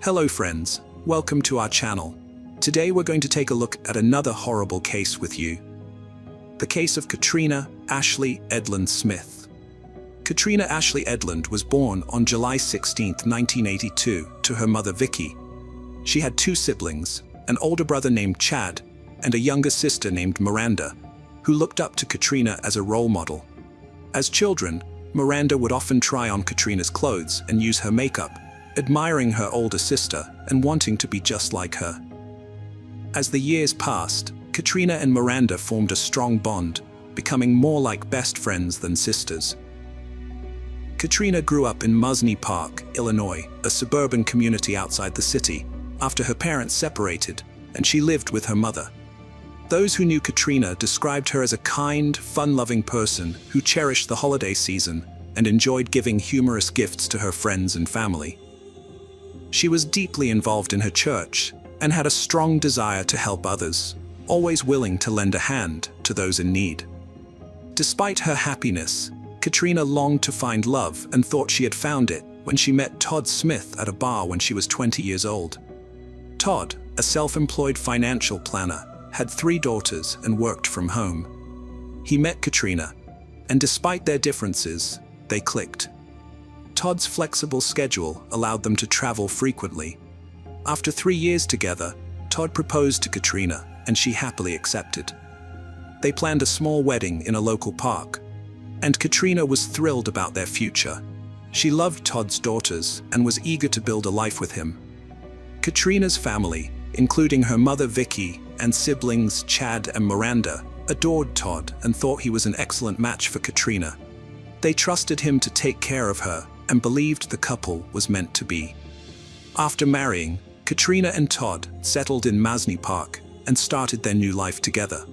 Hello friends, welcome to our channel. Today we're going to take a look at another horrible case with you. The case of Katrina Ashley Edlund Smith. Katrina Ashley Edlund was born on July 16, 1982, to her mother Vicky. She had two siblings, an older brother named Chad and a younger sister named Miranda, who looked up to Katrina as a role model. As children, Miranda would often try on Katrina's clothes and use her makeup, admiring her older sister and wanting to be just like her. As the years passed, Katrina and Miranda formed a strong bond, becoming more like best friends than sisters. Katrina grew up in Musney Park, Illinois, a suburban community outside the city, after her parents separated, and she lived with her mother. Those who knew Katrina described her as a kind, fun-loving person who cherished the holiday season and enjoyed giving humorous gifts to her friends and family. She was deeply involved in her church and had a strong desire to help others, always willing to lend a hand to those in need. Despite her happiness, Katrina longed to find love and thought she had found it when she met Todd Smith at a bar when she was 20 years old. Todd, a self-employed financial planner, had 3 daughters and worked from home. He met Katrina, and despite their differences, they clicked. Todd's flexible schedule allowed them to travel frequently. After 3 years together, Todd proposed to Katrina, and she happily accepted. They planned a small wedding in a local park, and Katrina was thrilled about their future. She loved Todd's daughters and was eager to build a life with him. Katrina's family, including her mother Vicky and siblings Chad and Miranda, adored Todd and thought he was an excellent match for Katrina. They trusted him to take care of her and believed the couple was meant to be. After marrying, Katrina and Todd settled in Musney Park and started their new life together.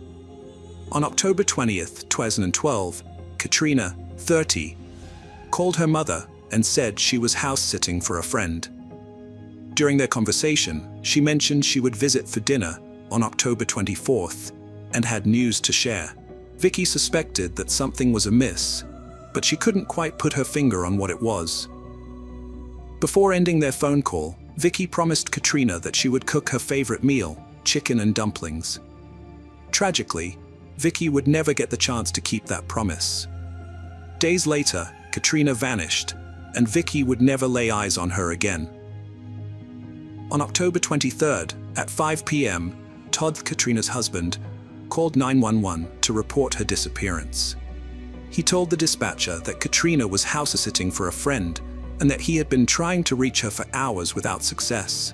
On October 20th, 2012, Katrina, 30, called her mother and said she was house-sitting for a friend. During their conversation, she mentioned she would visit for dinner on October 24th and had news to share. Vicky suspected that something was amiss, but she couldn't quite put her finger on what it was. Before ending their phone call, Vicky promised Katrina that she would cook her favorite meal, chicken and dumplings. Tragically, Vicky would never get the chance to keep that promise. Days later, Katrina vanished, and Vicky would never lay eyes on her again. On October 23rd, at 5 p.m., Todd, Katrina's husband, called 911 to report her disappearance. He told the dispatcher that Katrina was house-sitting for a friend and that he had been trying to reach her for hours without success.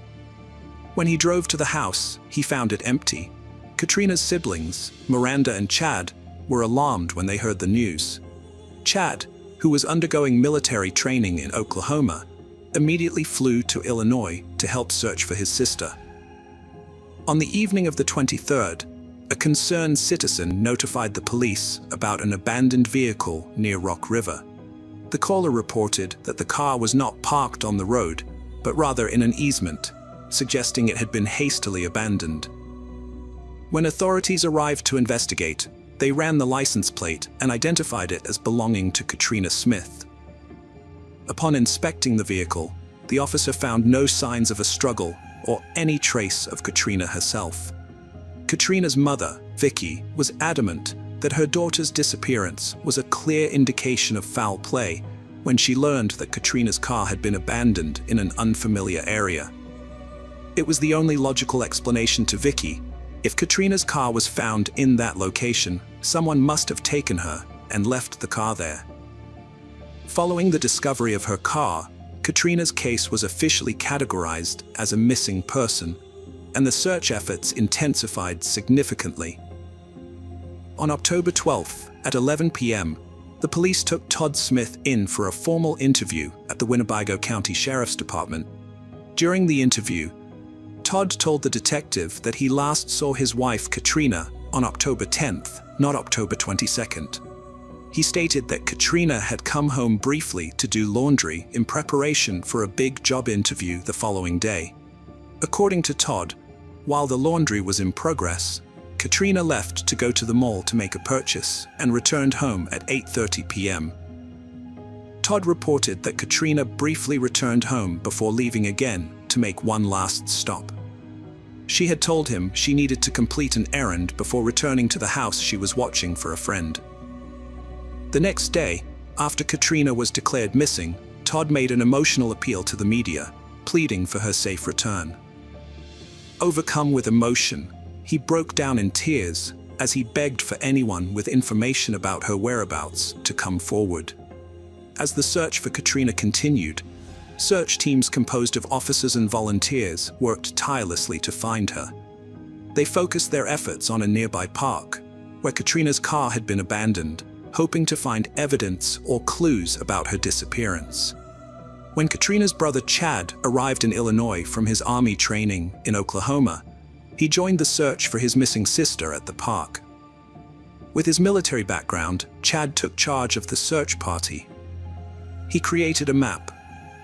When he drove to the house, he found it empty. Katrina's siblings, Miranda and Chad, were alarmed when they heard the news. Chad, who was undergoing military training in Oklahoma, immediately flew to Illinois to help search for his sister. On the evening of the 23rd, a concerned citizen notified the police about an abandoned vehicle near Rock River. The caller reported that the car was not parked on the road, but rather in an easement, suggesting it had been hastily abandoned. When authorities arrived to investigate, they ran the license plate and identified it as belonging to Katrina Smith. Upon inspecting the vehicle, the officer found no signs of a struggle or any trace of Katrina herself. Katrina's mother, Vicky, was adamant that her daughter's disappearance was a clear indication of foul play when she learned that Katrina's car had been abandoned in an unfamiliar area. It was the only logical explanation to Vicky. If Katrina's car was found in that location, someone must have taken her and left the car there. Following the discovery of her car, Katrina's case was officially categorized as a missing person, and the search efforts intensified significantly. On October 12th, at 11 p.m., the police took Todd Smith in for a formal interview at the Winnebago County Sheriff's Department. During the interview, Todd told the detective that he last saw his wife Katrina on October 10th, not October 22nd. He stated that Katrina had come home briefly to do laundry in preparation for a big job interview the following day. According to Todd, while the laundry was in progress, Katrina left to go to the mall to make a purchase and returned home at 8:30 p.m. Todd reported that Katrina briefly returned home before leaving again to make one last stop. She had told him she needed to complete an errand before returning to the house she was watching for a friend. The next day, after Katrina was declared missing, Todd made an emotional appeal to the media, pleading for her safe return. Overcome with emotion, he broke down in tears as he begged for anyone with information about her whereabouts to come forward. As the search for Katrina continued, search teams composed of officers and volunteers worked tirelessly to find her. They focused their efforts on a nearby park, where Katrina's car had been abandoned, hoping to find evidence or clues about her disappearance. When Katrina's brother Chad arrived in Illinois from his army training in Oklahoma, he joined the search for his missing sister at the park. With his military background, Chad took charge of the search party. He created a map,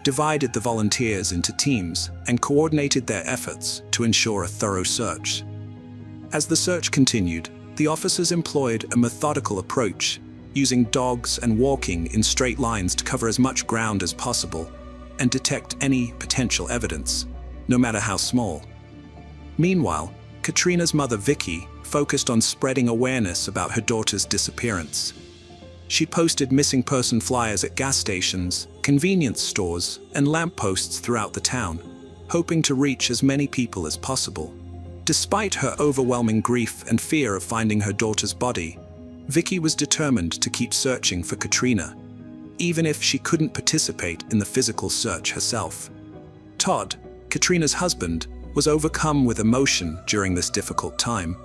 divided the volunteers into teams, and coordinated their efforts to ensure a thorough search. As the search continued, the officers employed a methodical approach, using dogs and walking in straight lines to cover as much ground as possible and detect any potential evidence, no matter how small. Meanwhile, Katrina's mother Vicky focused on spreading awareness about her daughter's disappearance. She posted missing person flyers at gas stations, convenience stores, and lampposts throughout the town, hoping to reach as many people as possible. Despite her overwhelming grief and fear of finding her daughter's body, Vicky was determined to keep searching for Katrina, even if she couldn't participate in the physical search herself. Todd, Katrina's husband, was overcome with emotion during this difficult time.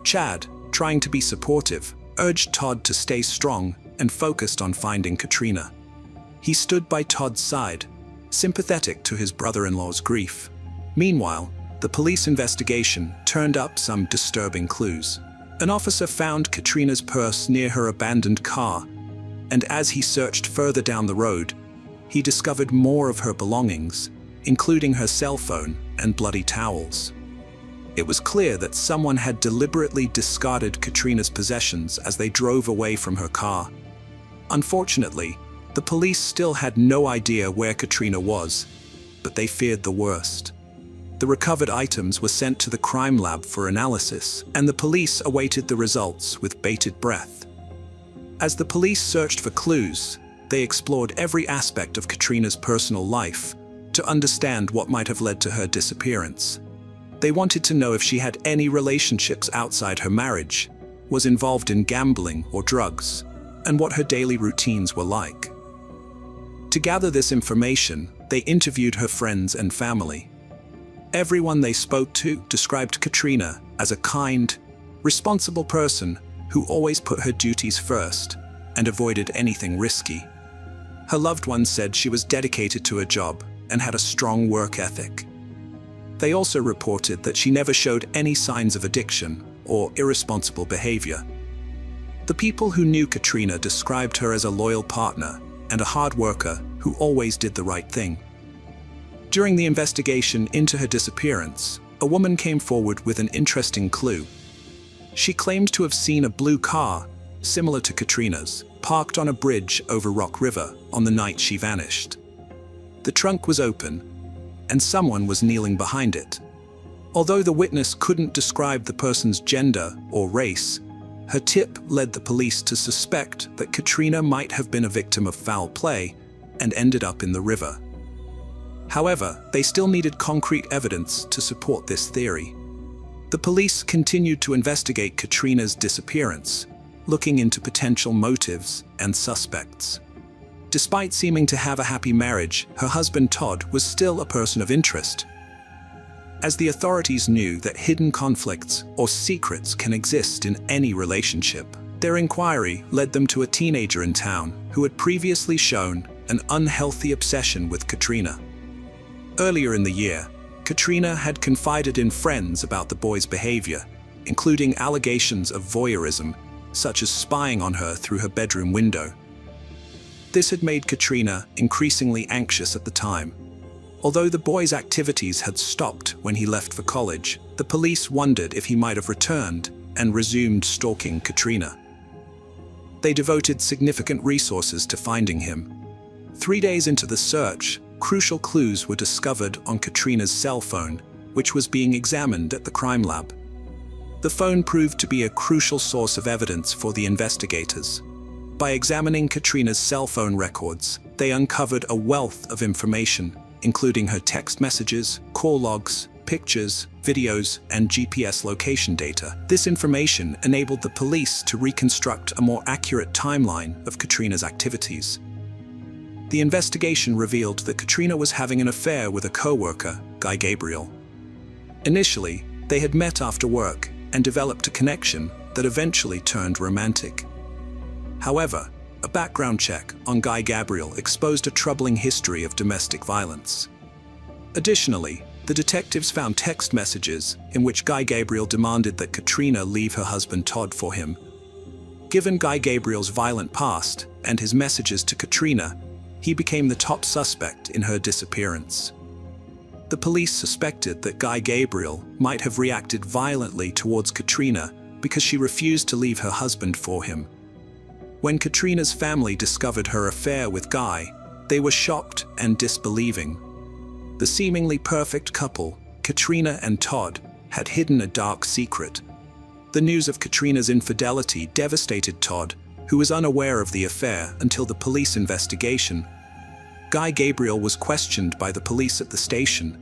Chad, trying to be supportive, urged Todd to stay strong and focused on finding Katrina. He stood by Todd's side, sympathetic to his brother-in-law's grief. Meanwhile, the police investigation turned up some disturbing clues. An officer found Katrina's purse near her abandoned car, and as he searched further down the road, he discovered more of her belongings, including her cell phone and bloody towels. It was clear that someone had deliberately discarded Katrina's possessions as they drove away from her car. Unfortunately, the police still had no idea where Katrina was, but they feared the worst. The recovered items were sent to the crime lab for analysis, and the police awaited the results with bated breath. As the police searched for clues, they explored every aspect of Katrina's personal life to understand what might have led to her disappearance. They wanted to know if she had any relationships outside her marriage, was involved in gambling or drugs, and what her daily routines were like. To gather this information, they interviewed her friends and family. Everyone they spoke to described Katrina as a kind, responsible person who always put her duties first and avoided anything risky. Her loved ones said she was dedicated to her job and had a strong work ethic. They also reported that she never showed any signs of addiction or irresponsible behavior. The people who knew Katrina described her as a loyal partner and a hard worker who always did the right thing. During the investigation into her disappearance, a woman came forward with an interesting clue. She claimed to have seen a blue car, similar to Katrina's, parked on a bridge over Rock River on the night she vanished. The trunk was open, and someone was kneeling behind it. Although the witness couldn't describe the person's gender or race, her tip led the police to suspect that Katrina might have been a victim of foul play and ended up in the river. However, they still needed concrete evidence to support this theory. The police continued to investigate Katrina's disappearance, looking into potential motives and suspects. Despite seeming to have a happy marriage, her husband Todd was still a person of interest. As the authorities knew that hidden conflicts or secrets can exist in any relationship, their inquiry led them to a teenager in town who had previously shown an unhealthy obsession with Katrina. Earlier in the year, Katrina had confided in friends about the boy's behavior, including allegations of voyeurism, such as spying on her through her bedroom window. This had made Katrina increasingly anxious at the time. Although the boy's activities had stopped when he left for college, the police wondered if he might have returned and resumed stalking Katrina. They devoted significant resources to finding him. 3 days into the search, crucial clues were discovered on Katrina's cell phone, which was being examined at the crime lab. The phone proved to be a crucial source of evidence for the investigators. By examining Katrina's cell phone records, they uncovered a wealth of information, including her text messages, call logs, pictures, videos, and GPS location data. This information enabled the police to reconstruct a more accurate timeline of Katrina's activities. The investigation revealed that Katrina was having an affair with a co-worker, Guy Gabriel. Initially, they had met after work and developed a connection that eventually turned romantic. However, a background check on Guy Gabriel exposed a troubling history of domestic violence. Additionally, the detectives found text messages in which Guy Gabriel demanded that Katrina leave her husband Todd for him. Given Guy Gabriel's violent past and his messages to Katrina, he became the top suspect in her disappearance. The police suspected that Guy Gabriel might have reacted violently towards Katrina because she refused to leave her husband for him. When Katrina's family discovered her affair with Guy, they were shocked and disbelieving. The seemingly perfect couple, Katrina and Todd, had hidden a dark secret. The news of Katrina's infidelity devastated Todd, who was unaware of the affair until the police investigation. Guy Gabriel was questioned by the police at the station,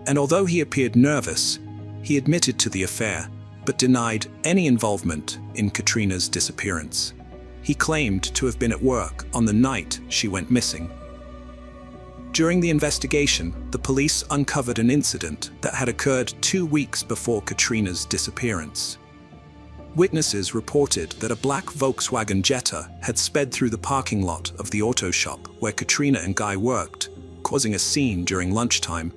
and although he appeared nervous, he admitted to the affair, but denied any involvement in Katrina's disappearance. He claimed to have been at work on the night she went missing. During the investigation, the police uncovered an incident that had occurred 2 weeks before Katrina's disappearance. Witnesses reported that a black Volkswagen Jetta had sped through the parking lot of the auto shop where Katrina and Guy worked, causing a scene during lunchtime.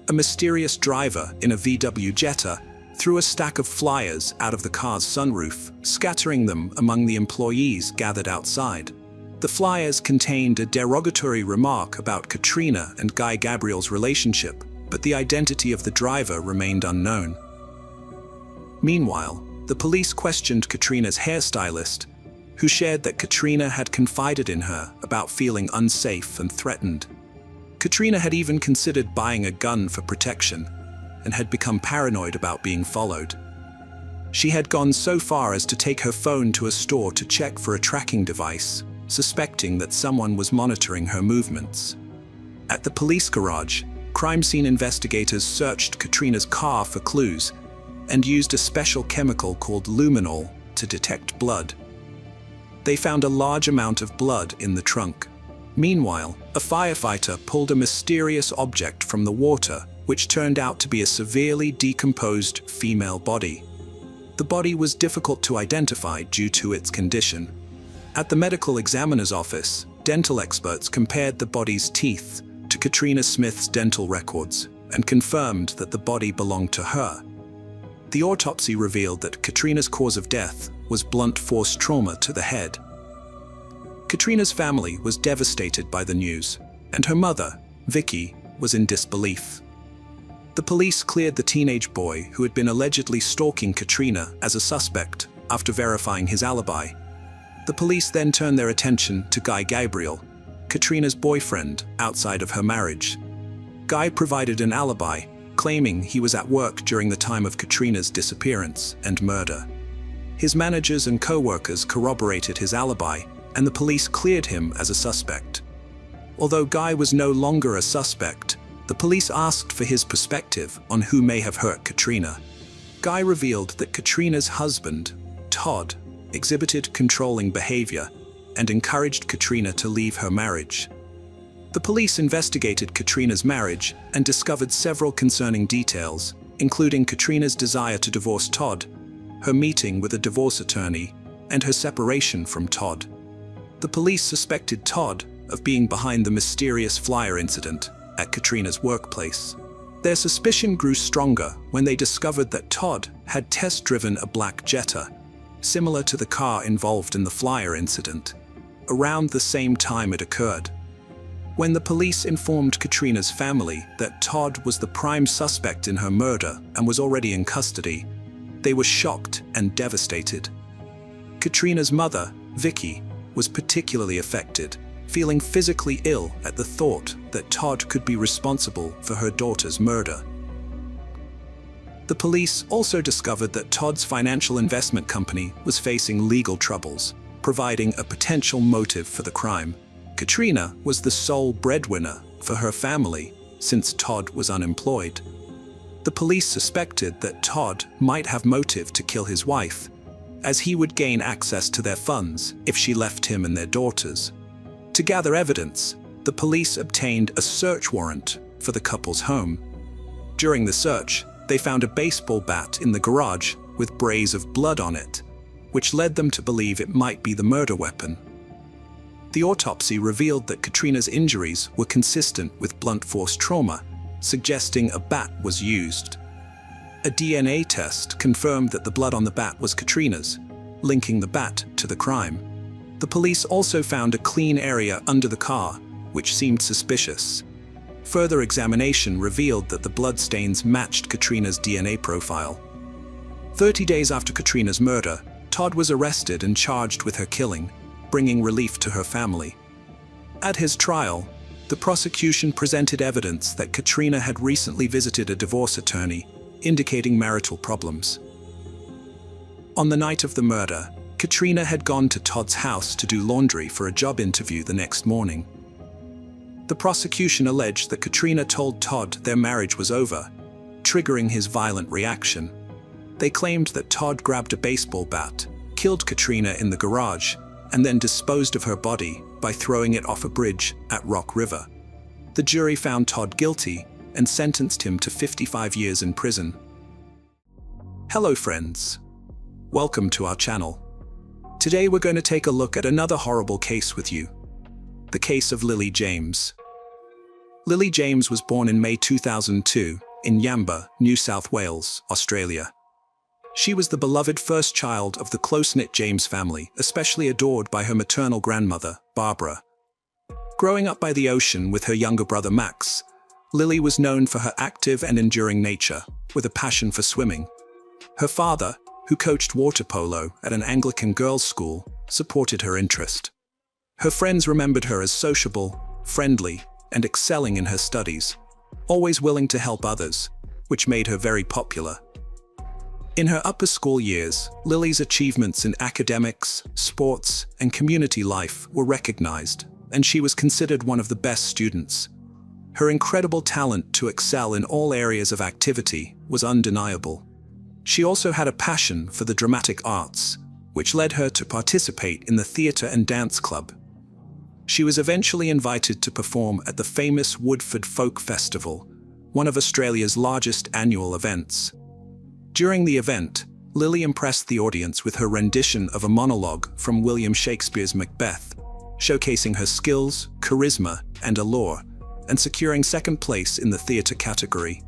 A mysterious driver in a VW Jetta threw a stack of flyers out of the car's sunroof, scattering them among the employees gathered outside. The flyers contained a derogatory remark about Katrina and Guy Gabriel's relationship, but the identity of the driver remained unknown. Meanwhile, the police questioned Katrina's hairstylist, who shared that Katrina had confided in her about feeling unsafe and threatened. Katrina had even considered buying a gun for protection and had become paranoid about being followed. She had gone so far as to take her phone to a store to check for a tracking device, suspecting that someone was monitoring her movements. At the police garage, crime scene investigators searched Katrina's car for clues and used a special chemical called luminol to detect blood. They found a large amount of blood in the trunk. Meanwhile, a firefighter pulled a mysterious object from the water, which turned out to be a severely decomposed female body. The body was difficult to identify due to its condition. At the medical examiner's office, dental experts compared the body's teeth to Katrina Smith's dental records and confirmed that the body belonged to her. The autopsy revealed that Katrina's cause of death was blunt force trauma to the head. Katrina's family was devastated by the news, and her mother, Vicky, was in disbelief. The police cleared the teenage boy who had been allegedly stalking Katrina as a suspect after verifying his alibi. The police then turned their attention to Guy Gabriel, Katrina's boyfriend outside of her marriage. Guy provided an alibi, claiming he was at work during the time of Katrina's disappearance and murder. His managers and co-workers corroborated his alibi, and the police cleared him as a suspect. Although Guy was no longer a suspect, the police asked for his perspective on who may have hurt Katrina. Guy revealed that Katrina's husband, Todd, exhibited controlling behavior and encouraged Katrina to leave her marriage. The police investigated Katrina's marriage and discovered several concerning details, including Katrina's desire to divorce Todd, her meeting with a divorce attorney, and her separation from Todd. The police suspected Todd of being behind the mysterious flyer incident at Katrina's workplace. Their suspicion grew stronger when they discovered that Todd had test-driven a black Jetta, similar to the car involved in the flyer incident, around the same time it occurred. When the police informed Katrina's family that Todd was the prime suspect in her murder and was already in custody, they were shocked and devastated. Katrina's mother, Vicky, was particularly affected, feeling physically ill at the thought that Todd could be responsible for her daughter's murder. The police also discovered that Todd's financial investment company was facing legal troubles, providing a potential motive for the crime. Katrina was the sole breadwinner for her family since Todd was unemployed. The police suspected that Todd might have motive to kill his wife, as he would gain access to their funds if she left him and their daughters. To gather evidence, the police obtained a search warrant for the couple's home. During the search, they found a baseball bat in the garage with brays of blood on it, which led them to believe it might be the murder weapon. The autopsy revealed that Katrina's injuries were consistent with blunt force trauma, suggesting a bat was used. A DNA test confirmed that the blood on the bat was Katrina's, linking the bat to the crime. The police also found a clean area under the car, which seemed suspicious. Further examination revealed that the bloodstains matched Katrina's DNA profile. 30 days after Katrina's murder, Todd was arrested and charged with her killing, bringing relief to her family. At his trial, the prosecution presented evidence that Katrina had recently visited a divorce attorney, indicating marital problems. On the night of the murder, Katrina had gone to Todd's house to do laundry for a job interview the next morning. The prosecution alleged that Katrina told Todd their marriage was over, triggering his violent reaction. They claimed that Todd grabbed a baseball bat, killed Katrina in the garage, and then disposed of her body by throwing it off a bridge at Rock River. The jury found Todd guilty and sentenced him to 55 years in prison. Hello friends. Welcome to our channel. Today we're going to take a look at another horrible case with you. The case of Lily James. Lily James was born in May 2002 in Yarborough, New South Wales, Australia. She was the beloved first child of the close-knit James family, especially adored by her maternal grandmother, Barbara. Growing up by the ocean with her younger brother Max, Lily was known for her active and enduring nature, with a passion for swimming. Her father, who coached water polo at an Anglican girls' school, supported her interest. Her friends remembered her as sociable, friendly, and excelling in her studies, always willing to help others, which made her very popular. In her upper school years, Lily's achievements in academics, sports, and community life were recognized, and she was considered one of the best students. Her incredible talent to excel in all areas of activity was undeniable. She also had a passion for the dramatic arts, which led her to participate in the theatre and dance club. She was eventually invited to perform at the famous Woodford Folk Festival, one of Australia's largest annual events. During the event, Lily impressed the audience with her rendition of a monologue from William Shakespeare's Macbeth, showcasing her skills, charisma, and allure, and securing second place in the theatre category.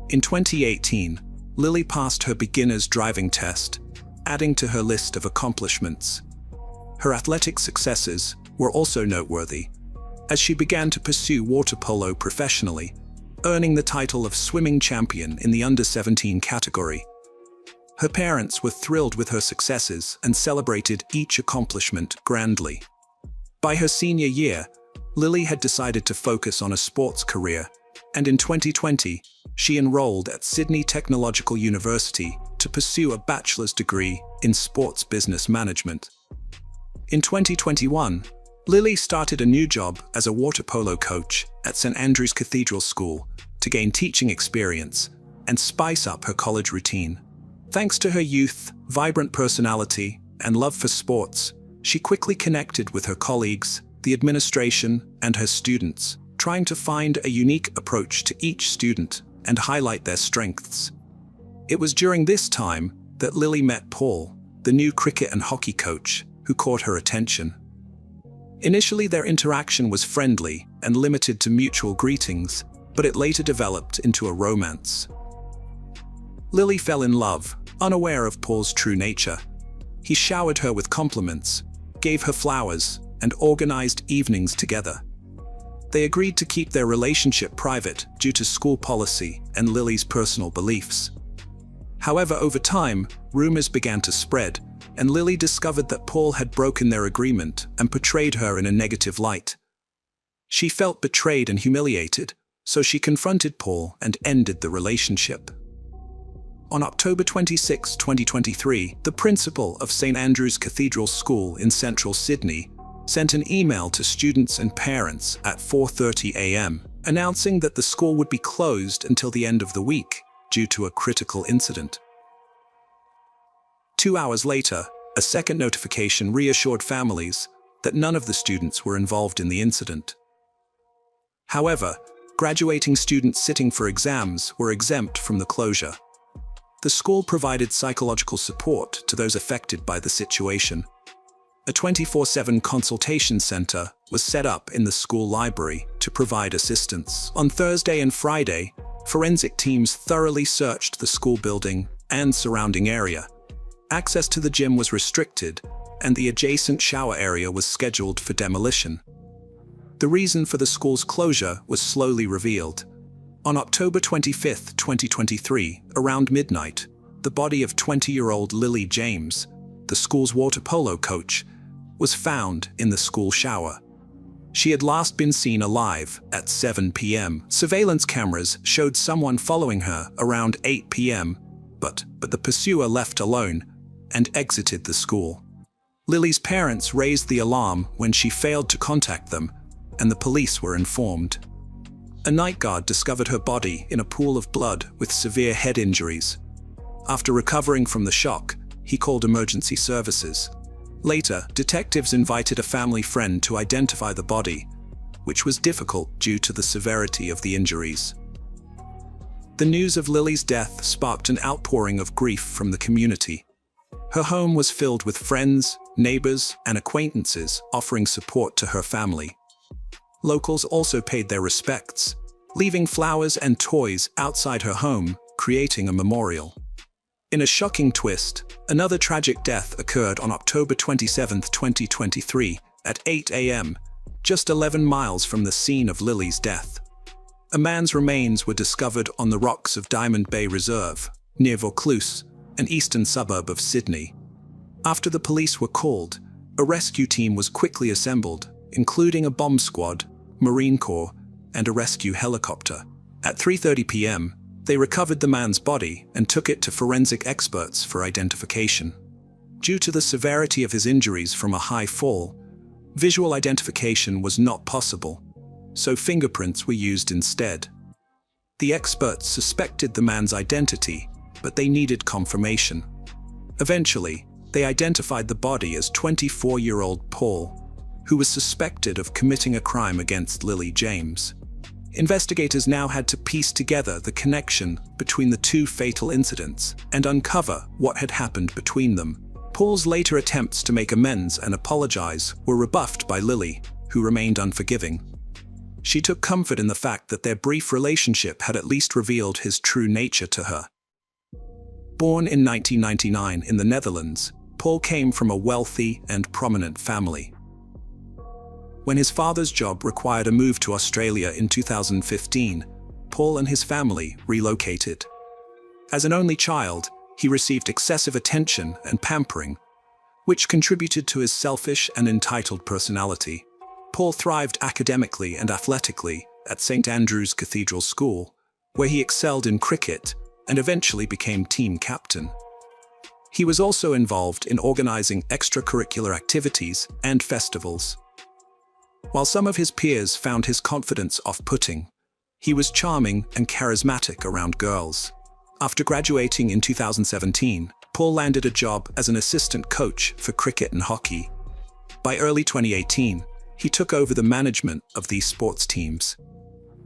In 2018, Lily passed her beginner's driving test, adding to her list of accomplishments. Her athletic successes were also noteworthy, as she began to pursue water polo professionally, earning the title of swimming champion in the under-17 category. Her parents were thrilled with her successes and celebrated each accomplishment grandly. By her senior year, Lily had decided to focus on a sports career, and in 2020, she enrolled at Sydney Technological University to pursue a bachelor's degree in sports business management. In 2021, Lily started a new job as a water polo coach at St Andrew's Cathedral School to gain teaching experience and spice up her college routine. Thanks to her youth, vibrant personality, and love for sports, she quickly connected with her colleagues, the administration, and her students, trying to find a unique approach to each student and highlight their strengths. It was during this time that Lily met Paul, the new cricket and hockey coach, who caught her attention. Initially, their interaction was friendly and limited to mutual greetings, but it later developed into a romance. Lily fell in love, unaware of Paul's true nature. He showered her with compliments, gave her flowers, and organized evenings together. They agreed to keep their relationship private due to school policy and Lily's personal beliefs. However, over time, rumors began to spread, and Lily discovered that Paul had broken their agreement and portrayed her in a negative light. She felt betrayed and humiliated, so she confronted Paul and ended the relationship. On October 26, 2023, the principal of St. Andrew's Cathedral School in central Sydney sent an email to students and parents at 4:30 a.m. announcing that the school would be closed until the end of the week due to a critical incident. 2 hours later, a second notification reassured families that none of the students were involved in the incident. However, graduating students sitting for exams were exempt from the closure. The school provided psychological support to those affected by the situation. A 24/7 consultation center was set up in the school library to provide assistance. On Thursday and Friday, forensic teams thoroughly searched the school building and surrounding area. Access to the gym was restricted, and the adjacent shower area was scheduled for demolition. The reason for the school's closure was slowly revealed. On October 25, 2023, around midnight, the body of 20-year-old Lily James, the school's water polo coach, was found in the school shower. She had last been seen alive at 7 p.m. Surveillance cameras showed someone following her around 8 p.m., but the pursuer left alone and exited the school. Lily's parents raised the alarm when she failed to contact them, and the police were informed. A night guard discovered her body in a pool of blood with severe head injuries. After recovering from the shock, he called emergency services. Later, detectives invited a family friend to identify the body, which was difficult due to the severity of the injuries. The news of Lily's death sparked an outpouring of grief from the community. Her home was filled with friends, neighbors, and acquaintances offering support to her family. Locals also paid their respects, leaving flowers and toys outside her home, creating a memorial. In a shocking twist, another tragic death occurred on October 27, 2023, at 8 a.m., just 11 miles from the scene of Lily's death. A man's remains were discovered on the rocks of Diamond Bay Reserve, near Vaucluse, an eastern suburb of Sydney. After the police were called, a rescue team was quickly assembled, including a bomb squad, Marine Corps, and a rescue helicopter. At 3:30 p.m., they recovered the man's body and took it to forensic experts for identification. Due to the severity of his injuries from a high fall, visual identification was not possible, so fingerprints were used instead. The experts suspected the man's identity, but they needed confirmation. Eventually, they identified the body as 24-year-old Paul, who was suspected of committing a crime against Lily James. Investigators now had to piece together the connection between the two fatal incidents and uncover what had happened between them. Paul's later attempts to make amends and apologize were rebuffed by Lily, who remained unforgiving. She took comfort in the fact that their brief relationship had at least revealed his true nature to her. Born in 1999 in the Netherlands, Paul came from a wealthy and prominent family. When his father's job required a move to Australia in 2015, Paul and his family relocated. As an only child, he received excessive attention and pampering, which contributed to his selfish and entitled personality. Paul thrived academically and athletically at St. Andrew's Cathedral School, where he excelled in cricket and eventually became team captain. He was also involved in organizing extracurricular activities and festivals. While some of his peers found his confidence off-putting, he was charming and charismatic around girls. After graduating in 2017, Paul landed a job as an assistant coach for cricket and hockey. By early 2018, he took over the management of these sports teams.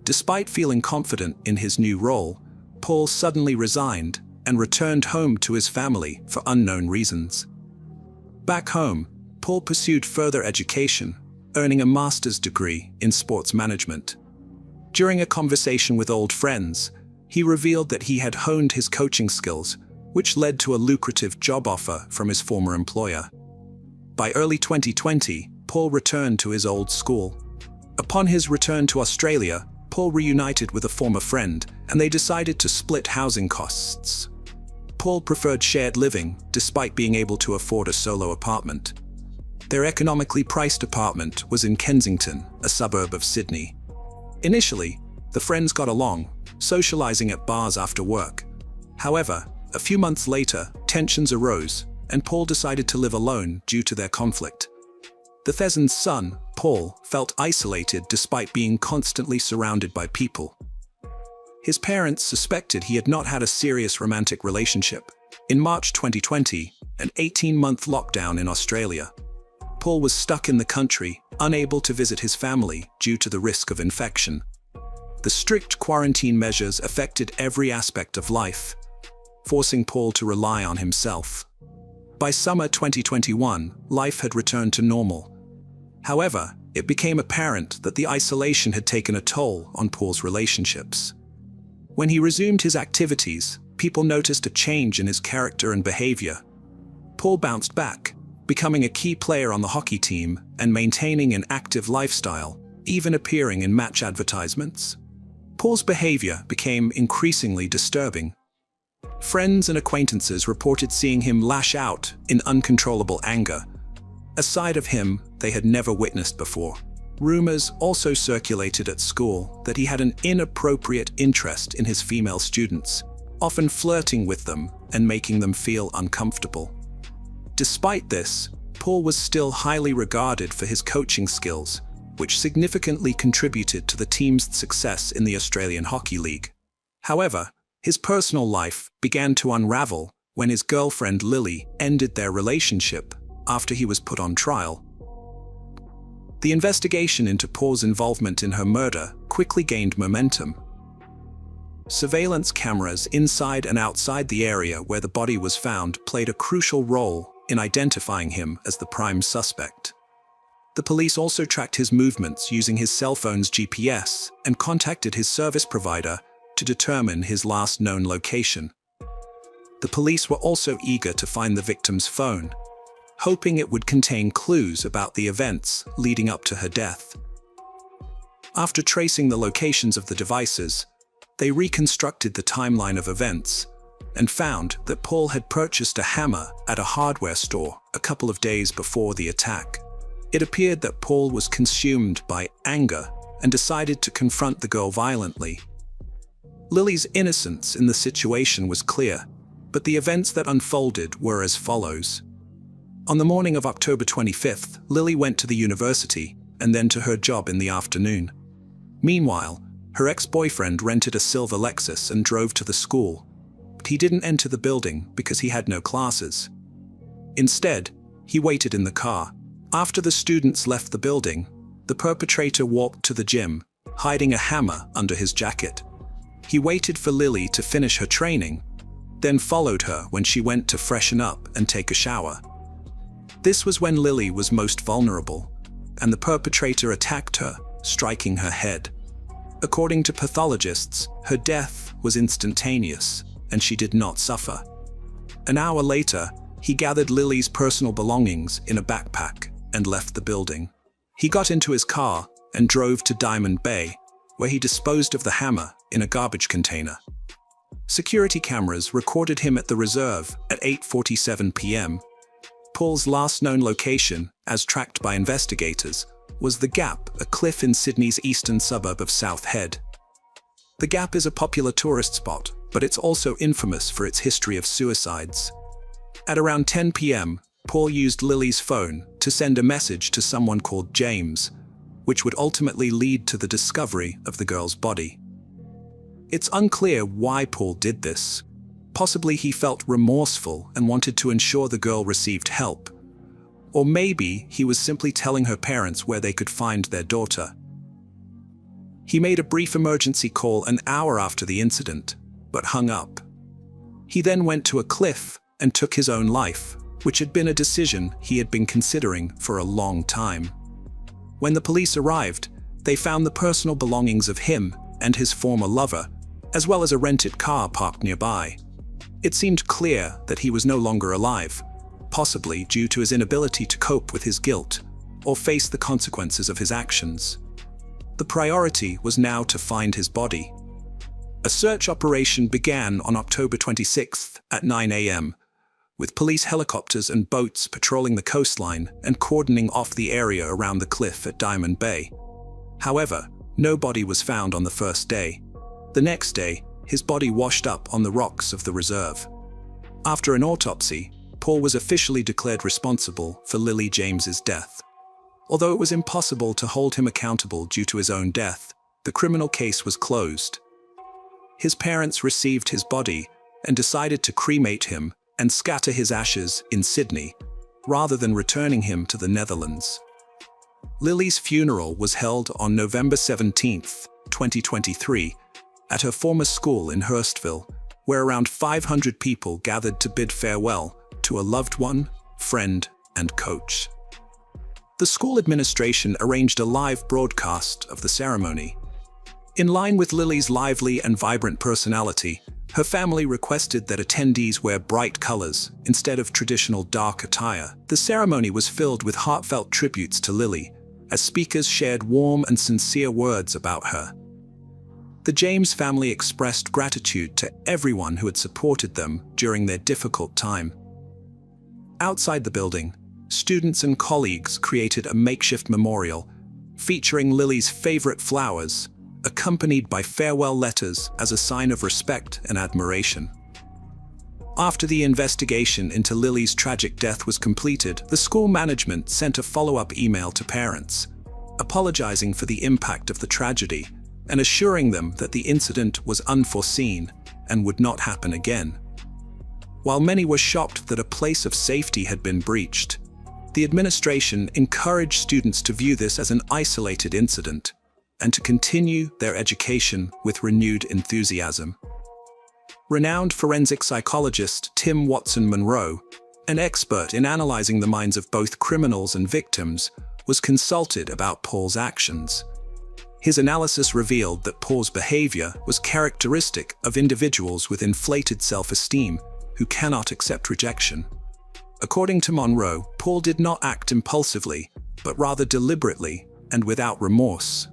Despite feeling confident in his new role, Paul suddenly resigned and returned home to his family for unknown reasons. Back home, Paul pursued further education, earning a master's degree in sports management. During a conversation with old friends, he revealed that he had honed his coaching skills, which led to a lucrative job offer from his former employer. By early 2020, Paul returned to his old school. Upon his return to Australia, Paul reunited with a former friend, and they decided to split housing costs. Paul preferred shared living, despite being able to afford a solo apartment. Their economically priced apartment was in Kensington, a suburb of Sydney. Initially, the friends got along, socializing at bars after work. However, a few months later, tensions arose, and Paul decided to live alone due to their conflict. The Theson's son, Paul, felt isolated despite being constantly surrounded by people. His parents suspected he had not had a serious romantic relationship. In March 2020, an 18-month lockdown in Australia, Paul was stuck in the country, unable to visit his family due to the risk of infection. The strict quarantine measures affected every aspect of life, forcing Paul to rely on himself. By summer 2021, life had returned to normal. However, it became apparent that the isolation had taken a toll on Paul's relationships. When he resumed his activities, people noticed a change in his character and behavior. Paul bounced back, becoming a key player on the hockey team and maintaining an active lifestyle, even appearing in match advertisements. Paul's behavior became increasingly disturbing. Friends and acquaintances reported seeing him lash out in uncontrollable anger, a side of him they had never witnessed before. Rumors also circulated at school that he had an inappropriate interest in his female students, often flirting with them and making them feel uncomfortable. Despite this, Paul was still highly regarded for his coaching skills, which significantly contributed to the team's success in the Australian Hockey League. However, his personal life began to unravel when his girlfriend Lily ended their relationship after he was put on trial. The investigation into Paul's involvement in her murder quickly gained momentum. Surveillance cameras inside and outside the area where the body was found played a crucial role in identifying him as the prime suspect. The police also tracked his movements using his cell phone's GPS and contacted his service provider to determine his last known location. The police were also eager to find the victim's phone, hoping it would contain clues about the events leading up to her death. After tracing the locations of the devices, they reconstructed the timeline of events and found that Paul had purchased a hammer at a hardware store a couple of days before the attack. It appeared that Paul was consumed by anger and decided to confront the girl violently. Lily's innocence in the situation was clear, but the events that unfolded were as follows. On the morning of October 25th, Lily went to the university and then to her job in the afternoon. Meanwhile, her ex-boyfriend rented a silver Lexus and drove to the school, but he didn't enter the building because he had no classes. Instead, he waited in the car. After the students left the building, the perpetrator walked to the gym, hiding a hammer under his jacket. He waited for Lily to finish her training, then followed her when she went to freshen up and take a shower. This was when Lily was most vulnerable, and the perpetrator attacked her, striking her head. According to pathologists, her death was instantaneous, and she did not suffer. An hour later, he gathered Lily's personal belongings in a backpack and left the building. He got into his car and drove to Diamond Bay, where he disposed of the hammer in a garbage container. Security cameras recorded him at the reserve at 8:47 p.m. Paul's last known location, as tracked by investigators, was The Gap, a cliff in Sydney's eastern suburb of South Head. The Gap is a popular tourist spot, but it's also infamous for its history of suicides. At around 10 p.m., Paul used Lily's phone to send a message to someone called James, which would ultimately lead to the discovery of the girl's body. It's unclear why Paul did this. Possibly he felt remorseful and wanted to ensure the girl received help. Or maybe he was simply telling her parents where they could find their daughter. He made a brief emergency call an hour after the incident, but hung up. He then went to a cliff and took his own life, which had been a decision he had been considering for a long time. When the police arrived, they found the personal belongings of him and his former lover, as well as a rented car parked nearby. It seemed clear that he was no longer alive, possibly due to his inability to cope with his guilt or face the consequences of his actions. The priority was now to find his body. A search operation began on October 26th at 9 a.m., with police helicopters and boats patrolling the coastline and cordoning off the area around the cliff at Diamond Bay. However, no body was found on the first day. The next day, his body washed up on the rocks of the reserve. After an autopsy, Paul was officially declared responsible for Lily James's death. Although it was impossible to hold him accountable due to his own death, the criminal case was closed. His parents received his body and decided to cremate him and scatter his ashes in Sydney, rather than returning him to the Netherlands. Lily's funeral was held on November 17, 2023, at her former school in Hurstville, where around 500 people gathered to bid farewell to a loved one, friend, and coach. The school administration arranged a live broadcast of the ceremony. In line with Lily's lively and vibrant personality, her family requested that attendees wear bright colors instead of traditional dark attire. The ceremony was filled with heartfelt tributes to Lily, as speakers shared warm and sincere words about her. The James family expressed gratitude to everyone who had supported them during their difficult time. Outside the building, students and colleagues created a makeshift memorial featuring Lily's favorite flowers, accompanied by farewell letters as a sign of respect and admiration. After the investigation into Lily's tragic death was completed, the school management sent a follow-up email to parents, apologizing for the impact of the tragedy and assuring them that the incident was unforeseen and would not happen again. While many were shocked that a place of safety had been breached, the administration encouraged students to view this as an isolated incident and to continue their education with renewed enthusiasm. Renowned forensic psychologist Tim Watson-Monro, an expert in analyzing the minds of both criminals and victims, was consulted about Paul's actions. His analysis revealed that Paul's behavior was characteristic of individuals with inflated self-esteem who cannot accept rejection. According to Monro, Paul did not act impulsively, but rather deliberately and without remorse.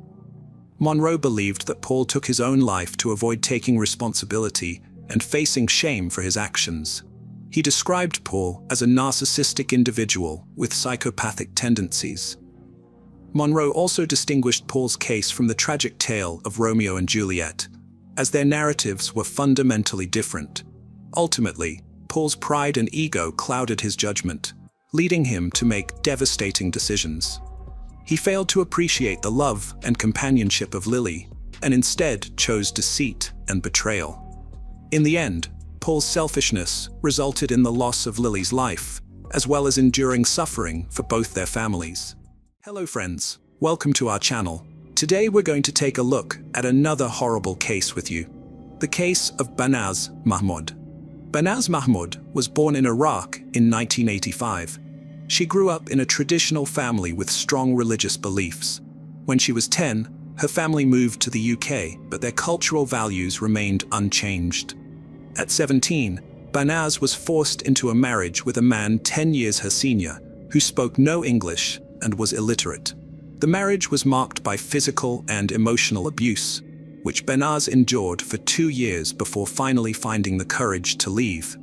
Monro believed that Paul took his own life to avoid taking responsibility and facing shame for his actions. He described Paul as a narcissistic individual with psychopathic tendencies. Monro also distinguished Paul's case from the tragic tale of Romeo and Juliet, as their narratives were fundamentally different. Ultimately, Paul's pride and ego clouded his judgment, leading him to make devastating decisions. He failed to appreciate the love and companionship of Lily, and instead chose deceit and betrayal. In the end, Paul's selfishness resulted in the loss of Lily's life, as well as enduring suffering for both their families. Hello friends, welcome to our channel. Today we're going to take a look at another horrible case with you. The case of Banaz Mahmoud. Banaz Mahmoud was born in Iraq in 1985. She grew up in a traditional family with strong religious beliefs. When she was 10, her family moved to the UK, but their cultural values remained unchanged. At 17, Banaz was forced into a marriage with a man 10 years her senior, who spoke no English and was illiterate. The marriage was marked by physical and emotional abuse, which Banaz endured for 2 years before finally finding the courage to leave.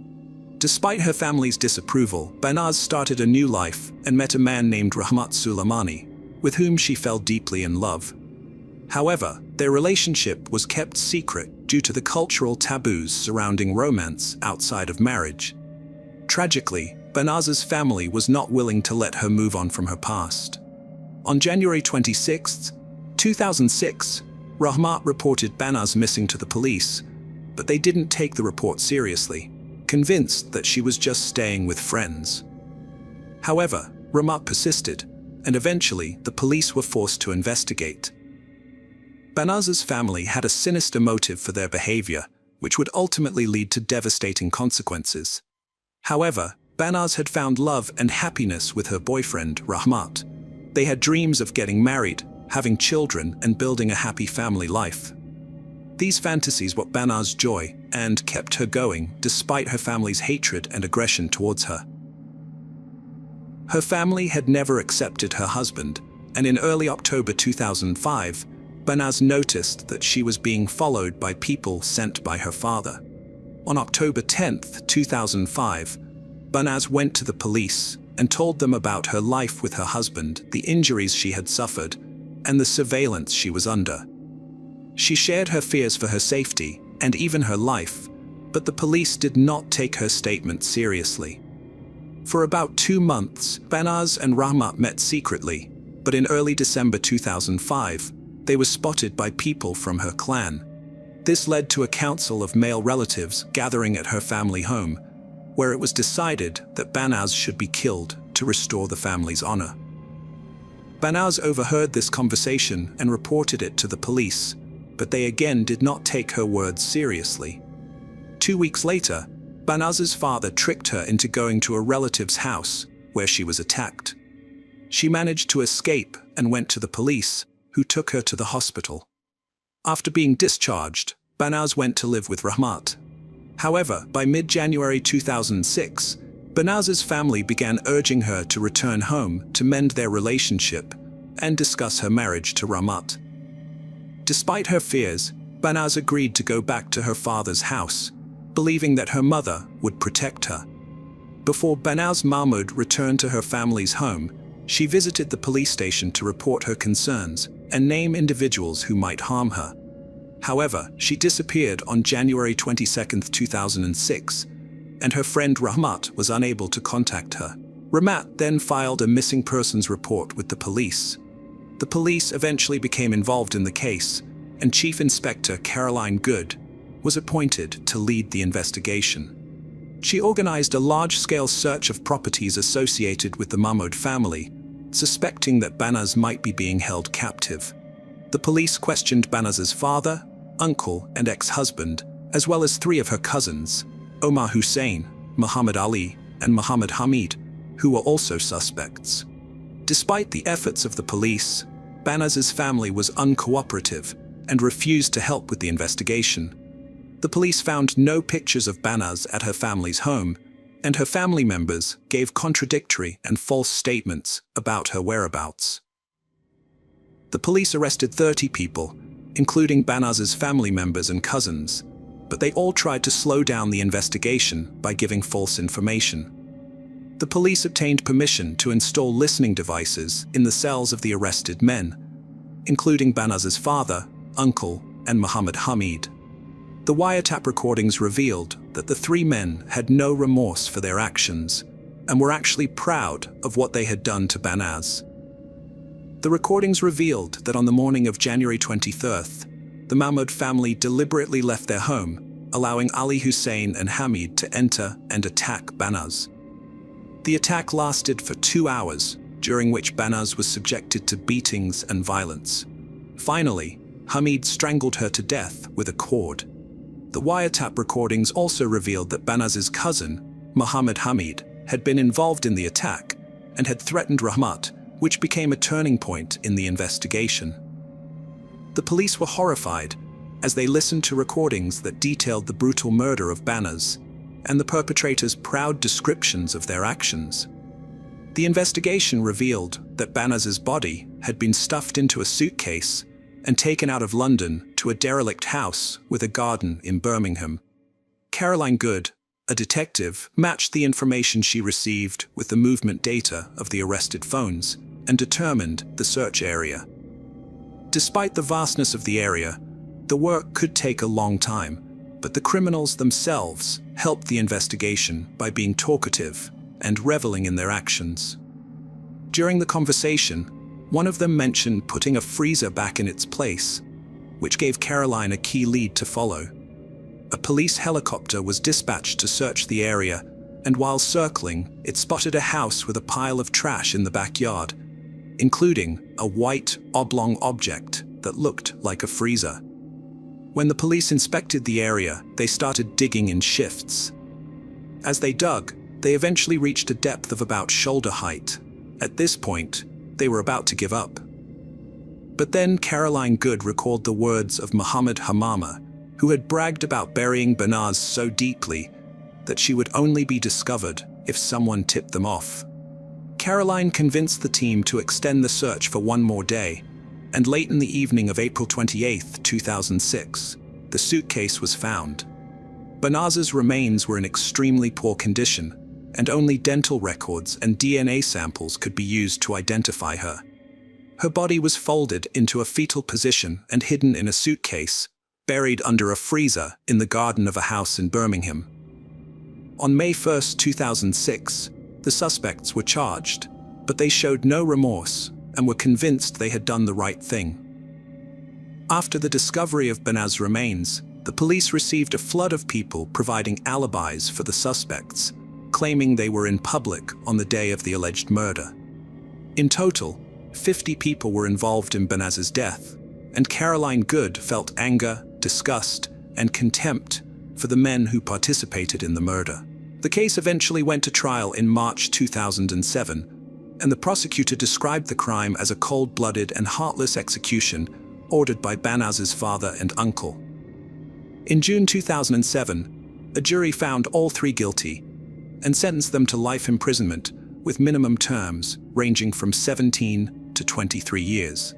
Despite her family's disapproval, Banaz started a new life and met a man named Rahmat Suleimani, with whom she fell deeply in love. However, their relationship was kept secret due to the cultural taboos surrounding romance outside of marriage. Tragically, Banaz's family was not willing to let her move on from her past. On January 26, 2006, Rahmat reported Banaz missing to the police, but they didn't take the report seriously, convinced that she was just staying with friends. However, Rahmat persisted, and eventually the police were forced to investigate. Banaz's family had a sinister motive for their behavior, which would ultimately lead to devastating consequences. However, Banaz had found love and happiness with her boyfriend, Rahmat. They had dreams of getting married, having children, and building a happy family life. These fantasies brought Banaz joy and kept her going despite her family's hatred and aggression towards her. Her family had never accepted her husband, and in early October 2005, Banaz noticed that she was being followed by people sent by her father. On October 10, 2005, Banaz went to the police and told them about her life with her husband, the injuries she had suffered, and the surveillance she was under. She shared her fears for her safety and even her life, but the police did not take her statement seriously. For about 2 months, Banaz and Rahmat met secretly, but in early December 2005, they were spotted by people from her clan. This led to a council of male relatives gathering at her family home, where it was decided that Banaz should be killed to restore the family's honor. Banaz overheard this conversation and reported it to the police, but they again did not take her words seriously. 2 weeks later, Banaz's father tricked her into going to a relative's house, where she was attacked. She managed to escape and went to the police, who took her to the hospital. After being discharged, Banaz went to live with Rahmat. However, by mid-January 2006, Banaz's family began urging her to return home to mend their relationship and discuss her marriage to Rahmat. Despite her fears, Banaz agreed to go back to her father's house, believing that her mother would protect her. Before Banaz Mahmoud returned to her family's home, she visited the police station to report her concerns and name individuals who might harm her. However, she disappeared on January 22, 2006, and her friend Rahmat was unable to contact her. Rahmat then filed a missing persons report with the police. The police eventually became involved in the case, and Chief Inspector Caroline Good was appointed to lead the investigation. She organized a large-scale search of properties associated with the Mahmoud family, suspecting that Banaz might be being held captive. The police questioned Banaz's father, uncle, and ex-husband, as well as 3 of her cousins, Omar Hussein, Muhammad Ali, and Muhammad Hamid, who were also suspects. Despite the efforts of the police, Banaz's family was uncooperative and refused to help with the investigation. The police found no pictures of Banaz at her family's home, and her family members gave contradictory and false statements about her whereabouts. The police arrested 30 people, including Banaz's family members and cousins, but they all tried to slow down the investigation by giving false information. The police obtained permission to install listening devices in the cells of the arrested men, including Banaz's father, uncle, and Muhammad Hamid. The wiretap recordings revealed that the 3 men had no remorse for their actions and were actually proud of what they had done to Banaz. The recordings revealed that on the morning of January 23rd, the Mahmoud family deliberately left their home, allowing Ali Hussein and Hamid to enter and attack Banaz. The attack lasted for 2 hours, during which Banaz was subjected to beatings and violence. Finally, Hamid strangled her to death with a cord. The wiretap recordings also revealed that Banaz's cousin, Muhammad Hamid, had been involved in the attack and had threatened Rahmat, which became a turning point in the investigation. The police were horrified as they listened to recordings that detailed the brutal murder of Banaz and the perpetrators' proud descriptions of their actions. The investigation revealed that Banaz's body had been stuffed into a suitcase and taken out of London to a derelict house with a garden in Birmingham. Caroline Good, a detective, matched the information she received with the movement data of the arrested phones and determined the search area. Despite the vastness of the area, the work could take a long time, but the criminals themselves helped the investigation by being talkative and reveling in their actions. During the conversation, one of them mentioned putting a freezer back in its place, which gave Caroline a key lead to follow. A police helicopter was dispatched to search the area, and while circling, it spotted a house with a pile of trash in the backyard, including a white, oblong object that looked like a freezer. When the police inspected the area, they started digging in shifts. As they dug, they eventually reached a depth of about shoulder height. At this point, they were about to give up. But then Caroline Good recalled the words of Muhammad Hamama, who had bragged about burying Banaz so deeply that she would only be discovered if someone tipped them off. Caroline convinced the team to extend the search for 1 more day, and late in the evening of April 28, 2006, the suitcase was found. Banaz's remains were in extremely poor condition, and only dental records and DNA samples could be used to identify her. Her body was folded into a fetal position and hidden in a suitcase, buried under a freezer in the garden of a house in Birmingham. On May 1, 2006, the suspects were charged, but they showed no remorse and were convinced they had done the right thing. After the discovery of Banaz's remains, the police received a flood of people providing alibis for the suspects, claiming they were in public on the day of the alleged murder. In total, 50 people were involved in Banaz's death, and Caroline Good felt anger, disgust, and contempt for the men who participated in the murder. The case eventually went to trial in March 2007, and the prosecutor described the crime as a cold-blooded and heartless execution ordered by Banaz's father and uncle. In June 2007, a jury found all three guilty and sentenced them to life imprisonment with minimum terms ranging from 17 to 23 years.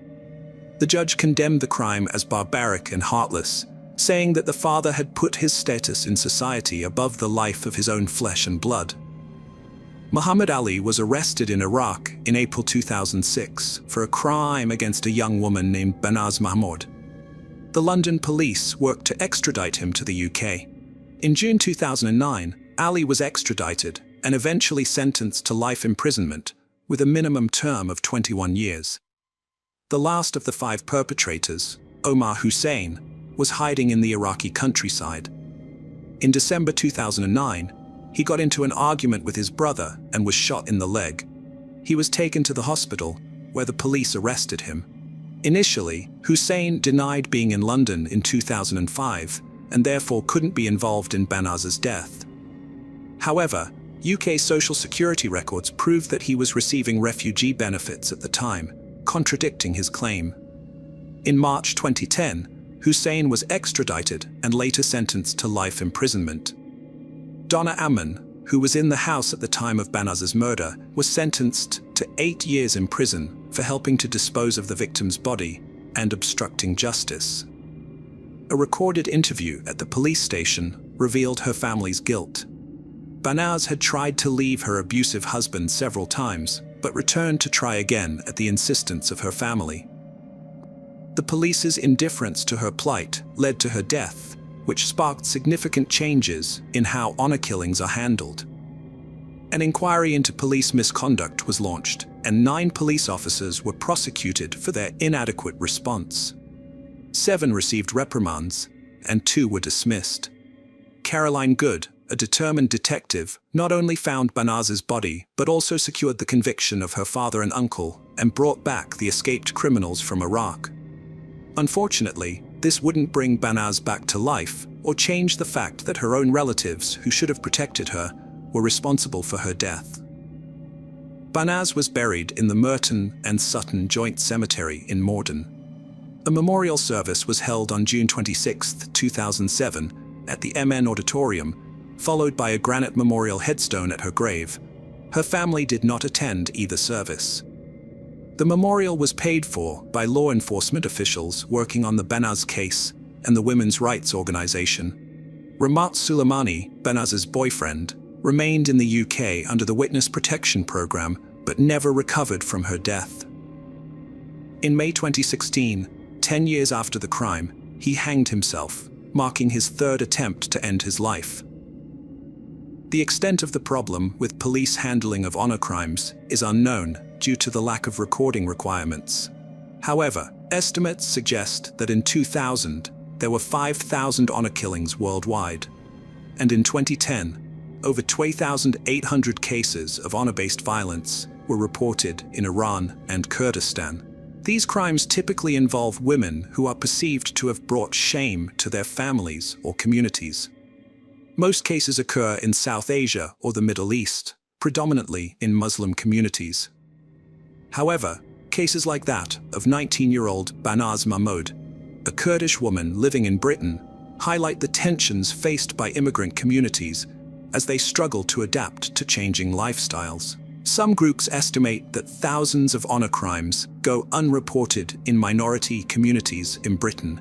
The judge condemned the crime as barbaric and heartless, saying that the father had put his status in society above the life of his own flesh and blood. Muhammad Ali was arrested in Iraq in April 2006 for a crime against a young woman named Banaz Mahmoud. The London police worked to extradite him to the UK. In June 2009, Ali was extradited and eventually sentenced to life imprisonment with a minimum term of 21 years. The last of the 5 perpetrators, Omar Hussein, was hiding in the Iraqi countryside. In December 2009, he got into an argument with his brother and was shot in the leg. He was taken to the hospital, where the police arrested him. Initially, Hussein denied being in London in 2005 and therefore couldn't be involved in Banaz's death. However, UK social security records proved that he was receiving refugee benefits at the time, contradicting his claim. In March 2010, Hussein was extradited and later sentenced to life imprisonment. Donna Ammon, who was in the house at the time of Banaz's murder, was sentenced to 8 years in prison for helping to dispose of the victim's body and obstructing justice. A recorded interview at the police station revealed her family's guilt. Banaz had tried to leave her abusive husband several times, but returned to try again at the insistence of her family. The police's indifference to her plight led to her death, which sparked significant changes in how honor killings are handled. An inquiry into police misconduct was launched, and 9 police officers were prosecuted for their inadequate response. 7 received reprimands, and 2 were dismissed. Caroline Good, a determined detective, not only found Banaz's body, but also secured the conviction of her father and uncle and brought back the escaped criminals from Iraq. Unfortunately, this wouldn't bring Banaz back to life or change the fact that her own relatives, who should have protected her, were responsible for her death. Banaz was buried in the Merton and Sutton Joint Cemetery in Morden. A memorial service was held on June 26, 2007, at the MN Auditorium, followed by a granite memorial headstone at her grave. Her family did not attend either service. The memorial was paid for by law enforcement officials working on the Banaz case and the women's rights organization. Ramat Suleimani, Banaz's boyfriend, remained in the UK under the Witness Protection Program but never recovered from her death. In May 2016, 10 years after the crime, he hanged himself, marking his 3rd attempt to end his life. The extent of the problem with police handling of honor crimes is unknown due to the lack of recording requirements. However, estimates suggest that in 2000, there were 5,000 honor killings worldwide, and in 2010, over 2,800 cases of honor-based violence were reported in Iran and Kurdistan. These crimes typically involve women who are perceived to have brought shame to their families or communities. Most cases occur in South Asia or the Middle East, predominantly in Muslim communities. However, cases like that of 19-year-old Banaz Mahmoud, a Kurdish woman living in Britain, highlight the tensions faced by immigrant communities as they struggle to adapt to changing lifestyles. Some groups estimate that thousands of honor crimes go unreported in minority communities in Britain,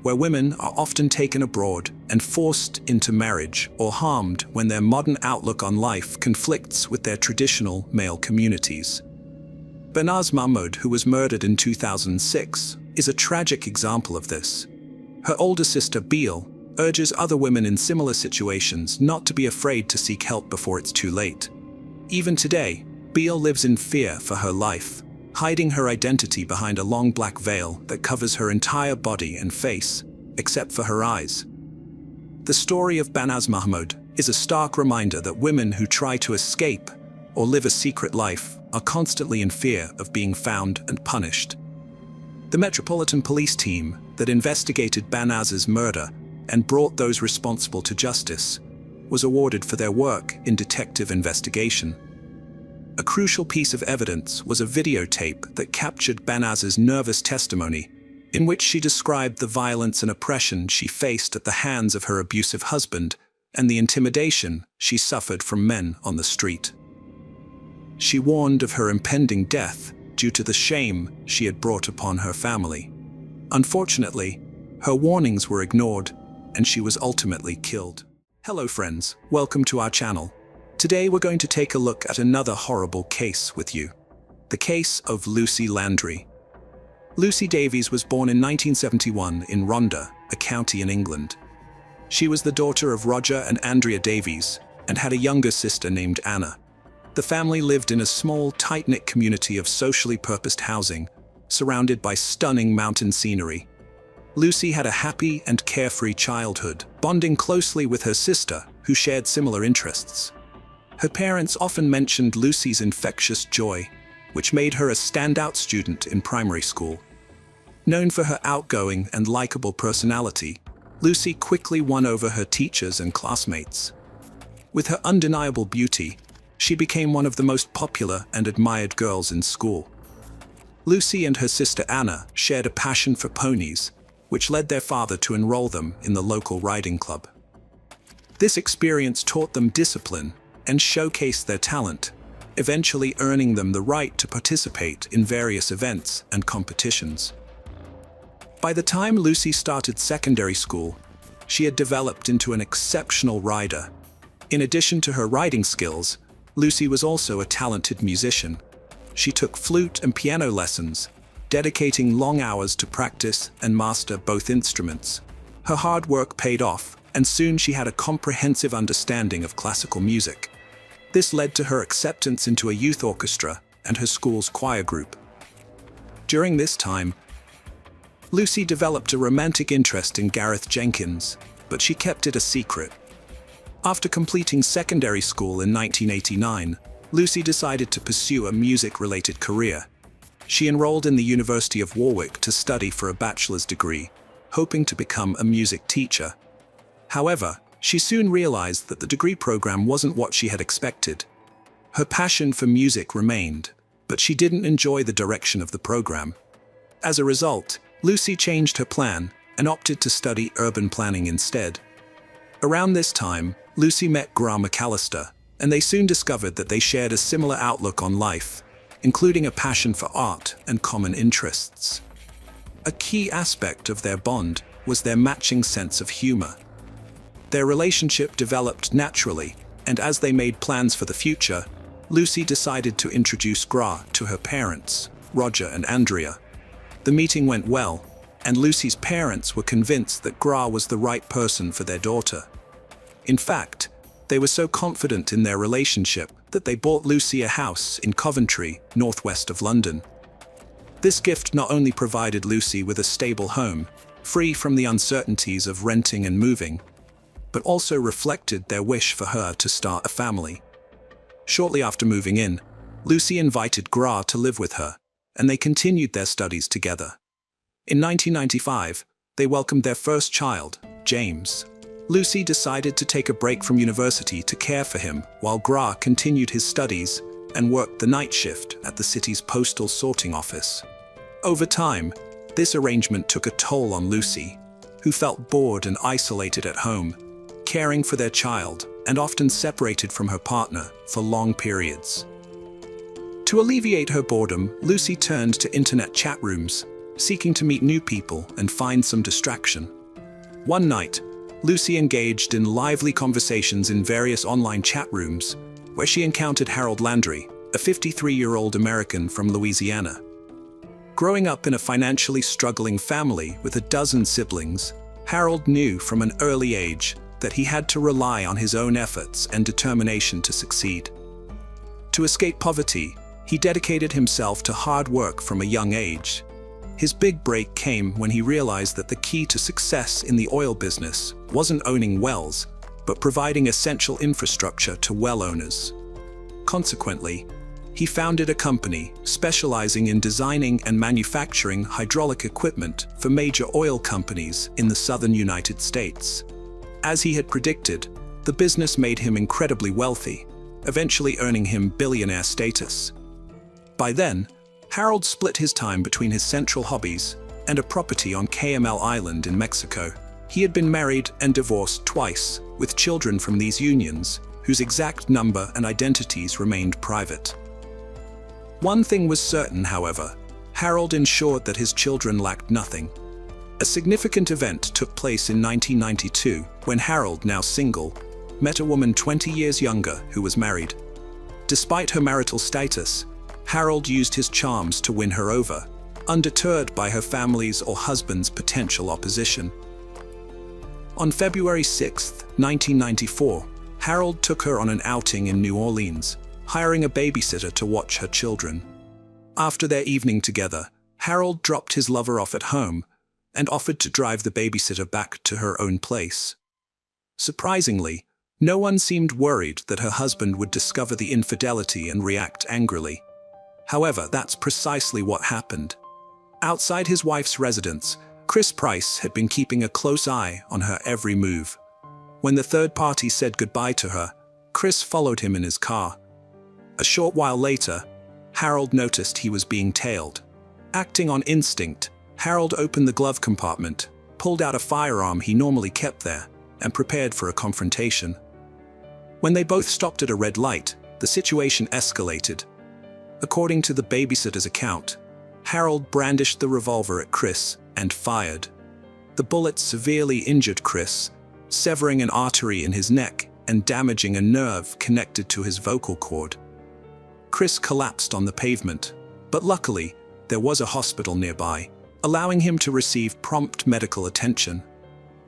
where women are often taken abroad and forced into marriage or harmed when their modern outlook on life conflicts with their traditional male communities. Banaz Mahmoud, who was murdered in 2006, is a tragic example of this. Her older sister, Beal, urges other women in similar situations not to be afraid to seek help before it's too late. Even today, Beal lives in fear for her life, hiding her identity behind a long black veil that covers her entire body and face, except for her eyes. The story of Banaz Mahmoud is a stark reminder that women who try to escape or live a secret life are constantly in fear of being found and punished. The Metropolitan Police team that investigated Banaz's murder and brought those responsible to justice was awarded for their work in detective investigation. A crucial piece of evidence was a videotape that captured Banaz's nervous testimony, in which she described the violence and oppression she faced at the hands of her abusive husband and the intimidation she suffered from men on the street. She warned of her impending death due to the shame she had brought upon her family. Unfortunately, her warnings were ignored, and she was ultimately killed. Hello friends, welcome to our channel. Today we're going to take a look at another horrible case with you. The case of Lucy Landry. Lucy Davies was born in 1971 in Rhondda, a county in England. She was the daughter of Roger and Andrea Davies and had a younger sister named Anna. The family lived in a small, tight-knit community of socially purposed housing, surrounded by stunning mountain scenery. Lucy had a happy and carefree childhood, bonding closely with her sister, who shared similar interests. Her parents often mentioned Lucy's infectious joy, which made her a standout student in primary school. Known for her outgoing and likable personality, Lucy quickly won over her teachers and classmates. With her undeniable beauty, she became one of the most popular and admired girls in school. Lucy and her sister Anna shared a passion for ponies, which led their father to enroll them in the local riding club. This experience taught them discipline and showcased their talent, eventually earning them the right to participate in various events and competitions. By the time Lucy started secondary school, she had developed into an exceptional rider. In addition to her riding skills, Lucy was also a talented musician. She took flute and piano lessons, dedicating long hours to practice and master both instruments. Her hard work paid off, and soon she had a comprehensive understanding of classical music. This led to her acceptance into a youth orchestra and her school's choir group. During this time, Lucy developed a romantic interest in Gareth Jenkins, but she kept it a secret. After completing secondary school in 1989, Lucy decided to pursue a music-related career. She enrolled in the University of Warwick to study for a bachelor's degree, hoping to become a music teacher. However, she soon realized that the degree program wasn't what she had expected. Her passion for music remained, but she didn't enjoy the direction of the program. As a result, Lucy changed her plan and opted to study urban planning instead. Around this time, Lucy met Graham McAllister, and they soon discovered that they shared a similar outlook on life, including a passion for art and common interests. A key aspect of their bond was their matching sense of humor. Their relationship developed naturally, and as they made plans for the future, Lucy decided to introduce Gra to her parents, Roger and Andrea. The meeting went well, and Lucy's parents were convinced that Gra was the right person for their daughter. In fact, they were so confident in their relationship that they bought Lucy a house in Coventry, northwest of London. This gift not only provided Lucy with a stable home, free from the uncertainties of renting and moving, but also reflected their wish for her to start a family. Shortly after moving in, Lucy invited Gra to live with her, and they continued their studies together. In 1995, they welcomed their first child, James. Lucy decided to take a break from university to care for him while Gra continued his studies and worked the night shift at the city's postal sorting office. Over time, this arrangement took a toll on Lucy, who felt bored and isolated at home, caring for their child and often separated from her partner for long periods. To alleviate her boredom, Lucy turned to internet chat rooms, seeking to meet new people and find some distraction. One night, Lucy engaged in lively conversations in various online chat rooms, where she encountered Harold Landry, a 53-year-old American from Louisiana. Growing up in a financially struggling family with a dozen siblings, Harold knew from an early age that he had to rely on his own efforts and determination to succeed. To escape poverty, he dedicated himself to hard work from a young age. His big break came when he realized that the key to success in the oil business wasn't owning wells, but providing essential infrastructure to well owners. Consequently, he founded a company specializing in designing and manufacturing hydraulic equipment for major oil companies in the southern United States. As he had predicted, the business made him incredibly wealthy, eventually earning him billionaire status. By then, Harold split his time between his central hobbies and a property on KML Island in Mexico. He had been married and divorced twice, with children from these unions, whose exact number and identities remained private. One thing was certain, however: Harold ensured that his children lacked nothing. A significant event took place in 1992 when Harold, now single, met a woman 20 years younger who was married. Despite her marital status, Harold used his charms to win her over, undeterred by her family's or husband's potential opposition. On February 6, 1994, Harold took her on an outing in New Orleans, hiring a babysitter to watch her children. After their evening together, Harold dropped his lover off at home and offered to drive the babysitter back to her own place. Surprisingly, no one seemed worried that her husband would discover the infidelity and react angrily. However, that's precisely what happened. Outside his wife's residence, Chris Price had been keeping a close eye on her every move. When the third party said goodbye to her, Chris followed him in his car. A short while later, Harold noticed he was being tailed. Acting on instinct, Harold opened the glove compartment, pulled out a firearm he normally kept there, and prepared for a confrontation. When they both stopped at a red light, the situation escalated. According to the babysitter's account, Harold brandished the revolver at Chris and fired. The bullet severely injured Chris, severing an artery in his neck and damaging a nerve connected to his vocal cord. Chris collapsed on the pavement, but luckily, there was a hospital nearby, allowing him to receive prompt medical attention.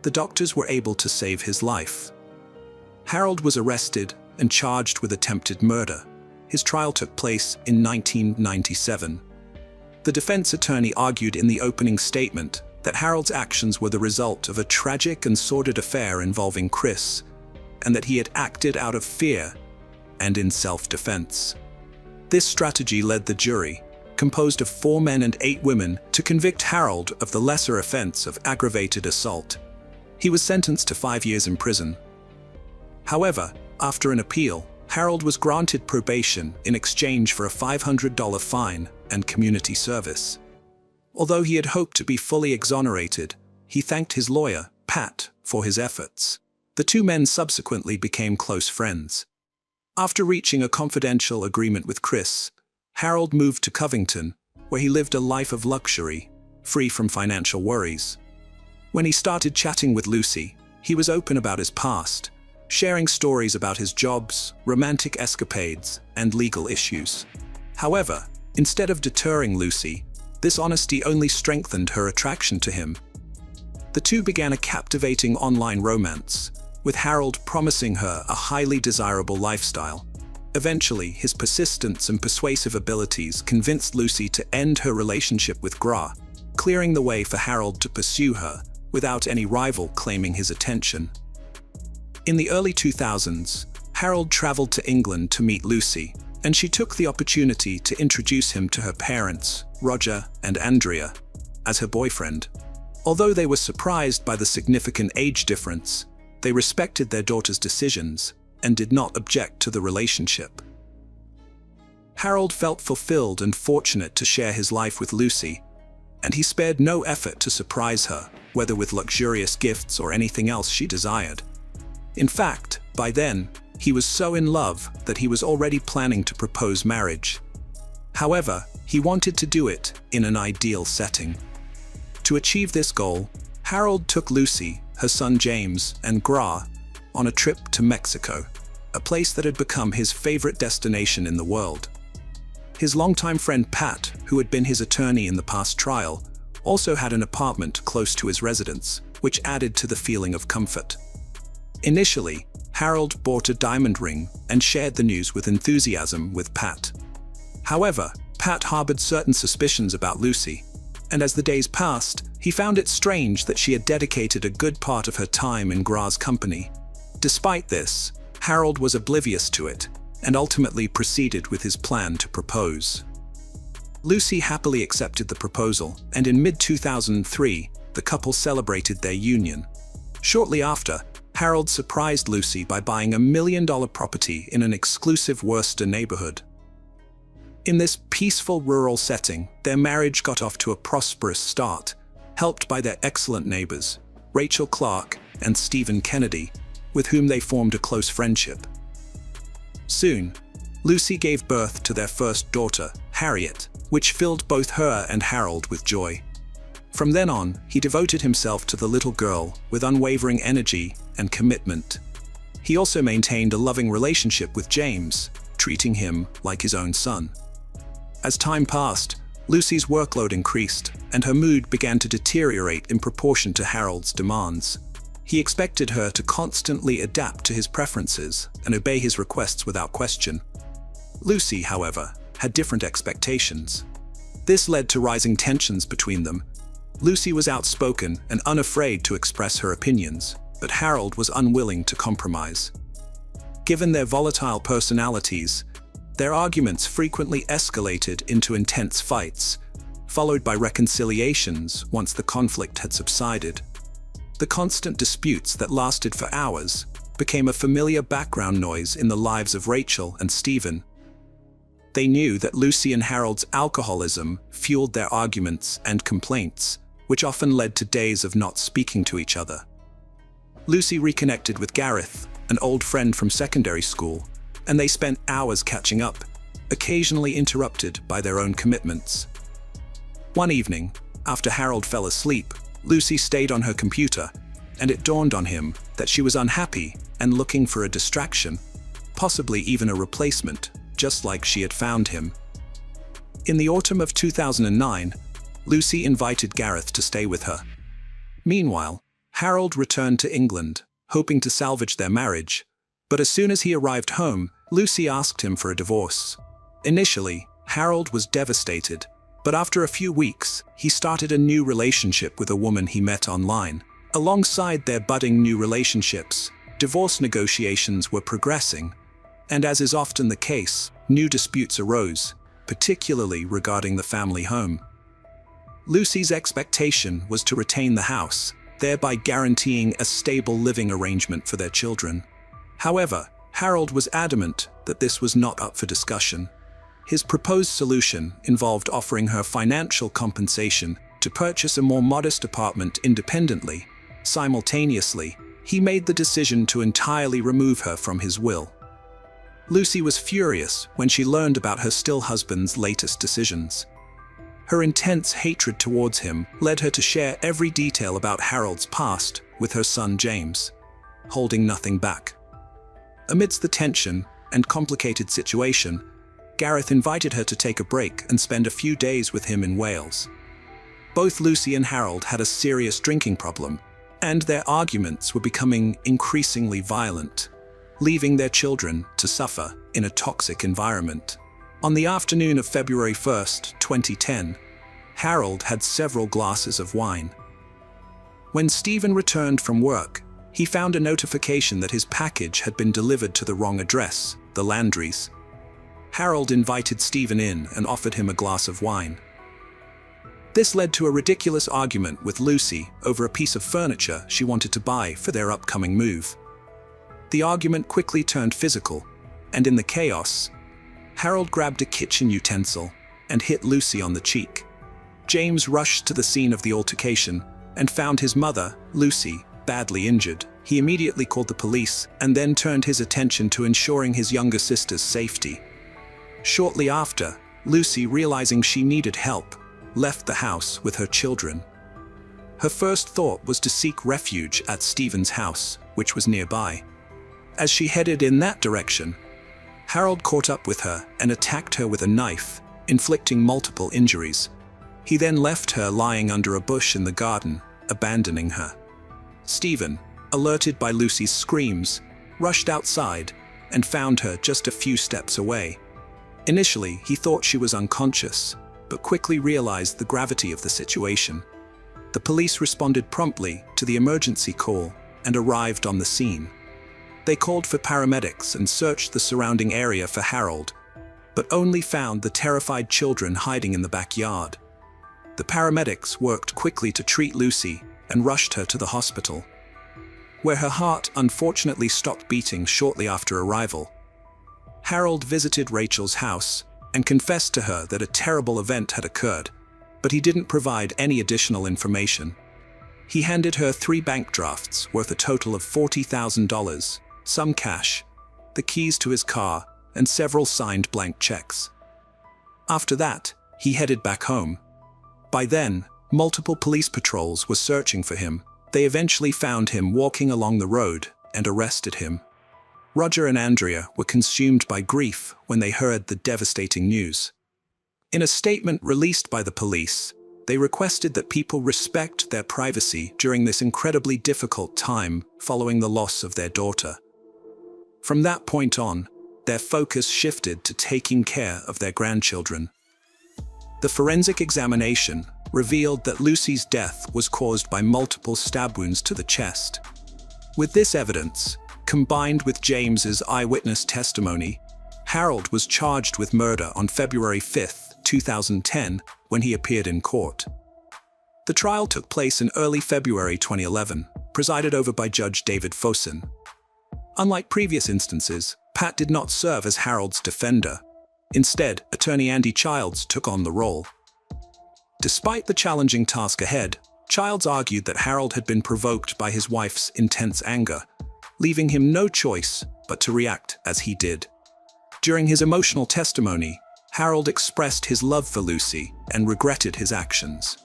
The doctors were able to save his life. Harold was arrested and charged with attempted murder. His trial took place in 1997. The defense attorney argued in the opening statement that Harold's actions were the result of a tragic and sordid affair involving Chris, and that he had acted out of fear and in self-defense. This strategy led the jury, composed of 4 men and 8 women, to convict Harold of the lesser offense of aggravated assault. He was sentenced to 5 years in prison. However, after an appeal, Harold was granted probation in exchange for a $500 fine and community service. Although he had hoped to be fully exonerated, he thanked his lawyer, Pat, for his efforts. The 2 men subsequently became close friends. After reaching a confidential agreement with Chris, Harold moved to Covington, where he lived a life of luxury, free from financial worries. When he started chatting with Lucy, he was open about his past, sharing stories about his jobs, romantic escapades, and legal issues. However, instead of deterring Lucy, this honesty only strengthened her attraction to him. The two began a captivating online romance, with Harold promising her a highly desirable lifestyle. Eventually, his persistence and persuasive abilities convinced Lucy to end her relationship with Gra, clearing the way for Harold to pursue her without any rival claiming his attention. In the early 2000s, Harold traveled to England to meet Lucy, and she took the opportunity to introduce him to her parents, Roger and Andrea, as her boyfriend. Although they were surprised by the significant age difference, they respected their daughter's decisions and did not object to the relationship. Harold felt fulfilled and fortunate to share his life with Lucy, and he spared no effort to surprise her, whether with luxurious gifts or anything else she desired. In fact, by then, he was so in love that he was already planning to propose marriage. However, he wanted to do it in an ideal setting. To achieve this goal, Harold took Lucy, her son James, and Gra on a trip to Mexico, a place that had become his favorite destination in the world. His longtime friend Pat, who had been his attorney in the past trial, also had an apartment close to his residence, which added to the feeling of comfort. Initially, Harold bought a diamond ring and shared the news with enthusiasm with Pat. However, Pat harbored certain suspicions about Lucy, and as the days passed, he found it strange that she had dedicated a good part of her time in Gra's company. Despite this, Harold was oblivious to it, and ultimately proceeded with his plan to propose. Lucy happily accepted the proposal, and in mid-2003, the couple celebrated their union. Shortly after, Harold surprised Lucy by buying $1 million property in an exclusive Worcester neighborhood. In this peaceful rural setting, their marriage got off to a prosperous start, helped by their excellent neighbors, Rachel Clark and Stephen Kennedy, with whom they formed a close friendship. Soon, Lucy gave birth to their first daughter, Harriet, which filled both her and Harold with joy. From then on, he devoted himself to the little girl with unwavering energy and commitment. He also maintained a loving relationship with James, treating him like his own son. As time passed, Lucy's workload increased, and her mood began to deteriorate in proportion to Harold's demands. He expected her to constantly adapt to his preferences and obey his requests without question. Lucy, however, had different expectations. This led to rising tensions between them. Lucy was outspoken and unafraid to express her opinions, but Harold was unwilling to compromise. Given their volatile personalities, their arguments frequently escalated into intense fights, followed by reconciliations once the conflict had subsided. The constant disputes that lasted for hours became a familiar background noise in the lives of Rachel and Stephen. They knew that Lucy and Harold's alcoholism fueled their arguments and complaints, which often led to days of not speaking to each other. Lucy reconnected with Gareth, an old friend from secondary school, and they spent hours catching up, occasionally interrupted by their own commitments. One evening, after Harold fell asleep, Lucy stayed on her computer, and it dawned on him that she was unhappy and looking for a distraction, possibly even a replacement, just like she had found him. In the autumn of 2009, Lucy invited Gareth to stay with her. Meanwhile, Harold returned to England, hoping to salvage their marriage, but as soon as he arrived home, Lucy asked him for a divorce. Initially, Harold was devastated, but after a few weeks, he started a new relationship with a woman he met online. Alongside their budding new relationships, divorce negotiations were progressing, and as is often the case, new disputes arose, particularly regarding the family home. Lucy's expectation was to retain the house, thereby guaranteeing a stable living arrangement for their children. However, Harold was adamant that this was not up for discussion. His proposed solution involved offering her financial compensation to purchase a more modest apartment independently. Simultaneously, he made the decision to entirely remove her from his will. Lucy was furious when she learned about her still husband's latest decisions. Her intense hatred towards him led her to share every detail about Harold's past with her son James, holding nothing back. Amidst the tension and complicated situation, Gareth invited her to take a break and spend a few days with him in Wales. Both Lucy and Harold had a serious drinking problem, and their arguments were becoming increasingly violent, leaving their children to suffer in a toxic environment. On the afternoon of February 1st, 2010, Harold had several glasses of wine. When Stephen returned from work, he found a notification that his package had been delivered to the wrong address, the Landrys. Harold invited Stephen in and offered him a glass of wine. This led to a ridiculous argument with Lucy over a piece of furniture she wanted to buy for their upcoming move. The argument quickly turned physical, and in the chaos, Harold grabbed a kitchen utensil and hit Lucy on the cheek. James rushed to the scene of the altercation and found his mother, Lucy, badly injured. He immediately called the police and then turned his attention to ensuring his younger sister's safety. Shortly after, Lucy, realizing she needed help, left the house with her children. Her first thought was to seek refuge at Stephen's house, which was nearby. As she headed in that direction, Harold caught up with her and attacked her with a knife, inflicting multiple injuries. He then left her lying under a bush in the garden, abandoning her. Stephen, alerted by Lucy's screams, rushed outside and found her just a few steps away. Initially, he thought she was unconscious, but quickly realized the gravity of the situation. The police responded promptly to the emergency call and arrived on the scene. They called for paramedics and searched the surrounding area for Harold, but only found the terrified children hiding in the backyard. The paramedics worked quickly to treat Lucy and rushed her to the hospital, where her heart unfortunately stopped beating shortly after arrival. Harold visited Rachel's house and confessed to her that a terrible event had occurred, but he didn't provide any additional information. He handed her 3 bank drafts worth a total of $40,000, some cash, the keys to his car, and several signed blank checks. After that, he headed back home. By then, multiple police patrols were searching for him. They eventually found him walking along the road and arrested him. Roger and Andrea were consumed by grief when they heard the devastating news. In a statement released by the police, they requested that people respect their privacy during this incredibly difficult time following the loss of their daughter. From that point on, their focus shifted to taking care of their grandchildren. The forensic examination revealed that Lucy's death was caused by multiple stab wounds to the chest. With this evidence, combined with James's eyewitness testimony, Harold was charged with murder on February 5, 2010, when he appeared in court. The trial took place in early February 2011, presided over by Judge David Fosin. Unlike previous instances, Pat did not serve as Harold's defender. Instead, attorney Andy Childs took on the role. Despite the challenging task ahead, Childs argued that Harold had been provoked by his wife's intense anger, leaving him no choice but to react as he did. During his emotional testimony, Harold expressed his love for Lucy and regretted his actions.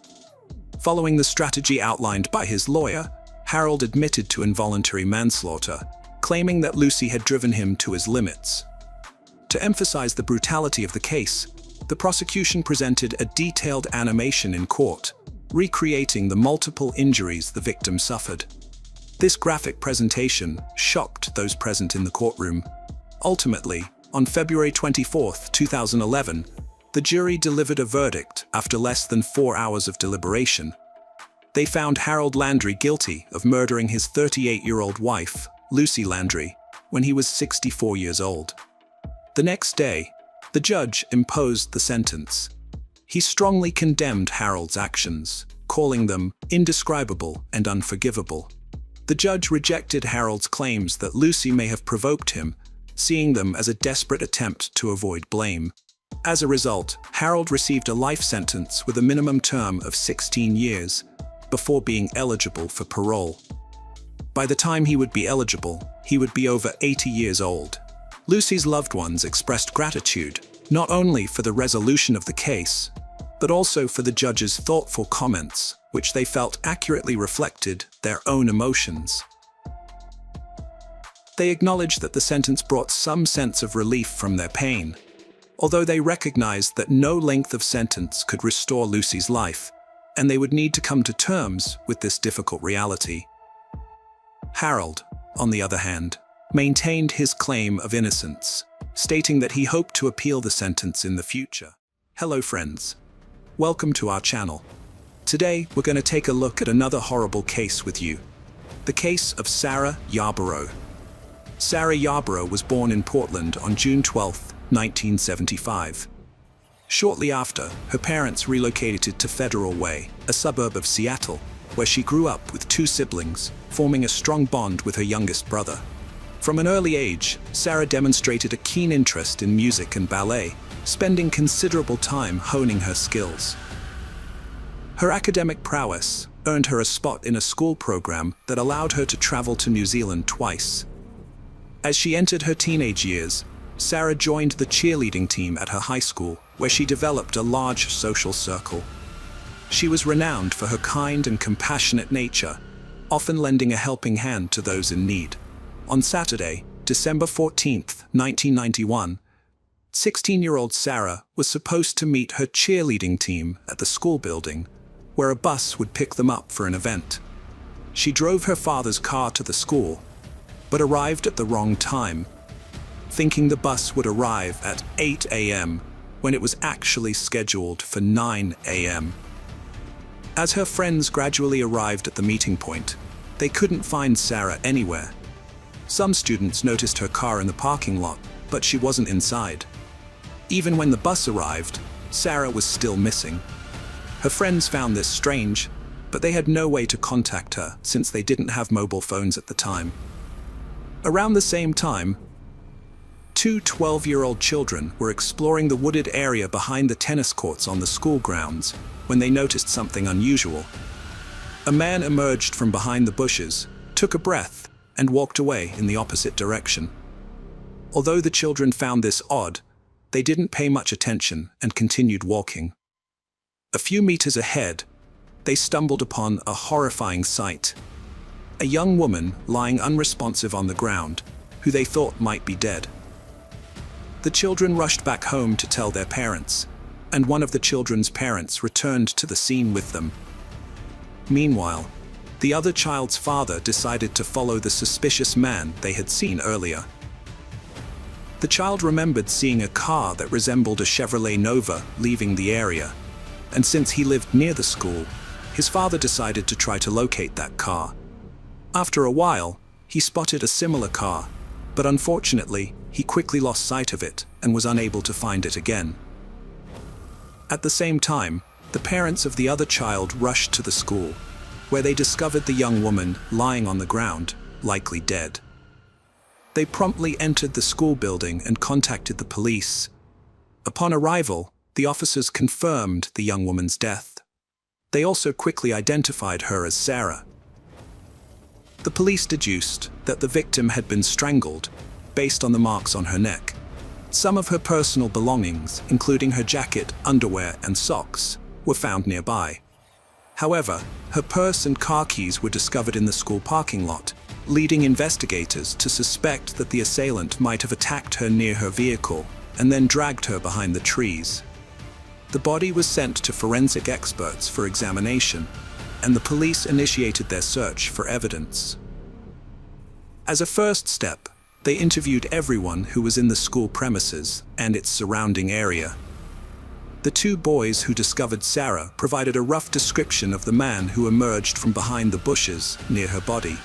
Following the strategy outlined by his lawyer, Harold admitted to involuntary manslaughter, claiming that Lucy had driven him to his limits. To emphasize the brutality of the case, the prosecution presented a detailed animation in court, recreating the multiple injuries the victim suffered. This graphic presentation shocked those present in the courtroom. Ultimately, on February 24, 2011, the jury delivered a verdict after less than 4 hours of deliberation. They found Harold Landry guilty of murdering his 38-year-old wife, Lucy Landry, when he was 64 years old. The next day, the judge imposed the sentence. He strongly condemned Harold's actions, calling them indescribable and unforgivable. The judge rejected Harold's claims that Lucy may have provoked him, seeing them as a desperate attempt to avoid blame. As a result, Harold received a life sentence with a minimum term of 16 years, before being eligible for parole. By the time he would be eligible, he would be over 80 years old. Lucy's loved ones expressed gratitude, not only for the resolution of the case, but also for the judge's thoughtful comments, which they felt accurately reflected their own emotions. They acknowledged that the sentence brought some sense of relief from their pain, although they recognized that no length of sentence could restore Lucy's life, and they would need to come to terms with this difficult reality. Harold, on the other hand, maintained his claim of innocence, stating that he hoped to appeal the sentence in the future. Hello friends. Welcome to our channel. Today, we're going to take a look at another horrible case with you. The case of Sarah Yarborough. Sarah Yarborough was born in Portland on June 12, 1975. Shortly after, her parents relocated to Federal Way, a suburb of Seattle, where she grew up with 2 siblings, forming a strong bond with her youngest brother. From an early age, Sarah demonstrated a keen interest in music and ballet, spending considerable time honing her skills. Her academic prowess earned her a spot in a school program that allowed her to travel to New Zealand twice. As she entered her teenage years, Sarah joined the cheerleading team at her high school, where she developed a large social circle. She was renowned for her kind and compassionate nature, often lending a helping hand to those in need. On Saturday, December 14, 1991, 16-year-old Sarah was supposed to meet her cheerleading team at the school building, where a bus would pick them up for an event. She drove her father's car to the school, but arrived at the wrong time, thinking the bus would arrive at 8 a.m. when it was actually scheduled for 9 a.m. As her friends gradually arrived at the meeting point, they couldn't find Sarah anywhere. Some students noticed her car in the parking lot, but she wasn't inside. Even when the bus arrived, Sarah was still missing. Her friends found this strange, but they had no way to contact her since they didn't have mobile phones at the time. Around the same time, two 12-year-old children were exploring the wooded area behind the tennis courts on the school grounds when they noticed something unusual. A man emerged from behind the bushes, took a breath, and walked away in the opposite direction. Although the children found this odd, they didn't pay much attention and continued walking. A few meters ahead, they stumbled upon a horrifying sight. A young woman lying unresponsive on the ground, who they thought might be dead. The children rushed back home to tell their parents, and one of the children's parents returned to the scene with them. Meanwhile, the other child's father decided to follow the suspicious man they had seen earlier. The child remembered seeing a car that resembled a Chevrolet Nova leaving the area, and since he lived near the school, his father decided to try to locate that car. After a while, he spotted a similar car, but unfortunately, he quickly lost sight of it and was unable to find it again. At the same time, the parents of the other child rushed to the school, where they discovered the young woman lying on the ground, likely dead. They promptly entered the school building and contacted the police. Upon arrival, the officers confirmed the young woman's death. They also quickly identified her as Sarah. The police deduced that the victim had been strangled, based on the marks on her neck. Some of her personal belongings, including her jacket, underwear, and socks, were found nearby. However, her purse and car keys were discovered in the school parking lot, leading investigators to suspect that the assailant might have attacked her near her vehicle and then dragged her behind the trees. The body was sent to forensic experts for examination, and the police initiated their search for evidence. As a first step, they interviewed everyone who was in the school premises and its surrounding area. The two boys who discovered Sarah provided a rough description of the man who emerged from behind the bushes near her body.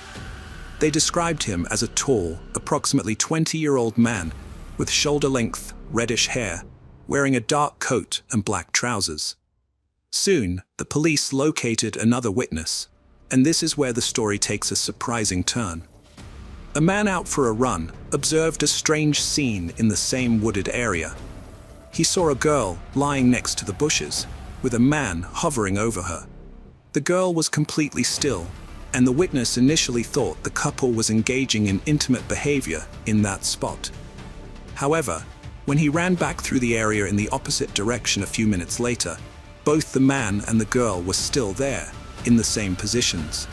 They described him as a tall, approximately 20-year-old man with shoulder-length, reddish hair, wearing a dark coat and black trousers. Soon, the police located another witness, and this is where the story takes a surprising turn. A man out for a run observed a strange scene in the same wooded area. He saw a girl lying next to the bushes, with a man hovering over her. The girl was completely still, and the witness initially thought the couple was engaging in intimate behavior in that spot. However, when he ran back through the area in the opposite direction a few minutes later, both the man and the girl were still there, in the same positions.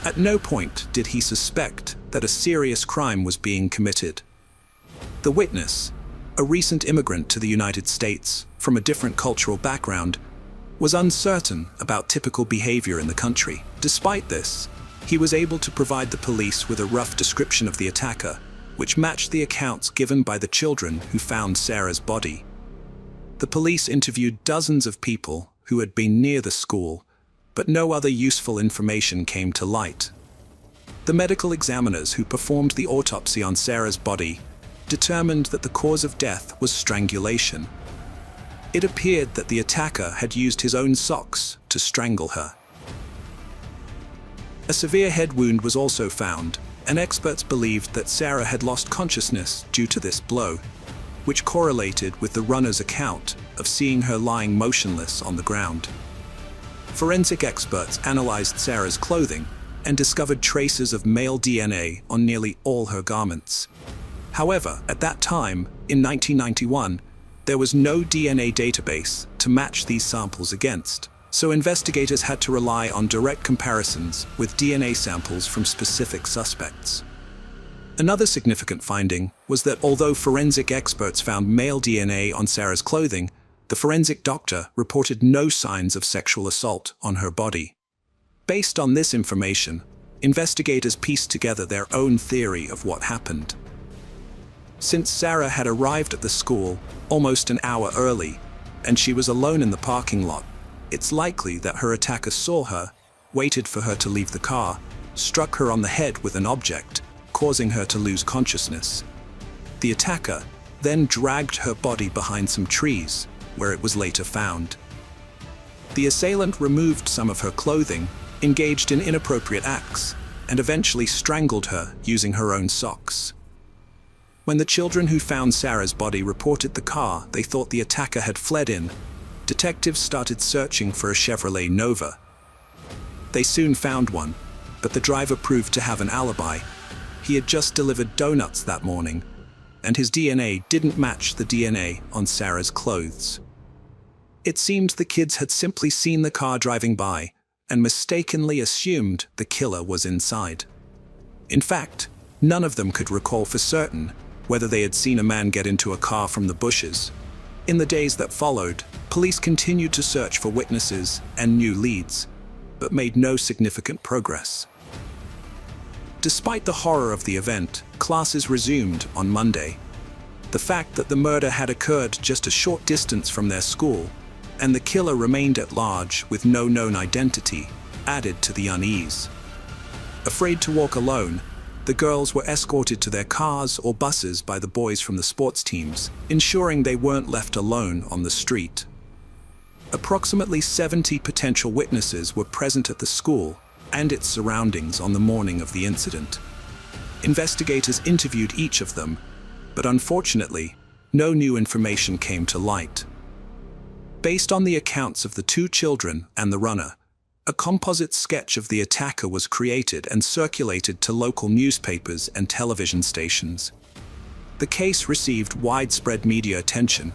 At no point did he suspect that a serious crime was being committed. The witness, a recent immigrant to the United States from a different cultural background, was uncertain about typical behavior in the country. Despite this, he was able to provide the police with a rough description of the attacker, which matched the accounts given by the children who found Sarah's body. The police interviewed dozens of people who had been near the school, but no other useful information came to light. The medical examiners who performed the autopsy on Sarah's body determined that the cause of death was strangulation. It appeared that the attacker had used his own socks to strangle her. A severe head wound was also found, and experts believed that Sarah had lost consciousness due to this blow, which correlated with the runner's account of seeing her lying motionless on the ground. Forensic experts analyzed Sarah's clothing and discovered traces of male DNA on nearly all her garments. However, at that time, in 1991, there was no DNA database to match these samples against, so investigators had to rely on direct comparisons with DNA samples from specific suspects. Another significant finding was that although forensic experts found male DNA on Sarah's clothing, the forensic doctor reported no signs of sexual assault on her body. Based on this information, investigators pieced together their own theory of what happened. Since Sarah had arrived at the school almost an hour early, and she was alone in the parking lot, it's likely that her attacker saw her, waited for her to leave the car, struck her on the head with an object, causing her to lose consciousness. The attacker then dragged her body behind some trees, where it was later found. The assailant removed some of her clothing, engaged in inappropriate acts, and eventually strangled her using her own socks. When the children who found Sarah's body reported the car they thought the attacker had fled in, detectives started searching for a Chevrolet Nova. They soon found one, but the driver proved to have an alibi. He had just delivered donuts that morning, and his DNA didn't match the DNA on Sarah's clothes. It seemed the kids had simply seen the car driving by and mistakenly assumed the killer was inside. In fact, none of them could recall for certain whether they had seen a man get into a car from the bushes. In the days that followed, police continued to search for witnesses and new leads, but made no significant progress. Despite the horror of the event, classes resumed on Monday. The fact that the murder had occurred just a short distance from their school, and the killer remained at large with no known identity, added to the unease. Afraid to walk alone, the girls were escorted to their cars or buses by the boys from the sports teams, ensuring they weren't left alone on the street. Approximately 70 potential witnesses were present at the school and its surroundings on the morning of the incident. Investigators interviewed each of them, but unfortunately, no new information came to light. Based on the accounts of the two children and the runner, a composite sketch of the attacker was created and circulated to local newspapers and television stations. The case received widespread media attention,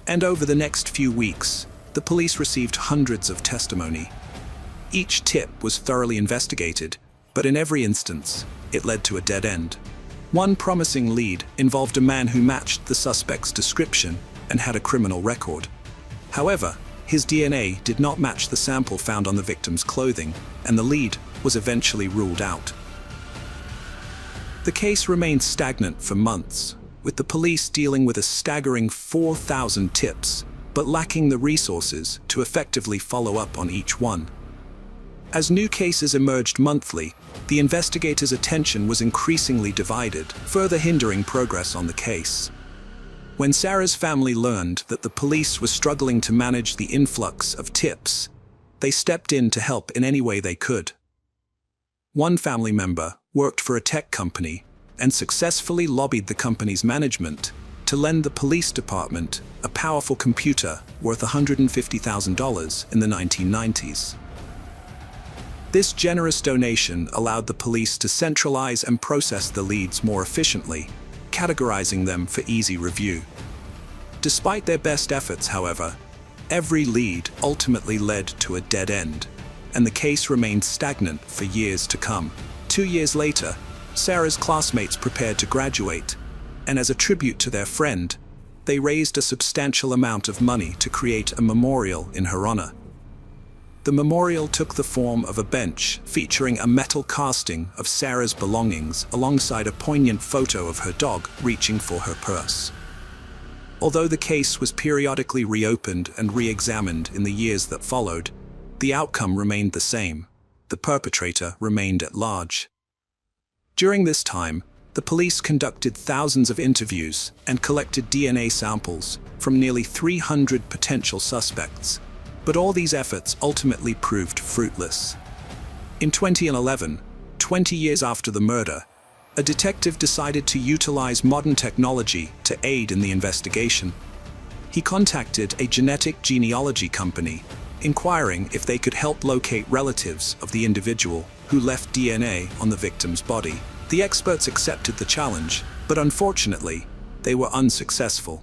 and over the next few weeks, the police received hundreds of testimony. Each tip was thoroughly investigated, but in every instance, it led to a dead end. One promising lead involved a man who matched the suspect's description and had a criminal record. However, his DNA did not match the sample found on the victim's clothing, and the lead was eventually ruled out. The case remained stagnant for months, with the police dealing with a staggering 4,000 tips, but lacking the resources to effectively follow up on each one. As new cases emerged monthly, the investigators' attention was increasingly divided, further hindering progress on the case. When Sarah's family learned that the police were struggling to manage the influx of tips, they stepped in to help in any way they could. One family member worked for a tech company and successfully lobbied the company's management to lend the police department a powerful computer worth $150,000 in the 1990s. This generous donation allowed the police to centralize and process the leads more efficiently, categorizing them for easy review. Despite their best efforts, however, every lead ultimately led to a dead end, and the case remained stagnant for years to come. 2 years later, Sarah's classmates prepared to graduate, and as a tribute to their friend, they raised a substantial amount of money to create a memorial in her honor. The memorial took the form of a bench featuring a metal casting of Sarah's belongings alongside a poignant photo of her dog reaching for her purse. Although the case was periodically reopened and re-examined in the years that followed, the outcome remained the same. The perpetrator remained at large. During this time, the police conducted thousands of interviews and collected DNA samples from nearly 300 potential suspects. But all these efforts ultimately proved fruitless. In 2011, 20 years after the murder, a detective decided to utilize modern technology to aid in the investigation. He contacted a genetic genealogy company, inquiring if they could help locate relatives of the individual who left DNA on the victim's body. The experts accepted the challenge, But unfortunately, they were unsuccessful.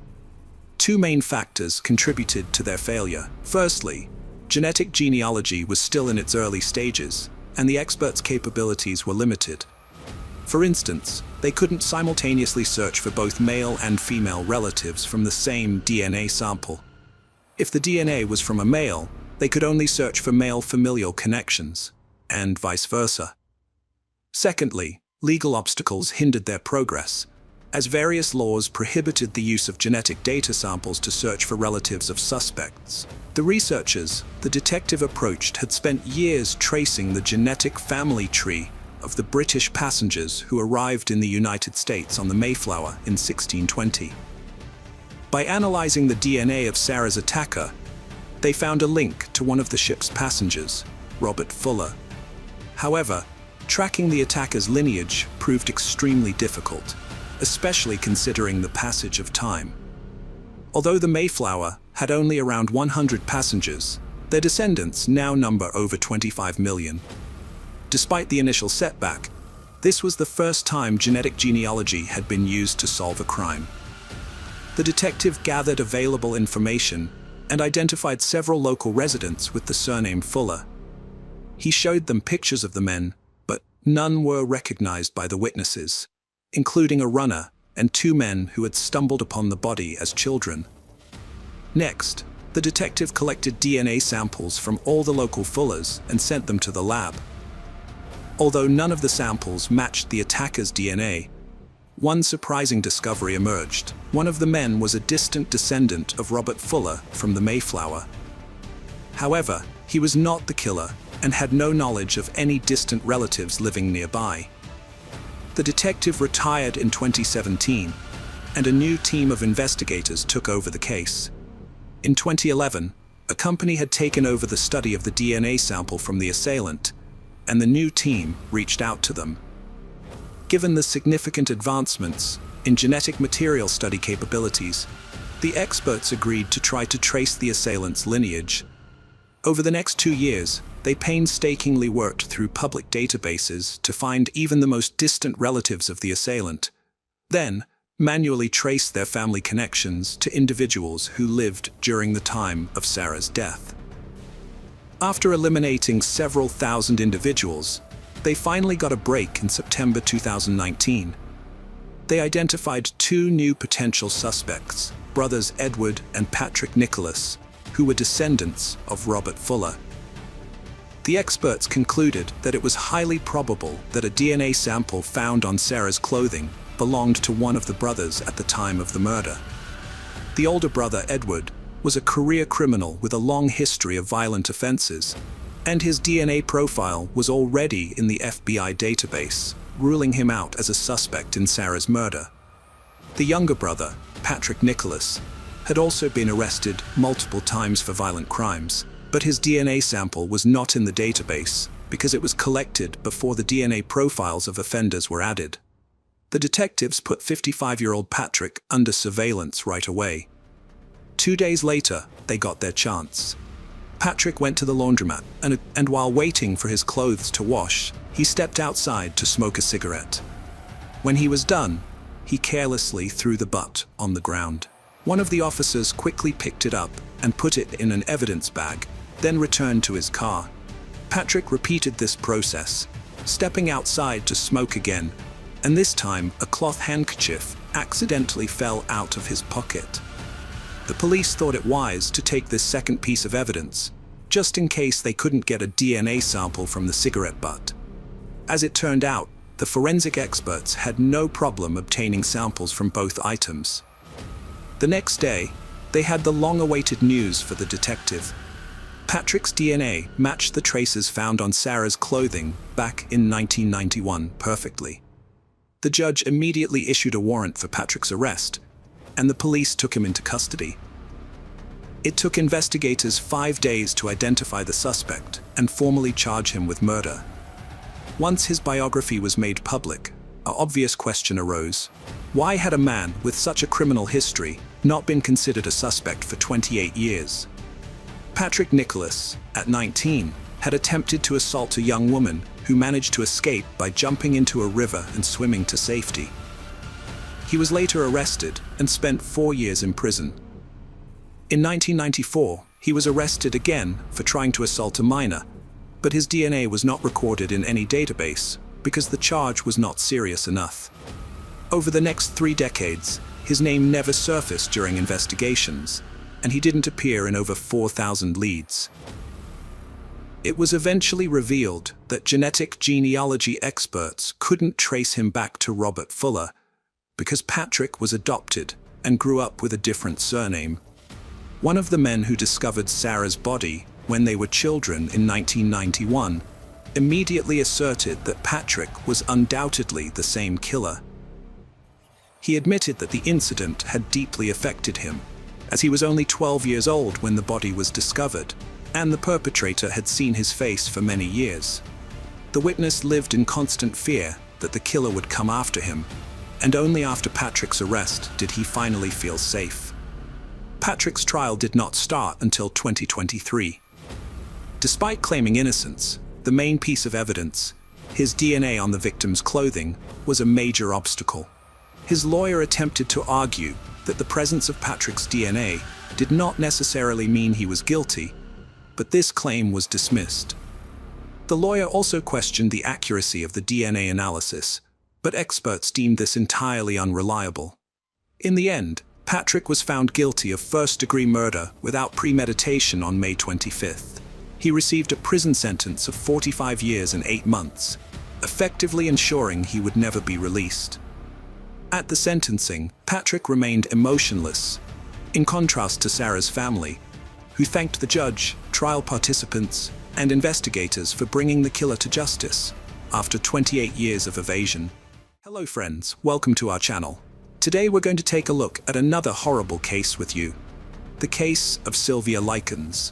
Two main factors contributed to their failure. Firstly, genetic genealogy was still in its early stages, and the experts' capabilities were limited. For instance, they couldn't simultaneously search for both male and female relatives from the same DNA sample. If the DNA was from a male, they could only search for male familial connections, and vice versa. Secondly, legal obstacles hindered their progress, as various laws prohibited the use of genetic data samples to search for relatives of suspects. The researchers the detective approached had spent years tracing the genetic family tree of the British passengers who arrived in the United States on the Mayflower in 1620. By analyzing the DNA of Sarah's attacker, they found a link to one of the ship's passengers, Robert Fuller. However, tracking the attacker's lineage proved extremely difficult, especially considering the passage of time. Although the Mayflower had only around 100 passengers, their descendants now number over 25 million. Despite the initial setback, this was the first time genetic genealogy had been used to solve a crime. The detective gathered available information and identified several local residents with the surname Fuller. He showed them pictures of the men, but none were recognized by the witnesses, including a runner and two men who had stumbled upon the body as children. Next, the detective collected DNA samples from all the local Fullers and sent them to the lab. Although none of the samples matched the attacker's DNA, one surprising discovery emerged. One of the men was a distant descendant of Robert Fuller from the Mayflower. However, he was not the killer and had no knowledge of any distant relatives living nearby. The detective retired in 2017, and a new team of investigators took over the case. In 2011, a company had taken over the study of the DNA sample from the assailant, and the new team reached out to them. Given the significant advancements in genetic material study capabilities, the experts agreed to try to trace the assailant's lineage. Over the next 2 years, they painstakingly worked through public databases to find even the most distant relatives of the assailant, then manually traced their family connections to individuals who lived during the time of Sarah's death. After eliminating several thousand individuals, they finally got a break in September 2019. They identified two new potential suspects, brothers Edward and Patrick Nicholas, who were descendants of Robert Fuller. The experts concluded that it was highly probable that a DNA sample found on Sarah's clothing belonged to one of the brothers at the time of the murder. The older brother, Edward, was a career criminal with a long history of violent offenses, and his DNA profile was already in the FBI database, ruling him out as a suspect in Sarah's murder. The younger brother, Patrick Nicholas, had also been arrested multiple times for violent crimes, but his DNA sample was not in the database because it was collected before the DNA profiles of offenders were added. The detectives put 55-year-old Patrick under surveillance right away. 2 days later, they got their chance. Patrick went to the laundromat, and while waiting for his clothes to wash, he stepped outside to smoke a cigarette. When he was done, he carelessly threw the butt on the ground. One of the officers quickly picked it up and put it in an evidence bag, then returned to his car. Patrick repeated this process, stepping outside to smoke again, and this time a cloth handkerchief accidentally fell out of his pocket. The police thought it wise to take this second piece of evidence, just in case they couldn't get a DNA sample from the cigarette butt. As it turned out, the forensic experts had no problem obtaining samples from both items. The next day, they had the long-awaited news for the detective. Patrick's DNA matched the traces found on Sarah's clothing back in 1991 perfectly. The judge immediately issued a warrant for Patrick's arrest, and the police took him into custody. It took investigators 5 days to identify the suspect and formally charge him with murder. Once his biography was made public, an obvious question arose. Why had a man with such a criminal history not been considered a suspect for 28 years? Patrick Nicholas, at 19, had attempted to assault a young woman who managed to escape by jumping into a river and swimming to safety. He was later arrested and spent 4 years in prison. In 1994, he was arrested again for trying to assault a minor, but his DNA was not recorded in any database because the charge was not serious enough. Over the next 3 decades, his name never surfaced during investigations, and he didn't appear in over 4,000 leads. It was eventually revealed that genetic genealogy experts couldn't trace him back to Robert Fuller because Patrick was adopted and grew up with a different surname. One of the men who discovered Sarah's body when they were children in 1991 immediately asserted that Patrick was undoubtedly the same killer. He admitted that the incident had deeply affected him, as he was only 12 years old when the body was discovered, and the perpetrator had seen his face for many years. The witness lived in constant fear that the killer would come after him, and only after Patrick's arrest did he finally feel safe. Patrick's trial did not start until 2023. Despite claiming innocence, the main piece of evidence, his DNA on the victim's clothing, was a major obstacle. His lawyer attempted to argue that the presence of Patrick's DNA did not necessarily mean he was guilty, but this claim was dismissed. The lawyer also questioned the accuracy of the DNA analysis, but experts deemed this entirely unreliable. In the end, Patrick was found guilty of first-degree murder without premeditation on May 25th. He received a prison sentence of 45 years and 8 months, effectively ensuring he would never be released. At the sentencing, Patrick remained emotionless, in contrast to Sarah's family, who thanked the judge, trial participants, and investigators for bringing the killer to justice after 28 years of evasion. Hello friends, welcome to our channel. Today we're going to take a look at another horrible case with you. The case of Sylvia Likens.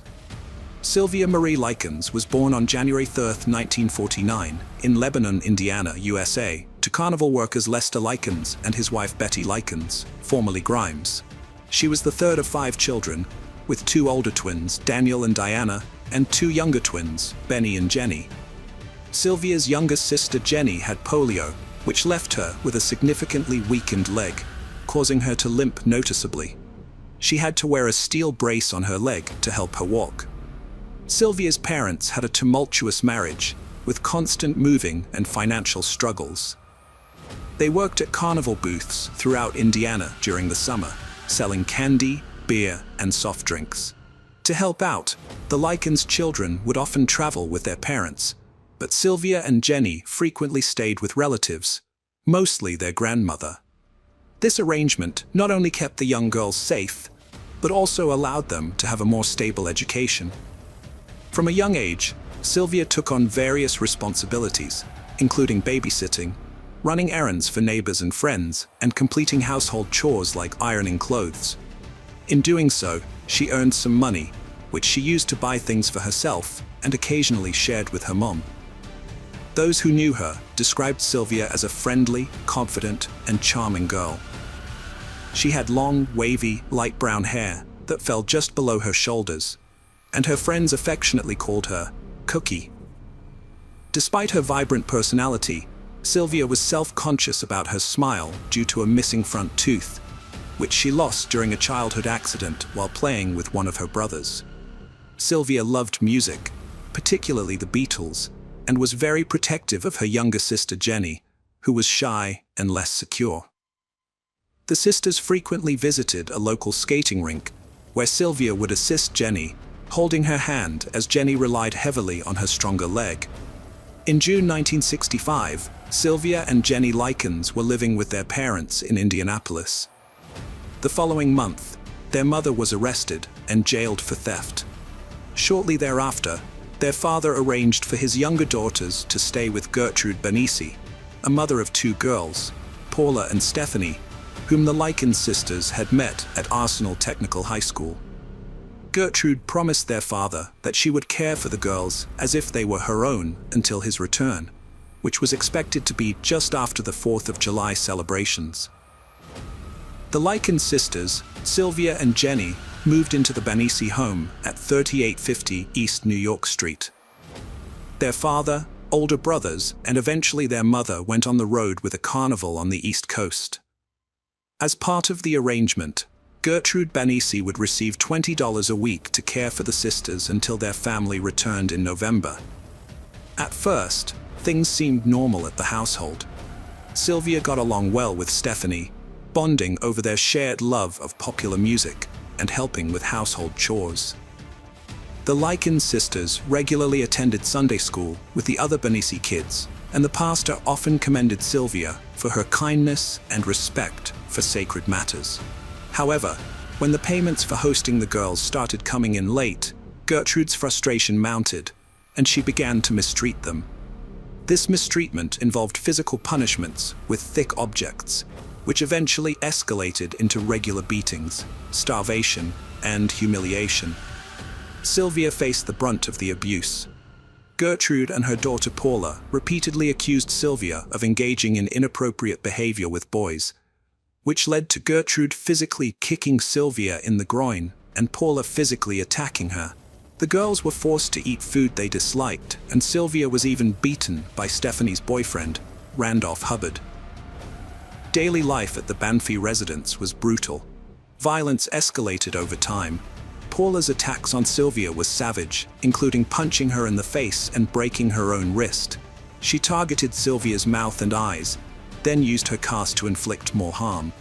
Sylvia Marie Likens was born on January 3, 1949, in Lebanon, Indiana, USA, to carnival workers Lester Likens and his wife Betty Likens, formerly Grimes. She was the third of 5 children, with 2 older twins, Daniel and Diana, and 2 younger twins, Benny and Jenny. Sylvia's youngest sister Jenny had polio, which left her with a significantly weakened leg, causing her to limp noticeably. She had to wear a steel brace on her leg to help her walk. Sylvia's parents had a tumultuous marriage, with constant moving and financial struggles. They worked at carnival booths throughout Indiana during the summer, selling candy, beer, and soft drinks. To help out, the Likens children would often travel with their parents, but Sylvia and Jenny frequently stayed with relatives, mostly their grandmother. This arrangement not only kept the young girls safe, but also allowed them to have a more stable education. From a young age, Sylvia took on various responsibilities, including babysitting, running errands for neighbors and friends, and completing household chores like ironing clothes. In doing so, she earned some money, which she used to buy things for herself and occasionally shared with her mom. Those who knew her described Sylvia as a friendly, confident, and charming girl. She had long, wavy, light brown hair that fell just below her shoulders, and her friends affectionately called her Cookie. Despite her vibrant personality, Sylvia was self-conscious about her smile due to a missing front tooth, which she lost during a childhood accident while playing with one of her brothers. Sylvia loved music, particularly the Beatles, and was very protective of her younger sister Jenny, who was shy and less secure. The sisters frequently visited a local skating rink, where Sylvia would assist Jenny, holding her hand as Jenny relied heavily on her stronger leg. In June 1965, Sylvia and Jenny Likens were living with their parents in Indianapolis. The following month, their mother was arrested and jailed for theft. Shortly thereafter, their father arranged for his younger daughters to stay with Gertrude Benisi, a mother of 2 girls, Paula and Stephanie, whom the Likens sisters had met at Arsenal Technical High School. Gertrude promised their father that she would care for the girls as if they were her own until his return, which was expected to be just after the 4th of July celebrations. The Likens sisters, Sylvia and Jenny, moved into the Benisi home at 3850 East New York Street. Their father, older brothers, and eventually their mother went on the road with a carnival on the East Coast. As part of the arrangement, Gertrude Banisi would receive $20 a week to care for the sisters until their family returned in November. At first, things seemed normal at the household. Sylvia got along well with Stephanie, bonding over their shared love of popular music and helping with household chores. The Likens sisters regularly attended Sunday school with the other Banisi kids, and the pastor often commended Sylvia for her kindness and respect for sacred matters. However, when the payments for hosting the girls started coming in late, Gertrude's frustration mounted, and she began to mistreat them. This mistreatment involved physical punishments with thick objects, which eventually escalated into regular beatings, starvation, and humiliation. Sylvia faced the brunt of the abuse. Gertrude and her daughter Paula repeatedly accused Sylvia of engaging in inappropriate behavior with boys, which led to Gertrude physically kicking Sylvia in the groin and Paula physically attacking her. The girls were forced to eat food they disliked, and Sylvia was even beaten by Stephanie's boyfriend, Randolph Hubbard. Daily life at the Banfi residence was brutal. Violence escalated over time. Paula's attacks on Sylvia were savage, including punching her in the face and breaking her own wrist. She targeted Sylvia's mouth and eyes, then used her cast to inflict more harm.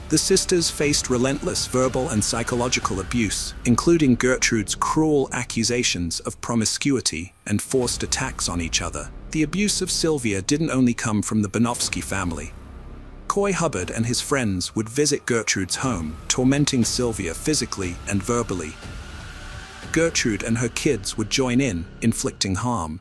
The sisters faced relentless verbal and psychological abuse, including Gertrude's cruel accusations of promiscuity and forced attacks on each other. The abuse of Sylvia didn't only come from the Banofsky family. Coy Hubbard and his friends would visit Gertrude's home, tormenting Sylvia physically and verbally. Gertrude and her kids would join in, inflicting harm.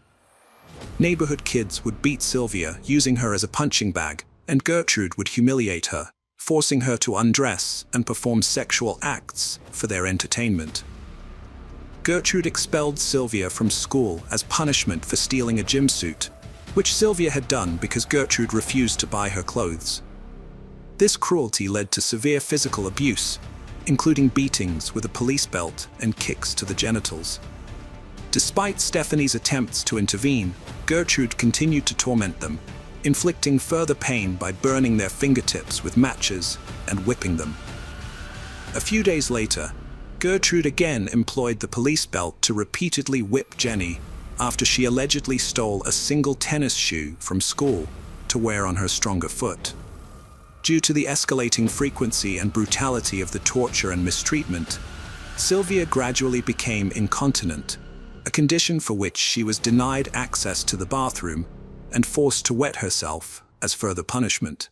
Neighborhood kids would beat Sylvia, using her as a punching bag, and Gertrude would humiliate her, forcing her to undress and perform sexual acts for their entertainment. Gertrude expelled Sylvia from school as punishment for stealing a gym suit, which Sylvia had done because Gertrude refused to buy her clothes. This cruelty led to severe physical abuse, including beatings with a police belt and kicks to the genitals. Despite Stephanie's attempts to intervene, Gertrude continued to torment them, inflicting further pain by burning their fingertips with matches and whipping them. A few days later, Gertrude again employed the police belt to repeatedly whip Jenny after she allegedly stole a single tennis shoe from school to wear on her stronger foot. Due to the escalating frequency and brutality of the torture and mistreatment, Sylvia gradually became incontinent, a condition for which she was denied access to the bathroom and forced to wet herself as further punishment.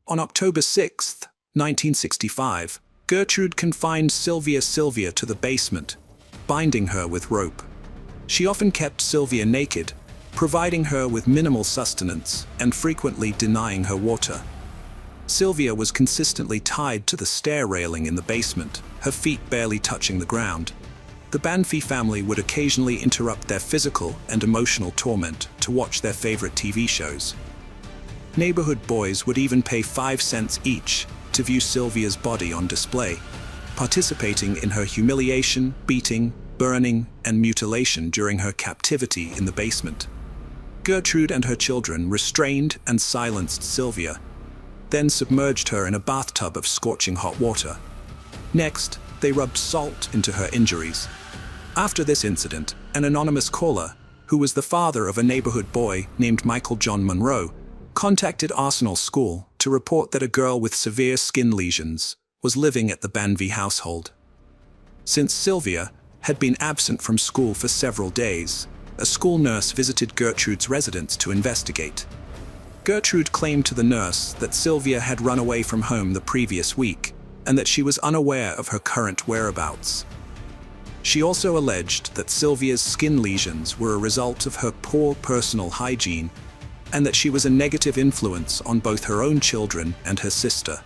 On October 6, 1965, Gertrude confined Sylvia to the basement, binding her with rope. She often kept Sylvia naked, providing her with minimal sustenance and frequently denying her water. Sylvia was consistently tied to the stair railing in the basement, her feet barely touching the ground. The Banfi family would occasionally interrupt their physical and emotional torment to watch their favorite TV shows. Neighborhood boys would even pay 5 cents each to view Sylvia's body on display, participating in her humiliation, beating, burning, and mutilation during her captivity in the basement. Gertrude and her children restrained and silenced Sylvia, then submerged her in a bathtub of scorching hot water. Next, they rubbed salt into her injuries. After this incident, an anonymous caller, who was the father of a neighborhood boy named Michael John Monroe, contacted Arsenal School to report that a girl with severe skin lesions was living at the Banvi household. Since Sylvia had been absent from school for several days, a school nurse visited Gertrude's residence to investigate. Gertrude claimed to the nurse that Sylvia had run away from home the previous week and that she was unaware of her current whereabouts. She also alleged that Sylvia's skin lesions were a result of her poor personal hygiene and that she was a negative influence on both her own children and her sister.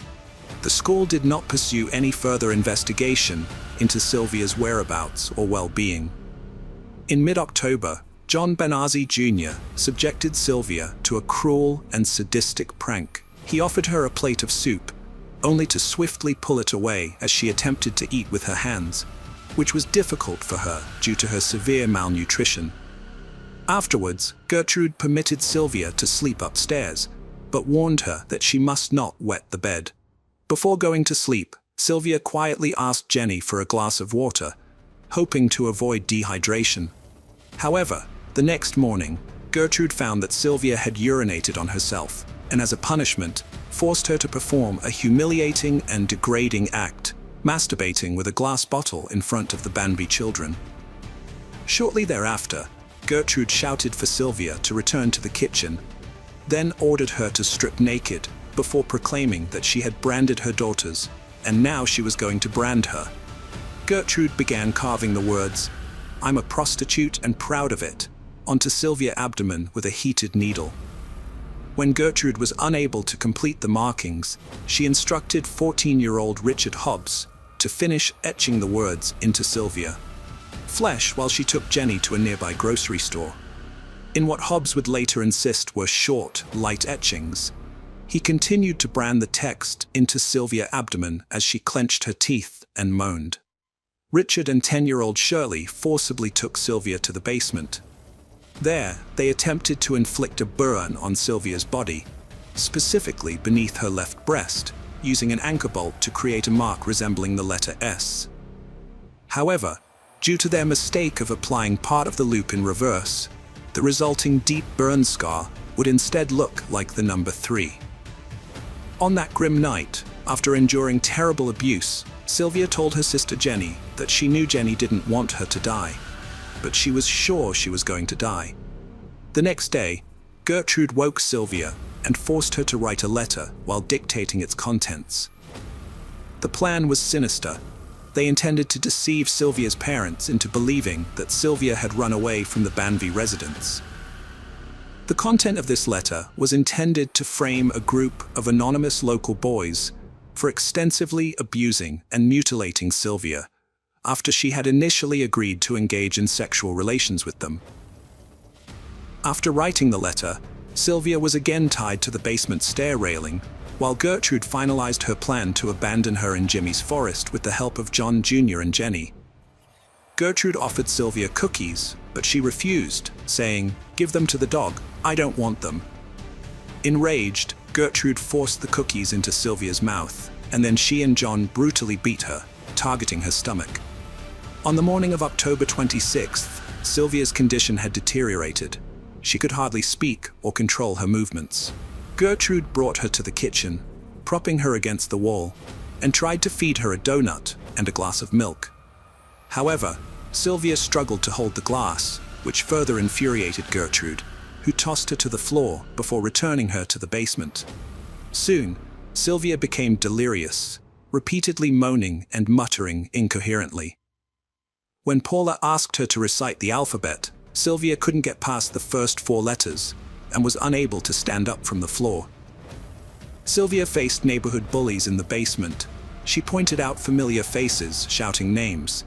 The school did not pursue any further investigation into Sylvia's whereabouts or well-being. In mid-October, John Benazzi Jr. subjected Sylvia to a cruel and sadistic prank. He offered her a plate of soup, only to swiftly pull it away as she attempted to eat with her hands, which was difficult for her due to her severe malnutrition. Afterwards, Gertrude permitted Sylvia to sleep upstairs, but warned her that she must not wet the bed. Before going to sleep, Sylvia quietly asked Jenny for a glass of water, hoping to avoid dehydration. However, the next morning, Gertrude found that Sylvia had urinated on herself, and as a punishment, forced her to perform a humiliating and degrading act, masturbating with a glass bottle in front of the Banby children. Shortly thereafter, Gertrude shouted for Sylvia to return to the kitchen, then ordered her to strip naked before proclaiming that she had branded her daughters, and now she was going to brand her. Gertrude began carving the words, "I'm a prostitute and proud of it," onto Sylvia's abdomen with a heated needle. When Gertrude was unable to complete the markings, she instructed 14-year-old Richard Hobbs to finish etching the words into Sylvia's flesh while she took Jenny to a nearby grocery store. In what Hobbs would later insist were short, light etchings, he continued to brand the text into Sylvia's abdomen as she clenched her teeth and moaned. Richard and 10-year-old Shirley forcibly took Sylvia to the basement. There, they attempted to inflict a burn on Sylvia's body, specifically beneath her left breast, using an anchor bolt to create a mark resembling the letter S. However, due to their mistake of applying part of the loop in reverse, the resulting deep burn scar would instead look like the number 3. On that grim night, after enduring terrible abuse, Sylvia told her sister Jenny that she knew Jenny didn't want her to die, but she was sure she was going to die. The next day, Gertrude woke Sylvia and forced her to write a letter while dictating its contents. The plan was sinister. They intended to deceive Sylvia's parents into believing that Sylvia had run away from the Banby residence. The content of this letter was intended to frame a group of anonymous local boys for extensively abusing and mutilating Sylvia after she had initially agreed to engage in sexual relations with them. After writing the letter, Sylvia was again tied to the basement stair railing, while Gertrude finalized her plan to abandon her in Jimmy's forest with the help of John Jr. and Jenny. Gertrude offered Sylvia cookies, but she refused, saying, "Give them to the dog, I don't want them." Enraged, Gertrude forced the cookies into Sylvia's mouth, and then she and John brutally beat her, targeting her stomach. On the morning of October 26th, Sylvia's condition had deteriorated. She could hardly speak or control her movements. Gertrude brought her to the kitchen, propping her against the wall, and tried to feed her a donut and a glass of milk. However, Sylvia struggled to hold the glass, which further infuriated Gertrude, who tossed her to the floor before returning her to the basement. Soon, Sylvia became delirious, repeatedly moaning and muttering incoherently. When Paula asked her to recite the alphabet, Sylvia couldn't get past the first 4 letters and was unable to stand up from the floor. Sylvia faced neighborhood bullies in the basement. She pointed out familiar faces, shouting names.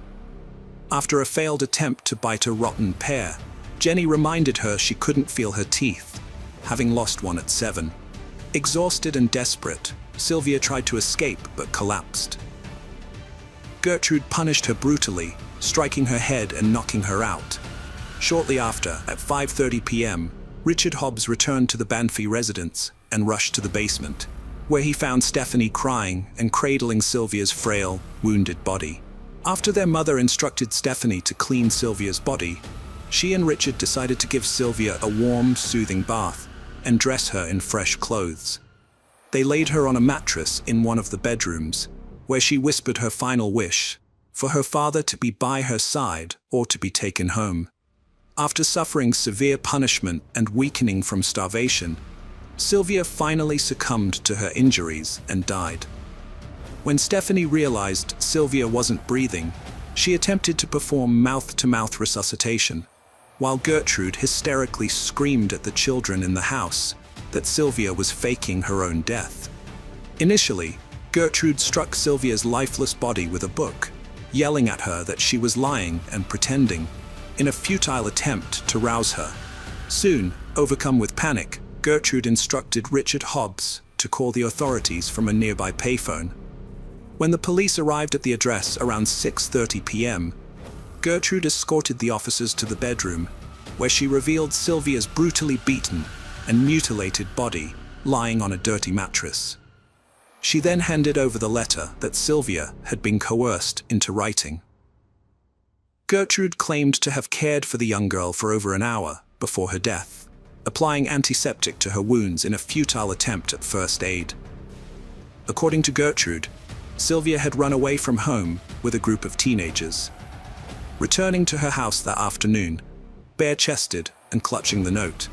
After a failed attempt to bite a rotten pear, Jenny reminded her she couldn't feel her teeth, having lost one at 7. Exhausted and desperate, Sylvia tried to escape but collapsed. Gertrude punished her brutally, striking her head and knocking her out. Shortly after, at 5:30 p.m., Richard Hobbs returned to the Banby residence and rushed to the basement, where he found Stephanie crying and cradling Sylvia's frail, wounded body. After their mother instructed Stephanie to clean Sylvia's body, she and Richard decided to give Sylvia a warm, soothing bath and dress her in fresh clothes. They laid her on a mattress in one of the bedrooms, where she whispered her final wish, for her father to be by her side or to be taken home. After suffering severe punishment and weakening from starvation, Sylvia finally succumbed to her injuries and died. When Stephanie realized Sylvia wasn't breathing, she attempted to perform mouth-to-mouth resuscitation, while Gertrude hysterically screamed at the children in the house that Sylvia was faking her own death. Initially, Gertrude struck Sylvia's lifeless body with a book, yelling at her that she was lying and pretending, in a futile attempt to rouse her. Soon, overcome with panic, Gertrude instructed Richard Hobbs to call the authorities from a nearby payphone. When the police arrived at the address around 6:30 p.m., Gertrude escorted the officers to the bedroom, where she revealed Sylvia's brutally beaten and mutilated body lying on a dirty mattress. She then handed over the letter that Sylvia had been coerced into writing. Gertrude claimed to have cared for the young girl for over an hour before her death, applying antiseptic to her wounds in a futile attempt at first aid. According to Gertrude, Sylvia had run away from home with a group of teenagers. Returning to her house that afternoon, bare-chested and clutching the note.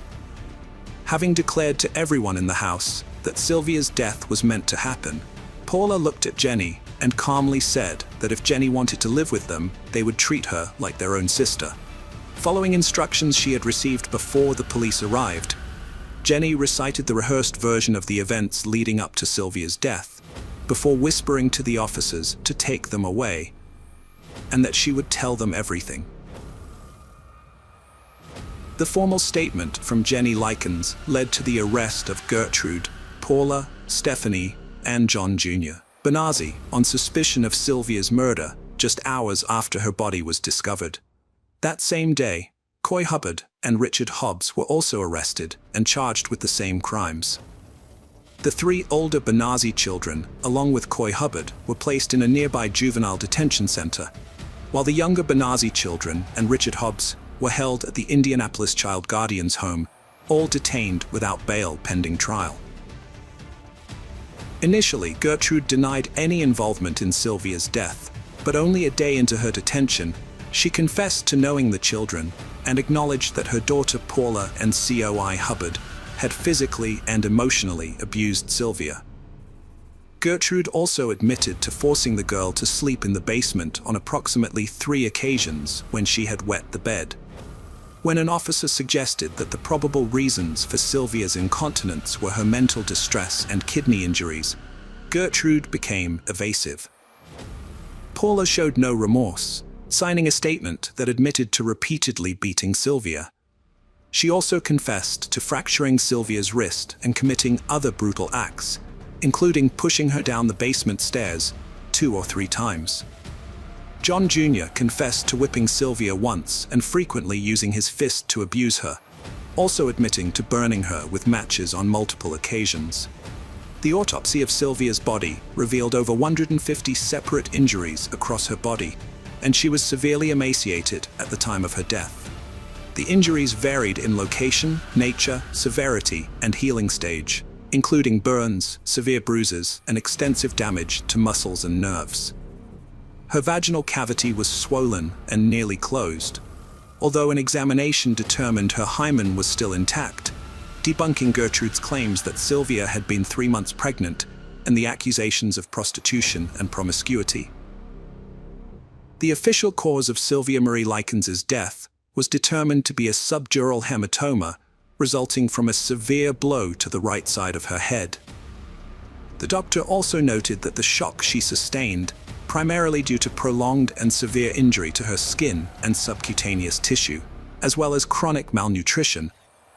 Having declared to everyone in the house that Sylvia's death was meant to happen, Paula looked at Jenny and calmly said that if Jenny wanted to live with them, they would treat her like their own sister. Following instructions she had received before the police arrived, Jenny recited the rehearsed version of the events leading up to Sylvia's death, before whispering to the officers to take them away, and that she would tell them everything. The formal statement from Jenny Likens led to the arrest of Gertrude, Paula, Stephanie, and John Jr. Benazzi on suspicion of Sylvia's murder just hours after her body was discovered. That same day, Coy Hubbard and Richard Hobbs were also arrested and charged with the same crimes. The three older Benazzi children, along with Coy Hubbard, were placed in a nearby juvenile detention center, while the younger Benazzi children and Richard Hobbs were held at the Indianapolis Child Guardians Home, all detained without bail pending trial. Initially, Gertrude denied any involvement in Sylvia's death, but only a day into her detention, she confessed to knowing the children and acknowledged that her daughter Paula and Coy Hubbard had physically and emotionally abused Sylvia. Gertrude also admitted to forcing the girl to sleep in the basement on approximately 3 occasions when she had wet the bed. When an officer suggested that the probable reasons for Sylvia's incontinence were her mental distress and kidney injuries, Gertrude became evasive. Paula showed no remorse, signing a statement that admitted to repeatedly beating Sylvia. She also confessed to fracturing Sylvia's wrist and committing other brutal acts, including pushing her down the basement stairs 2 or 3 times. John Jr. confessed to whipping Sylvia once and frequently using his fist to abuse her, also admitting to burning her with matches on multiple occasions. The autopsy of Sylvia's body revealed over 150 separate injuries across her body, and she was severely emaciated at the time of her death. The injuries varied in location, nature, severity, and healing stage, including burns, severe bruises, and extensive damage to muscles and nerves. Her vaginal cavity was swollen and nearly closed, although an examination determined her hymen was still intact, debunking Gertrude's claims that Sylvia had been 3 months pregnant and the accusations of prostitution and promiscuity. The official cause of Sylvia Marie Likens' death was determined to be a subdural hematoma resulting from a severe blow to the right side of her head. The doctor also noted that the shock she sustained, primarily due to prolonged and severe injury to her skin and subcutaneous tissue, as well as chronic malnutrition,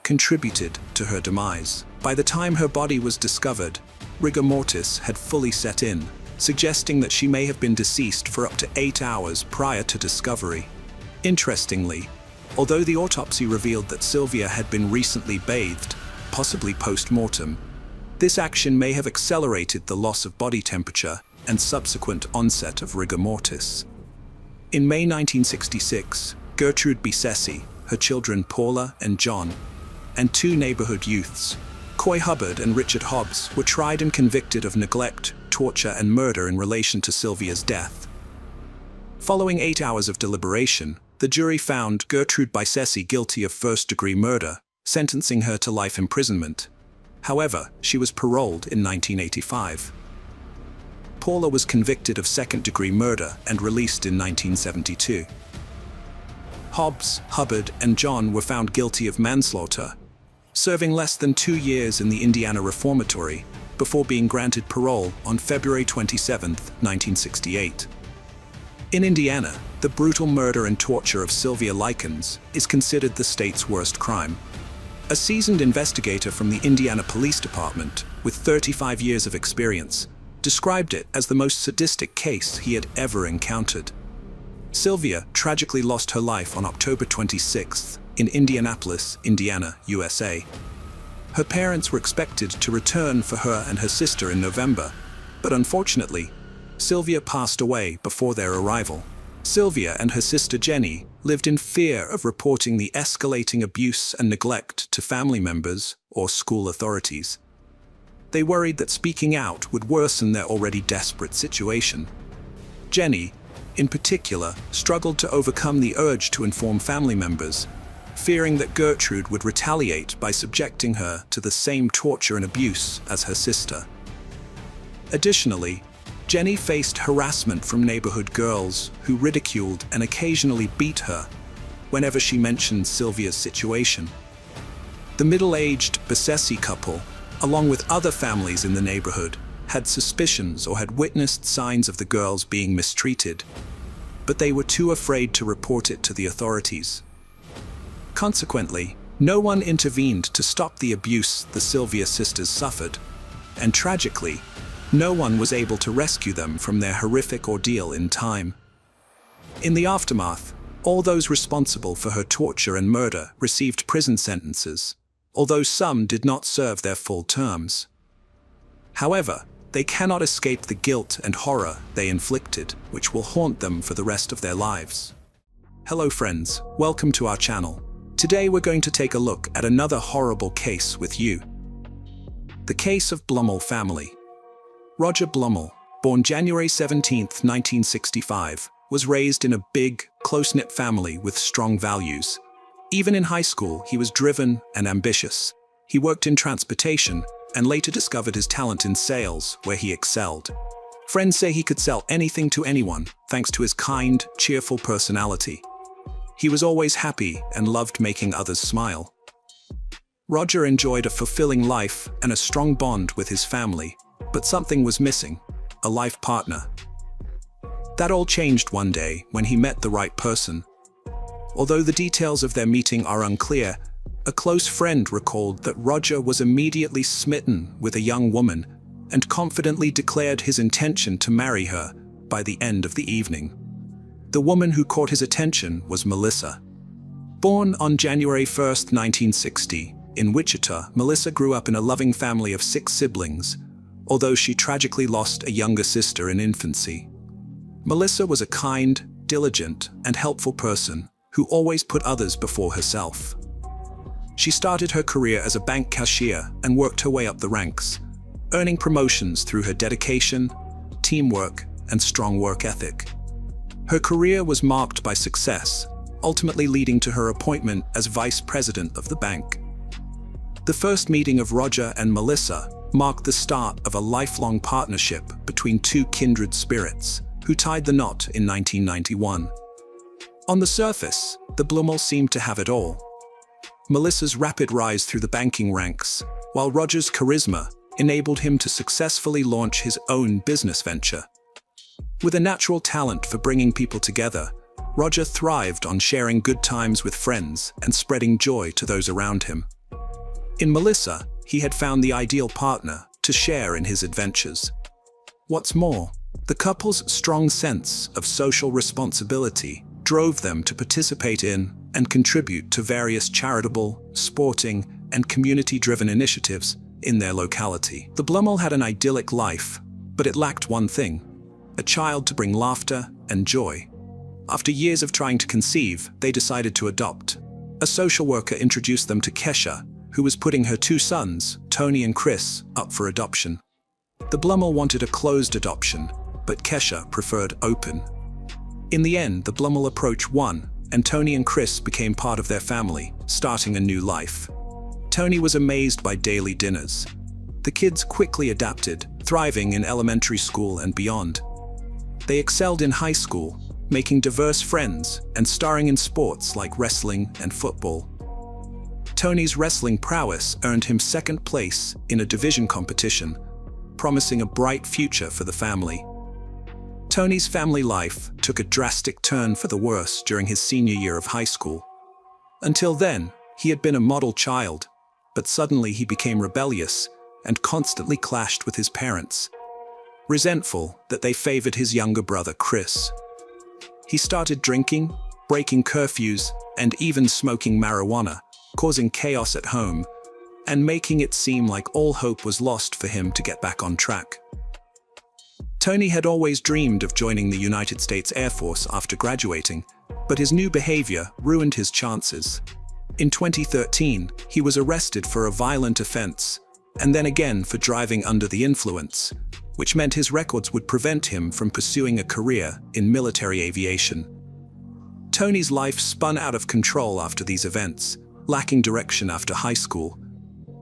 contributed to her demise. By the time her body was discovered, rigor mortis had fully set in, suggesting that she may have been deceased for up to 8 hours prior to discovery. Interestingly, although the autopsy revealed that Sylvia had been recently bathed, possibly post-mortem, this action may have accelerated the loss of body temperature and subsequent onset of rigor mortis. In May 1966, Gertrude Bissesi, her children Paula and John, and 2 neighborhood youths, Coy Hubbard and Richard Hobbs, were tried and convicted of neglect, torture, and murder in relation to Sylvia's death. Following 8 hours of deliberation, the jury found Gertrude Bissesi guilty of first-degree murder, sentencing her to life imprisonment. However, she was paroled in 1985. Paula was convicted of second-degree murder and released in 1972. Hobbs, Hubbard, and John were found guilty of manslaughter, serving less than 2 years in the Indiana Reformatory before being granted parole on February 27, 1968. In Indiana, the brutal murder and torture of Sylvia Likens is considered the state's worst crime. A seasoned investigator from the Indiana Police Department, with 35 years of experience, described it as the most sadistic case he had ever encountered. Sylvia tragically lost her life on October 26th in Indianapolis, Indiana, USA. Her parents were expected to return for her and her sister in November, but unfortunately, Sylvia passed away before their arrival. Sylvia and her sister Jenny lived in fear of reporting the escalating abuse and neglect to family members or school authorities. They worried that speaking out would worsen their already desperate situation. Jenny, in particular, struggled to overcome the urge to inform family members, fearing that Gertrude would retaliate by subjecting her to the same torture and abuse as her sister. Additionally, Jenny faced harassment from neighborhood girls who ridiculed and occasionally beat her whenever she mentioned Sylvia's situation. The middle-aged Besessi couple, along with other families in the neighborhood, had suspicions or had witnessed signs of the girls being mistreated, but they were too afraid to report it to the authorities. Consequently, no one intervened to stop the abuse the Sylvia sisters suffered, and tragically, no one was able to rescue them from their horrific ordeal in time. In the aftermath, all those responsible for her torture and murder received prison sentences, although some did not serve their full terms. However, they cannot escape the guilt and horror they inflicted, which will haunt them for the rest of their lives. Hello friends, welcome to our channel. Today we're going to take a look at another horrible case with you. The case of Blummel family. Roger Blummel, born January 17, 1965, was raised in a big, close-knit family with strong values. Even in high school, he was driven and ambitious. He worked in transportation and later discovered his talent in sales, where he excelled. Friends say he could sell anything to anyone, thanks to his kind, cheerful personality. He was always happy and loved making others smile. Roger enjoyed a fulfilling life and a strong bond with his family, but something was missing: a life partner. That all changed one day when he met the right person. Although the details of their meeting are unclear, a close friend recalled that Roger was immediately smitten with a young woman and confidently declared his intention to marry her by the end of the evening. The woman who caught his attention was Melissa. Born on January 1, 1960, in Wichita, Melissa grew up in a loving family of 6 siblings, although she tragically lost a younger sister in infancy. Melissa was a kind, diligent, and helpful person who always put others before herself. She started her career as a bank cashier and worked her way up the ranks, earning promotions through her dedication, teamwork, and strong work ethic. Her career was marked by success, ultimately leading to her appointment as vice president of the bank. The first meeting of Roger and Melissa marked the start of a lifelong partnership between two kindred spirits, who tied the knot in 1991. On the surface, the Blummels seemed to have it all. Melissa's rapid rise through the banking ranks, while Roger's charisma enabled him to successfully launch his own business venture. With a natural talent for bringing people together, Roger thrived on sharing good times with friends and spreading joy to those around him. In Melissa, he had found the ideal partner to share in his adventures. What's more, the couple's strong sense of social responsibility drove them to participate in and contribute to various charitable, sporting, and community-driven initiatives in their locality. The Blummel had an idyllic life, but it lacked one thing: a child to bring laughter and joy. After years of trying to conceive, they decided to adopt. A social worker introduced them to Kesha, who was putting her 2 sons, Tony and Chris, up for adoption. The Blummel wanted a closed adoption, but Kesha preferred open. In the end, the Blummel approach won, and Tony and Chris became part of their family, starting a new life. Tony was amazed by daily dinners. The kids quickly adapted, thriving in elementary school and beyond. They excelled in high school, making diverse friends and starring in sports like wrestling and football. Tony's wrestling prowess earned him 2nd place in a division competition, promising a bright future for the family. Tony's family life took a drastic turn for the worse during his senior year of high school. Until then, he had been a model child, but suddenly he became rebellious and constantly clashed with his parents, resentful that they favored his younger brother Chris. He started drinking, breaking curfews, and even smoking marijuana, causing chaos at home and making it seem like all hope was lost for him to get back on track. Tony had always dreamed of joining the United States Air Force after graduating, but his new behavior ruined his chances. In 2013, he was arrested for a violent offense, and then again for driving under the influence, which meant his records would prevent him from pursuing a career in military aviation. Tony's life spun out of control after these events, lacking direction after high school.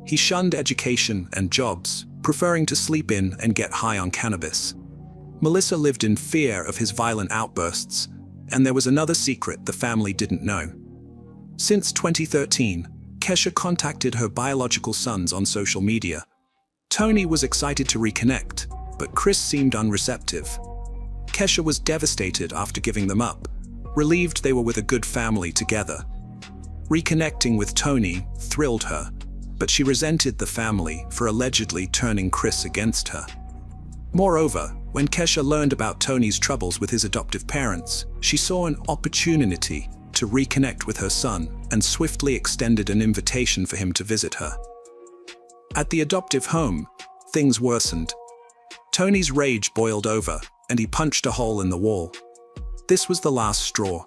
He shunned education and jobs, preferring to sleep in and get high on cannabis. Melissa lived in fear of his violent outbursts, and there was another secret the family didn't know. Since 2013, Kesha contacted her biological sons on social media. Tony was excited to reconnect, but Chris seemed unreceptive. Kesha was devastated after giving them up, relieved they were with a good family together. Reconnecting with Tony thrilled her, but she resented the family for allegedly turning Chris against her. Moreover, when Kesha learned about Tony's troubles with his adoptive parents, she saw an opportunity to reconnect with her son and swiftly extended an invitation for him to visit her. At the adoptive home, things worsened. Tony's rage boiled over, and he punched a hole in the wall. This was the last straw.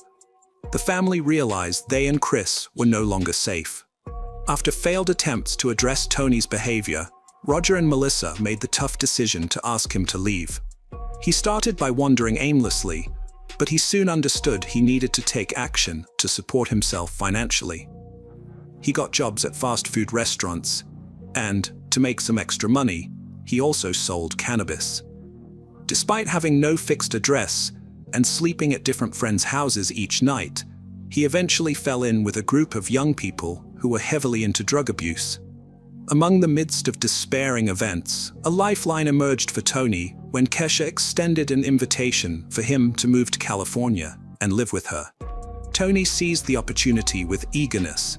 The family realized they and Chris were no longer safe. After failed attempts to address Tony's behavior, Roger and Melissa made the tough decision to ask him to leave. He started by wandering aimlessly, but he soon understood he needed to take action to support himself financially. He got jobs at fast food restaurants, and, to make some extra money, he also sold cannabis. Despite having no fixed address and sleeping at different friends' houses each night, he eventually fell in with a group of young people who were heavily into drug abuse. Among the midst of despairing events, a lifeline emerged for Tony when Kesha extended an invitation for him to move to California and live with her. Tony seized the opportunity with eagerness,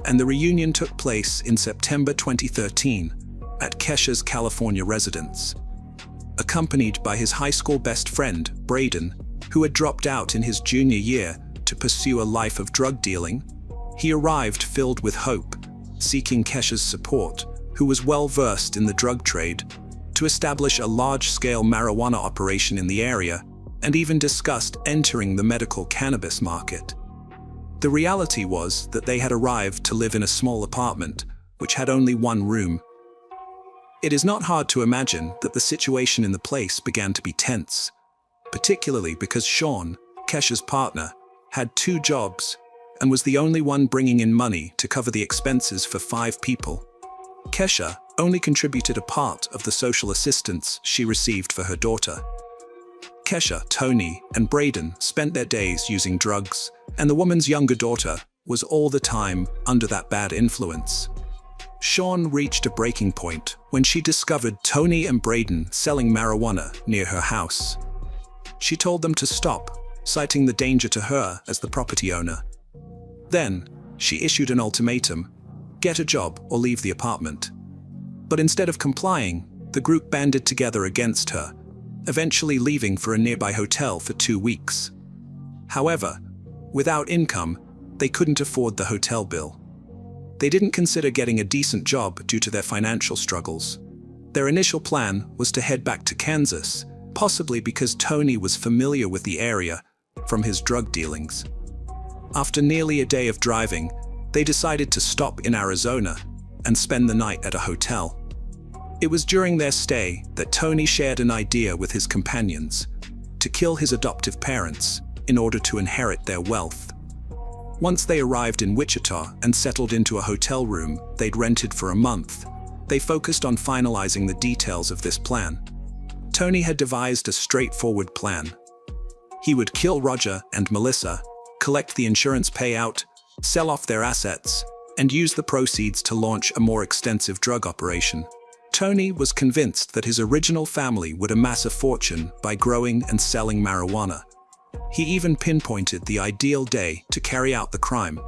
and the reunion took place in September 2013 at Kesha's California residence. Accompanied by his high school best friend, Braden, who had dropped out in his junior year to pursue a life of drug dealing, he arrived filled with hope, seeking Kesha's support, who was well versed in the drug trade, to establish a large-scale marijuana operation in the area, and even discussed entering the medical cannabis market. The reality was that they had arrived to live in a small apartment, which had only one room. It is not hard to imagine that the situation in the place began to be tense, particularly because Sean, Kesha's partner, had 2 jobs and was the only one bringing in money to cover the expenses for 5 people. Kesha only contributed a part of the social assistance she received for her daughter. Kesha, Tony, and Braden spent their days using drugs, and the woman's younger daughter was all the time under that bad influence. Sean reached a breaking point when she discovered Tony and Braden selling marijuana near her house. She told them to stop, citing the danger to her as the property owner. Then, she issued an ultimatum: get a job or leave the apartment. But instead of complying, the group banded together against her, eventually leaving for a nearby hotel for 2 weeks. However, without income, they couldn't afford the hotel bill. They didn't consider getting a decent job due to their financial struggles. Their initial plan was to head back to Kansas, possibly because Tony was familiar with the area from his drug dealings. After nearly a day of driving, they decided to stop in Arizona and spend the night at a hotel. It was during their stay that Tony shared an idea with his companions to kill his adoptive parents in order to inherit their wealth. Once they arrived in Wichita and settled into a hotel room they'd rented for a month, they focused on finalizing the details of this plan. Tony had devised a straightforward plan. He would kill Roger and Melissa, collect the insurance payout, sell off their assets, and use the proceeds to launch a more extensive drug operation. Tony was convinced that his original family would amass a fortune by growing and selling marijuana. He even pinpointed the ideal day to carry out the crime: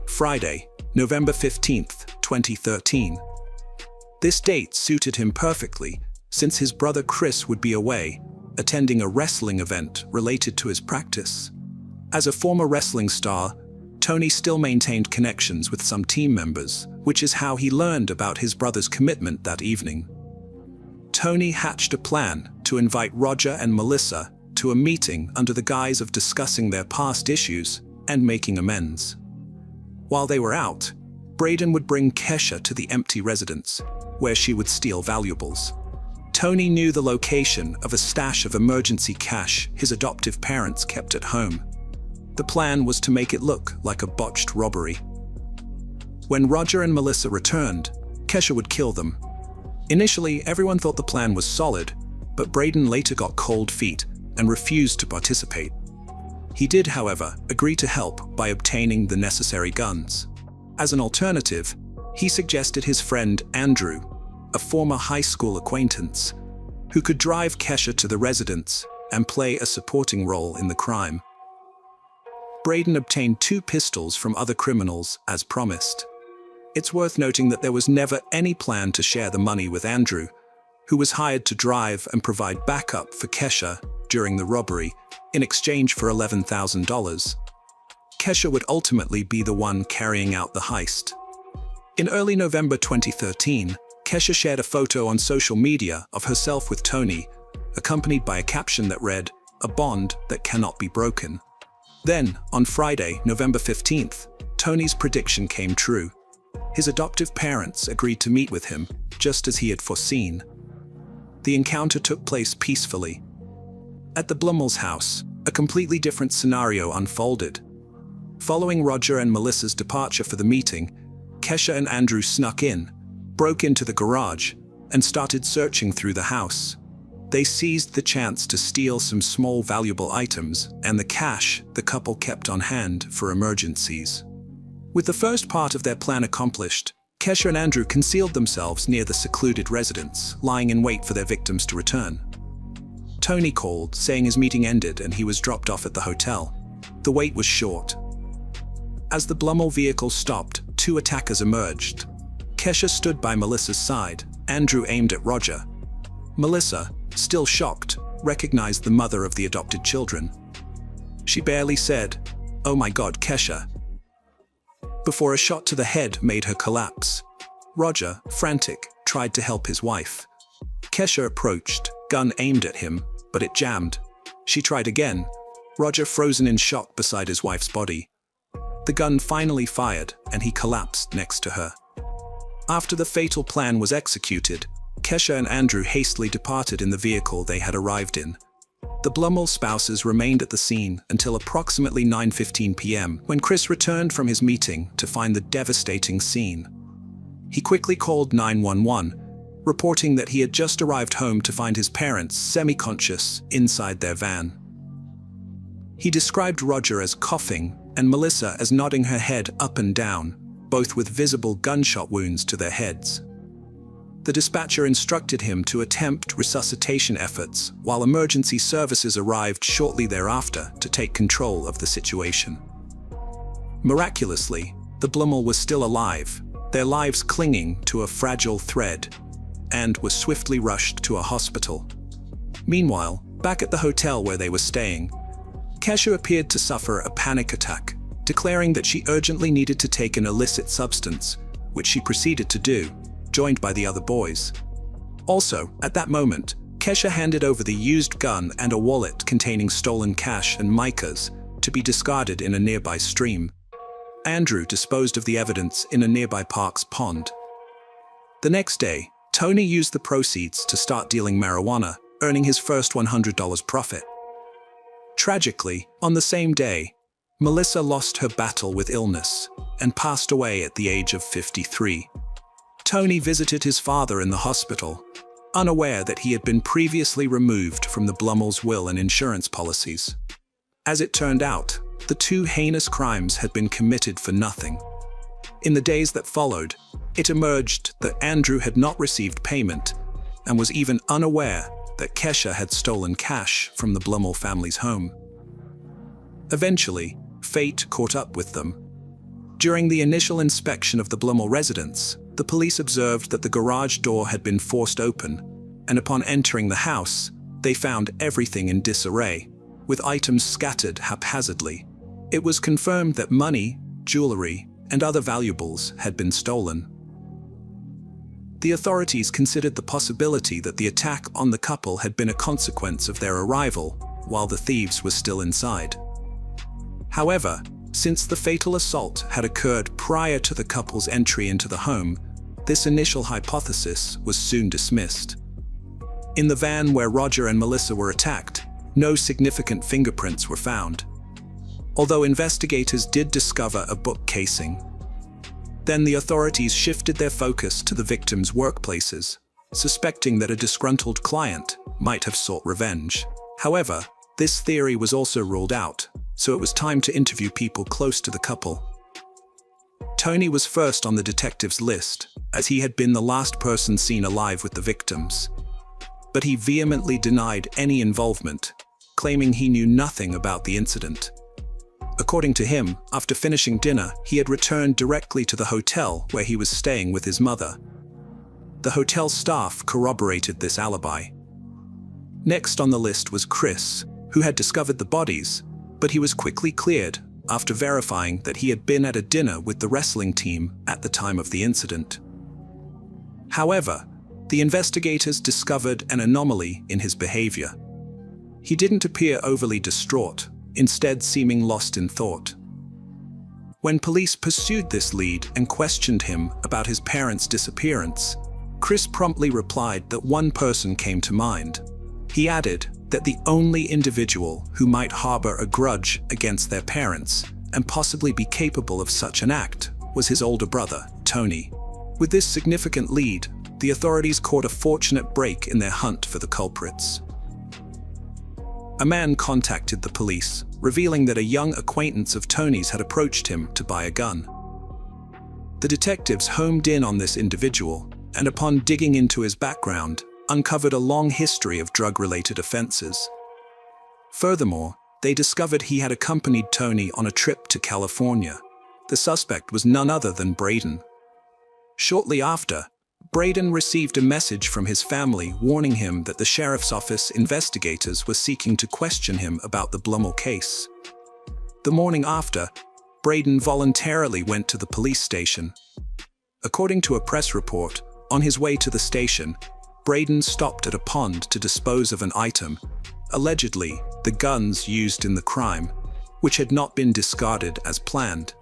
Friday, November 15th, 2013. This date suited him perfectly, since his brother Chris would be away, attending a wrestling event related to his practice. As a former wrestling star, Tony still maintained connections with some team members, which is how he learned about his brother's commitment that evening. Tony hatched a plan to invite Roger and Melissa to a meeting under the guise of discussing their past issues and making amends. While they were out, Braden would bring Kesha to the empty residence, where she would steal valuables. Tony knew the location of a stash of emergency cash his adoptive parents kept at home. The plan was to make it look like a botched robbery. When Roger and Melissa returned, Kesha would kill them. Initially, everyone thought the plan was solid, but Braden later got cold feet and refused to participate. He did, however, agree to help by obtaining the necessary guns. As an alternative, he suggested his friend Andrew, a former high school acquaintance, who could drive Kesha to the residence and play a supporting role in the crime. Braden obtained 2 pistols from other criminals as promised. It's worth noting that there was never any plan to share the money with Andrew, who was hired to drive and provide backup for Kesha during the robbery in exchange for $11,000. Kesha would ultimately be the one carrying out the heist. In early November 2013, Kesha shared a photo on social media of herself with Tony, accompanied by a caption that read, "A bond that cannot be broken." Then, on Friday, November 15th, Tony's prediction came true. His adoptive parents agreed to meet with him, just as he had foreseen. The encounter took place peacefully. At the Blummel's house, a completely different scenario unfolded. Following Roger and Melissa's departure for the meeting, Kesha and Andrew snuck in, broke into the garage, and started searching through the house. They seized the chance to steal some small valuable items and the cash the couple kept on hand for emergencies. With the first part of their plan accomplished, Kesha and Andrew concealed themselves near the secluded residence, lying in wait for their victims to return. Tony called, saying his meeting ended and he was dropped off at the hotel. The wait was short. As the Blummel vehicle stopped, 2 attackers emerged. Kesha stood by Melissa's side. Andrew aimed at Roger. Melissa, still shocked, recognized the mother of the adopted children. She barely said, "Oh my God, Kesha," before a shot to the head made her collapse. Roger, frantic, tried to help his wife. Kesha approached, gun aimed at him, but it jammed. She tried again, Roger frozen in shock beside his wife's body. The gun finally fired, and he collapsed next to her. After the fatal plan was executed, Kesha and Andrew hastily departed in the vehicle they had arrived in. The Blummel spouses remained at the scene until approximately 9:15 p.m. when Chris returned from his meeting to find the devastating scene. He quickly called 911, reporting that he had just arrived home to find his parents semi-conscious inside their van. He described Roger as coughing and Melissa as nodding her head up and down, both with visible gunshot wounds to their heads. The dispatcher instructed him to attempt resuscitation efforts while emergency services arrived shortly thereafter to take control of the situation. Miraculously, the Blummel was still alive, their lives clinging to a fragile thread, and were swiftly rushed to a hospital. Meanwhile, back at the hotel where they were staying, Kesha appeared to suffer a panic attack, declaring that she urgently needed to take an illicit substance, which she proceeded to do, joined by the other boys. Also, at that moment, Kesha handed over the used gun and a wallet containing stolen cash and micas to be discarded in a nearby stream. Andrew disposed of the evidence in a nearby park's pond. The next day, Tony used the proceeds to start dealing marijuana, earning his first $100 profit. Tragically, on the same day, Melissa lost her battle with illness and passed away at the age of 53. Tony visited his father in the hospital, unaware that he had been previously removed from the Blummel's will and insurance policies. As it turned out, the 2 heinous crimes had been committed for nothing. In the days that followed, it emerged that Andrew had not received payment and was even unaware that Kesha had stolen cash from the Blummel family's home. Eventually, fate caught up with them. During the initial inspection of the Blummel residence, the police observed that the garage door had been forced open, and upon entering the house, they found everything in disarray, with items scattered haphazardly. It was confirmed that money, jewelry, and other valuables had been stolen. The authorities considered the possibility that the attack on the couple had been a consequence of their arrival, while the thieves were still inside. However, since the fatal assault had occurred prior to the couple's entry into the home, this initial hypothesis was soon dismissed. In the van where Roger and Melissa were attacked, no significant fingerprints were found, although investigators did discover a book casing. Then the authorities shifted their focus to the victims' workplaces, suspecting that a disgruntled client might have sought revenge. However, this theory was also ruled out, so it was time to interview people close to the couple. Tony was first on the detective's list, as he had been the last person seen alive with the victims. But he vehemently denied any involvement, claiming he knew nothing about the incident. According to him, after finishing dinner, he had returned directly to the hotel where he was staying with his mother. The hotel staff corroborated this alibi. Next on the list was Chris, who had discovered the bodies, but he was quickly cleared after verifying that he had been at a dinner with the wrestling team at the time of the incident. However, the investigators discovered an anomaly in his behavior. He didn't appear overly distraught, instead seeming lost in thought. When police pursued this lead and questioned him about his parents' disappearance, Chris promptly replied that one person came to mind. He added that the only individual who might harbor a grudge against their parents and possibly be capable of such an act was his older brother, Tony. With this significant lead, the authorities caught a fortunate break in their hunt for the culprits. A man contacted the police, revealing that a young acquaintance of Tony's had approached him to buy a gun. The detectives homed in on this individual, and upon digging into his background, uncovered a long history of drug-related offenses. Furthermore, they discovered he had accompanied Tony on a trip to California. The suspect was none other than Braden. Shortly after, Braden received a message from his family warning him that the sheriff's office investigators were seeking to question him about the Blummel case. The morning after, Braden voluntarily went to the police station. According to a press report, on his way to the station, Braden stopped at a pond to dispose of an item, allegedly the guns used in the crime, which had not been discarded as planned.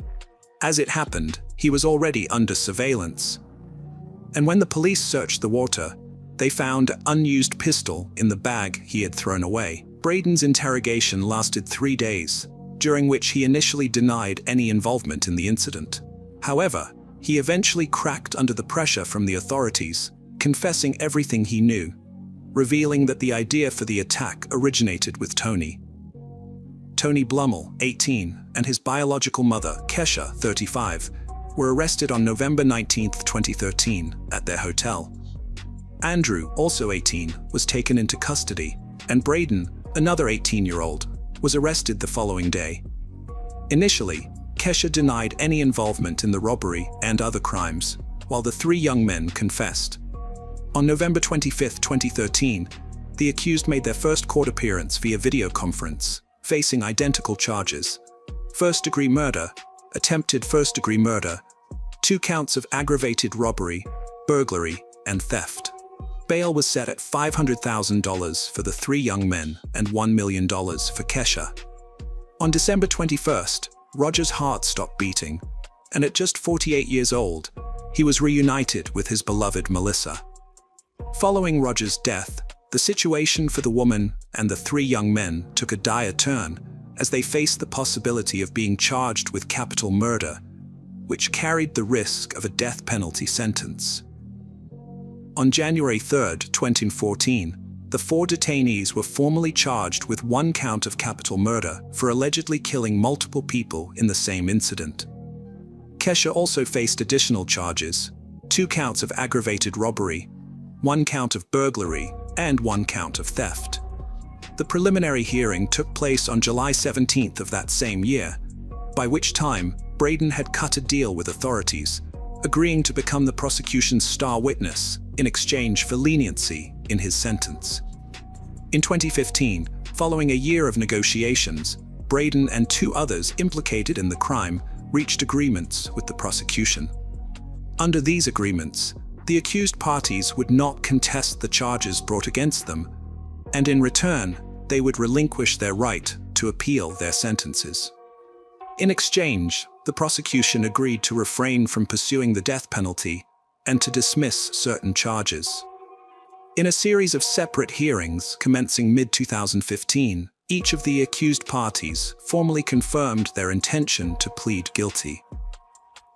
As it happened, he was already under surveillance. And when the police searched the water, they found an unused pistol in the bag he had thrown away. Braden's interrogation lasted 3 days, during which he initially denied any involvement in the incident. However, he eventually cracked under the pressure from the authorities, confessing everything he knew, revealing that the idea for the attack originated with Tony. Tony Blummel, 18, and his biological mother, Kesha, 35, were arrested on November 19, 2013, at their hotel. Andrew, also 18, was taken into custody, and Braden, another 18-year-old, was arrested the following day. Initially, Kesha denied any involvement in the robbery and other crimes, while the 3 young men confessed. On November 25, 2013, the accused made their first court appearance via video conference, facing identical charges: first-degree murder, attempted first-degree murder, 2 counts of aggravated robbery, burglary, and theft. Bail was set at $500,000 for the 3 young men and $1 million for Kesha. On December 21st, Roger's heart stopped beating, and at just 48 years old, he was reunited with his beloved Melissa. Following Roger's death, the situation for the woman and the 3 young men took a dire turn as they faced the possibility of being charged with capital murder, which carried the risk of a death penalty sentence. On January 3, 2014, the 4 detainees were formally charged with 1 count of capital murder for allegedly killing multiple people in the same incident. Kesha also faced additional charges: 2 counts of aggravated robbery, 1 count of burglary, and 1 count of theft. The preliminary hearing took place on July 17th of that same year, by which time Braden had cut a deal with authorities, agreeing to become the prosecution's star witness in exchange for leniency in his sentence. In 2015, following a year of negotiations, Braden and 2 others implicated in the crime reached agreements with the prosecution. Under these agreements, the accused parties would not contest the charges brought against them, and in return, they would relinquish their right to appeal their sentences. In exchange, the prosecution agreed to refrain from pursuing the death penalty and to dismiss certain charges. In a series of separate hearings commencing mid-2015, each of the accused parties formally confirmed their intention to plead guilty.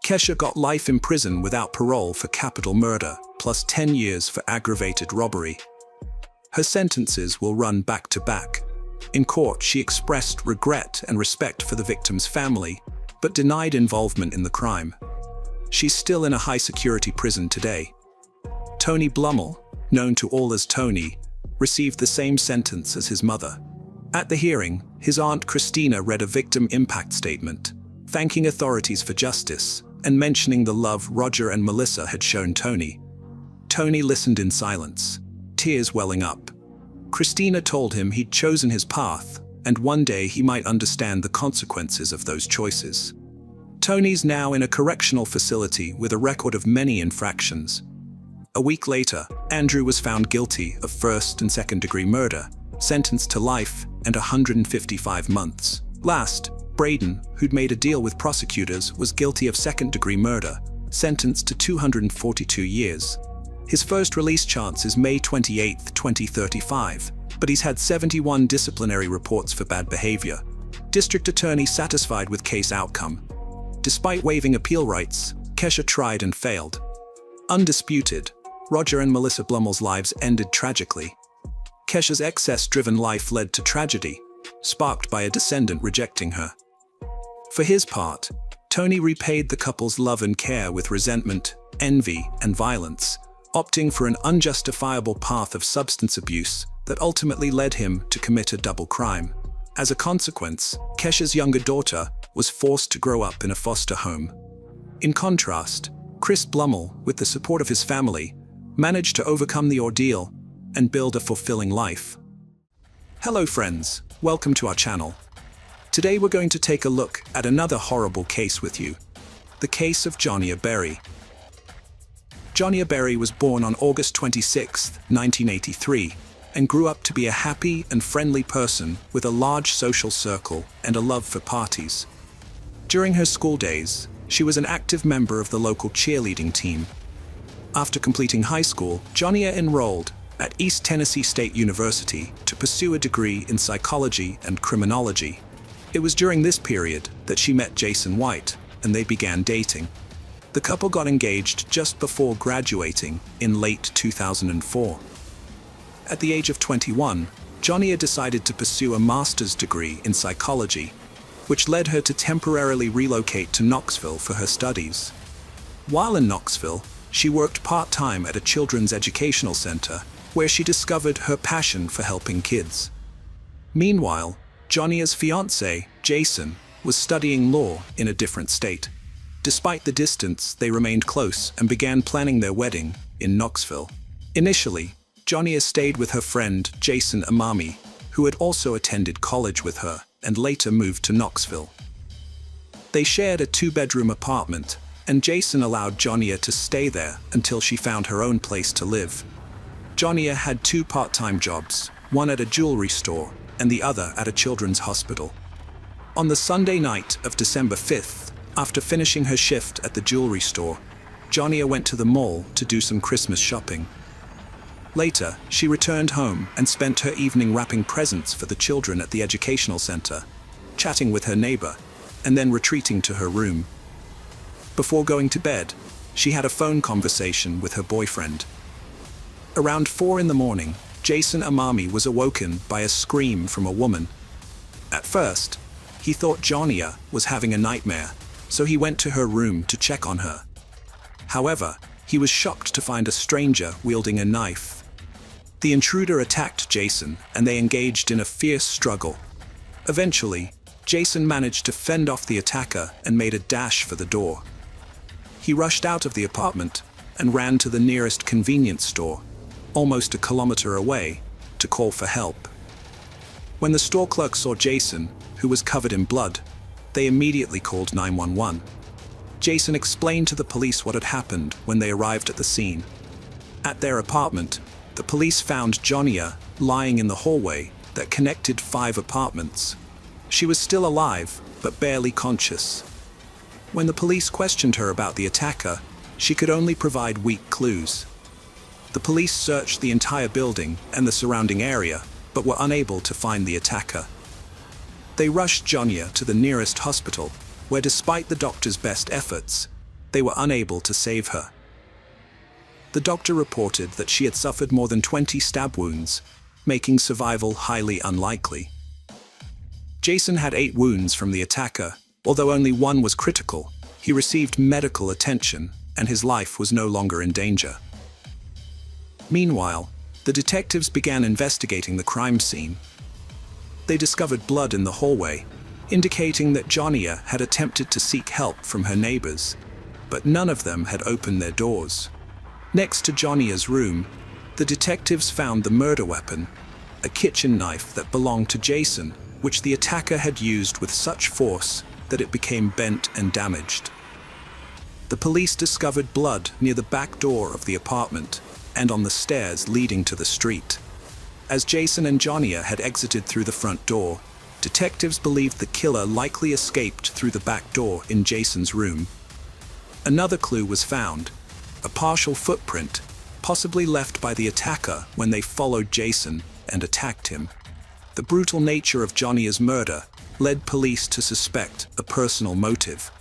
Kesha got life in prison without parole for capital murder, plus 10 years for aggravated robbery. Her sentences will run back to back. In court, she expressed regret and respect for the victim's family, but denied involvement in the crime. She's still in a high-security prison today. Tony Blummel, known to all as Tony, received the same sentence as his mother. At the hearing, his aunt Christina read a victim impact statement, thanking authorities for justice and mentioning the love Roger and Melissa had shown Tony. Tony listened in silence, tears welling up. Christina told him he'd chosen his path, and one day he might understand the consequences of those choices. Tony's now in a correctional facility with a record of many infractions. A week later, Andrew was found guilty of first and second-degree murder, sentenced to life and 155 months. Last, Braden, who'd made a deal with prosecutors, was guilty of second-degree murder, sentenced to 242 years. His first release chance is May 28, 2035, but he's had 71 disciplinary reports for bad behavior. District Attorney satisfied with case outcome. Despite waiving appeal rights, Kesha tried and failed. Undisputed, Roger and Melissa Blummel's lives ended tragically. Kesha's excess-driven life led to tragedy, sparked by a descendant rejecting her. For his part, Tony repaid the couple's love and care with resentment, envy, and violence, opting for an unjustifiable path of substance abuse that ultimately led him to commit a double crime. As a consequence, Kesha's younger daughter was forced to grow up in a foster home. In contrast, Chris Blummel, with the support of his family, managed to overcome the ordeal and build a fulfilling life. Hello friends, welcome to our channel. Today we're going to take a look at another horrible case with you, the case of Johnny Berry. Johnny Berry was born on August 26, 1983, and grew up to be a happy and friendly person with a large social circle and a love for parties. During her school days, she was an active member of the local cheerleading team. After completing high school, Johnny enrolled at East Tennessee State University to pursue a degree in psychology and criminology. It was during this period that she met Jason White, and they began dating. The couple got engaged just before graduating in late 2004. At the age of 21, Johnny decided to pursue a master's degree in psychology, which led her to temporarily relocate to Knoxville for her studies. While in Knoxville, she worked part-time at a children's educational center, where she discovered her passion for helping kids. Meanwhile, Johnny's fiancé, Jason, was studying law in a different state. Despite the distance, they remained close and began planning their wedding in Knoxville. Initially, Johnny stayed with her friend, Jason Amami, who had also attended college with her and later moved to Knoxville. They shared a 2-bedroom apartment, and Jason allowed Johnny to stay there until she found her own place to live. Johnny had 2 part-time jobs, one at a jewelry store and the other at a children's hospital. On the Sunday night of December 5th, after finishing her shift at the jewelry store, Johnny went to the mall to do some Christmas shopping. Later, she returned home and spent her evening wrapping presents for the children at the educational center, chatting with her neighbor, and then retreating to her room. Before going to bed, she had a phone conversation with her boyfriend. Around 4 in the morning, Jason Amami was awoken by a scream from a woman. At first, he thought Johnny was having a nightmare, so he went to her room to check on her. However, he was shocked to find a stranger wielding a knife. The intruder attacked Jason, and they engaged in a fierce struggle. Eventually, Jason managed to fend off the attacker and made a dash for the door. He rushed out of the apartment and ran to the nearest convenience store, almost a kilometer away, to call for help. When the store clerk saw Jason, who was covered in blood, They immediately called 911. Jason explained to the police what had happened when they arrived at the scene. At their apartment, the police found Jonia lying in the hallway that connected 5 apartments. She was still alive, but barely conscious. When the police questioned her about the attacker, she could only provide weak clues. The police searched the entire building and the surrounding area, but were unable to find the attacker. They rushed Jonia to the nearest hospital, where despite the doctor's best efforts, they were unable to save her. The doctor reported that she had suffered more than 20 stab wounds, making survival highly unlikely. Jason had 8 wounds from the attacker. Although only 1 was critical, he received medical attention and his life was no longer in danger. Meanwhile, the detectives began investigating the crime scene. They discovered blood in the hallway, indicating that Jonia had attempted to seek help from her neighbors, but none of them had opened their doors. Next to Jonia's room, the detectives found the murder weapon, a kitchen knife that belonged to Jason, which the attacker had used with such force that it became bent and damaged. The police discovered blood near the back door of the apartment and on the stairs leading to the street. As Jason and Jonia had exited through the front door, detectives believed the killer likely escaped through the back door in Jason's room. Another clue was found, a partial footprint, possibly left by the attacker when they followed Jason and attacked him. The brutal nature of Jonia's murder led police to suspect a personal motive.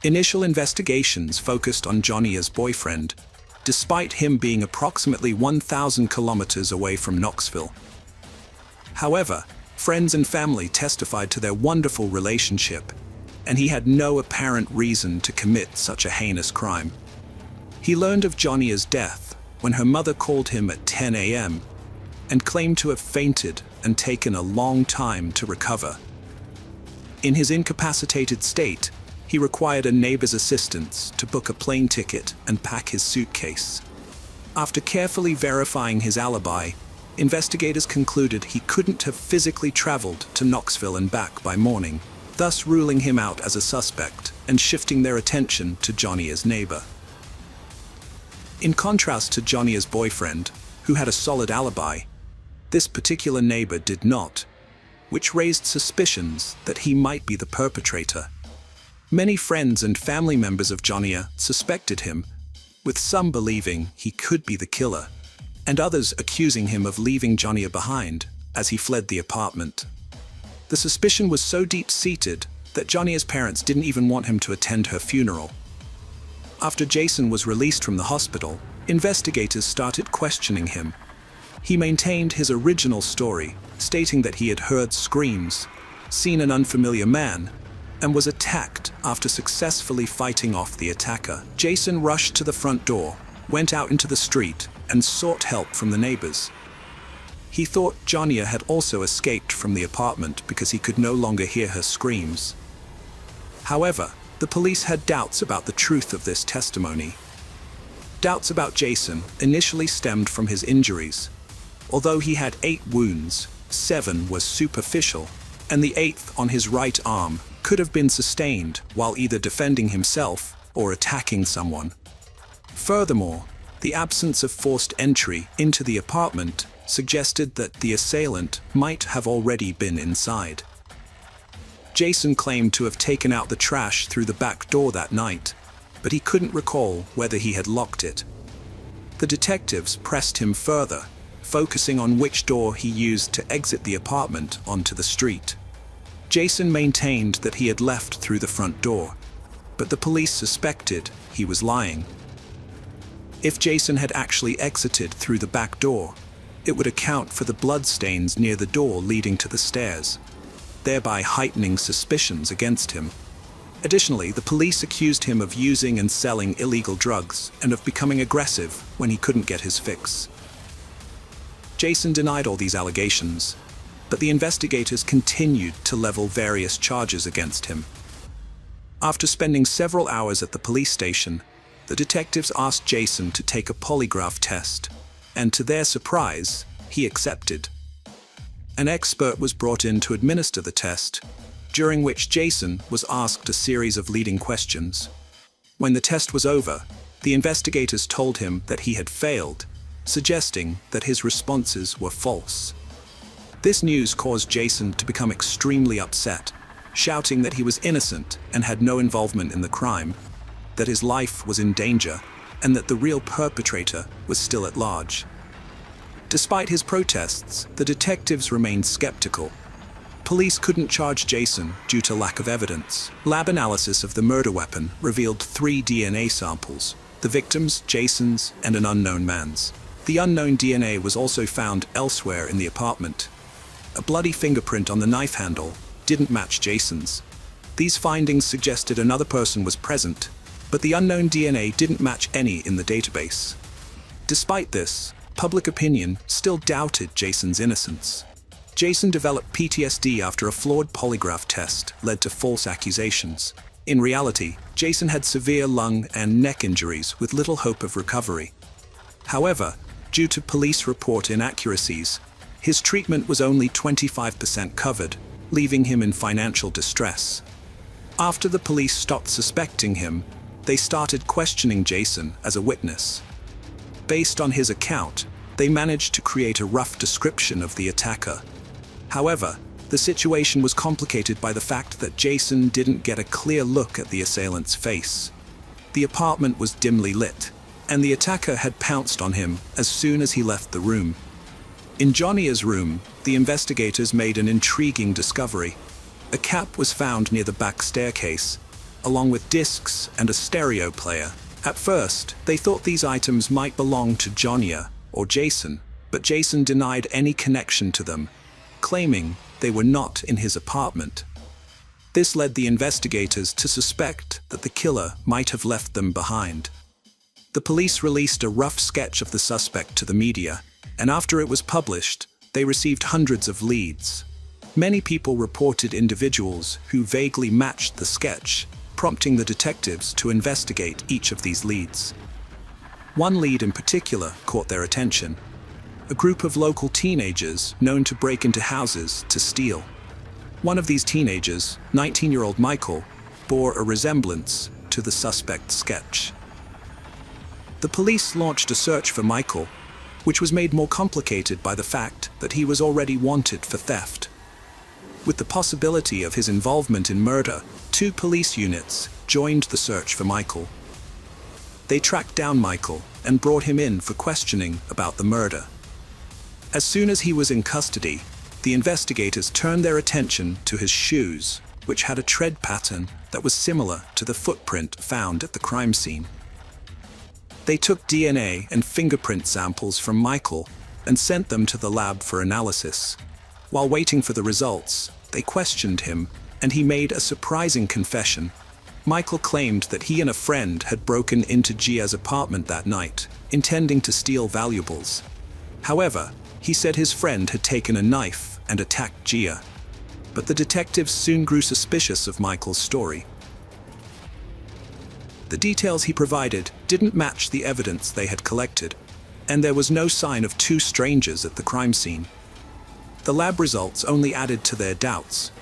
Initial investigations focused on Jonia's boyfriend, despite him being approximately 1,000 kilometers away from Knoxville. However, friends and family testified to their wonderful relationship, and he had no apparent reason to commit such a heinous crime. He learned of Jonia's death when her mother called him at 10 a.m. and claimed to have fainted and taken a long time to recover. In his incapacitated state, he required a neighbor's assistance to book a plane ticket and pack his suitcase. After carefully verifying his alibi, investigators concluded he couldn't have physically traveled to Knoxville and back by morning, thus ruling him out as a suspect and shifting their attention to Jonia's neighbor. In contrast to Jonia's boyfriend, who had a solid alibi, this particular neighbor did not, which raised suspicions that he might be the perpetrator. Many friends and family members of Jonia suspected him, with some believing he could be the killer, and others accusing him of leaving Jonia behind as he fled the apartment. The suspicion was so deep-seated that Jonia's parents didn't even want him to attend her funeral. After Jason was released from the hospital, investigators started questioning him. He maintained his original story, stating that he had heard screams, seen an unfamiliar man, and was attacked after successfully fighting off the attacker. Jason rushed to the front door, went out into the street, and sought help from the neighbors. He thought Jonia had also escaped from the apartment because he could no longer hear her screams. However, the police had doubts about the truth of this testimony. Doubts about Jason initially stemmed from his injuries. Although he had 8 wounds, 7 were superficial, and the 8th on his right arm could have been sustained while either defending himself or attacking someone. Furthermore, the absence of forced entry into the apartment suggested that the assailant might have already been inside. Jason claimed to have taken out the trash through the back door that night, but he couldn't recall whether he had locked it. The detectives pressed him further, focusing on which door he used to exit the apartment onto the street. Jason maintained that he had left through the front door, but the police suspected he was lying. If Jason had actually exited through the back door, it would account for the bloodstains near the door leading to the stairs, thereby heightening suspicions against him. Additionally, the police accused him of using and selling illegal drugs and of becoming aggressive when he couldn't get his fix. Jason denied all these allegations, but the investigators continued to level various charges against him. After spending several hours at the police station, the detectives asked Jason to take a polygraph test, and to their surprise, he accepted. An expert was brought in to administer the test, during which Jason was asked a series of leading questions. When the test was over, the investigators told him that he had failed, suggesting that his responses were false. This news caused Jason to become extremely upset, shouting that he was innocent and had no involvement in the crime, that his life was in danger, and that the real perpetrator was still at large. Despite his protests, the detectives remained skeptical. Police couldn't charge Jason due to lack of evidence. Lab analysis of the murder weapon revealed 3 DNA samples: the victim's, Jason's, and an unknown man's. The unknown DNA was also found elsewhere in the apartment. A bloody fingerprint on the knife handle didn't match Jason's. These findings suggested another person was present, but the unknown DNA didn't match any in the database. Despite this, public opinion still doubted Jason's innocence. Jason developed PTSD after a flawed polygraph test led to false accusations. In reality, Jason had severe lung and neck injuries with little hope of recovery. However, due to police report inaccuracies, his treatment was only 25% covered, leaving him in financial distress. After the police stopped suspecting him, they started questioning Jason as a witness. Based on his account, they managed to create a rough description of the attacker. However, the situation was complicated by the fact that Jason didn't get a clear look at the assailant's face. The apartment was dimly lit, and the attacker had pounced on him as soon as he left the room. In Johnny's room, the investigators made an intriguing discovery. A cap was found near the back staircase, along with discs and a stereo player. At first, they thought these items might belong to Johnny or Jason, but Jason denied any connection to them, claiming they were not in his apartment. This led the investigators to suspect that the killer might have left them behind. The police released a rough sketch of the suspect to the media, and after it was published, they received hundreds of leads. Many people reported individuals who vaguely matched the sketch, prompting the detectives to investigate each of these leads. One lead in particular caught their attention: a group of local teenagers known to break into houses to steal. One of these teenagers, 19-year-old Michael, bore a resemblance to the suspect's sketch. The police launched a search for Michael, which was made more complicated by the fact that he was already wanted for theft. With the possibility of his involvement in murder, 2 police units joined the search for Michael. They tracked down Michael and brought him in for questioning about the murder. As soon as he was in custody, the investigators turned their attention to his shoes, which had a tread pattern that was similar to the footprint found at the crime scene. They took DNA and fingerprint samples from Michael and sent them to the lab for analysis. While waiting for the results, they questioned him, and he made a surprising confession. Michael claimed that he and a friend had broken into Gia's apartment that night, intending to steal valuables. However, he said his friend had taken a knife and attacked Gia. But the detectives soon grew suspicious of Michael's story. The details he provided didn't match the evidence they had collected, and there was no sign of 2 strangers at the crime scene. The lab results only added to their doubts.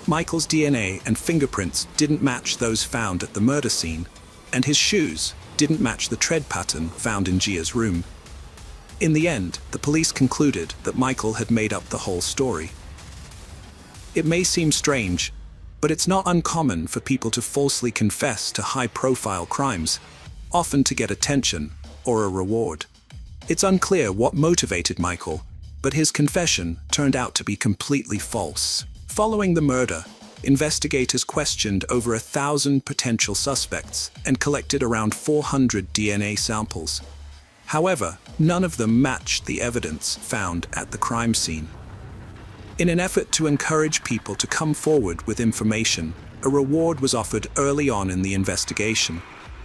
Michael's DNA and fingerprints didn't match those found at the murder scene, and his shoes didn't match the tread pattern found in Gia's room. In the end, the police concluded that Michael had made up the whole story. It may seem strange, but it's not uncommon for people to falsely confess to high-profile crimes, often to get attention or a reward. It's unclear what motivated Michael, but his confession turned out to be completely false. Following the murder, investigators questioned over 1,000 potential suspects and collected around 400 DNA samples. However, none of them matched the evidence found at the crime scene. In an effort to encourage people to come forward with information, a reward was offered early on in the investigation.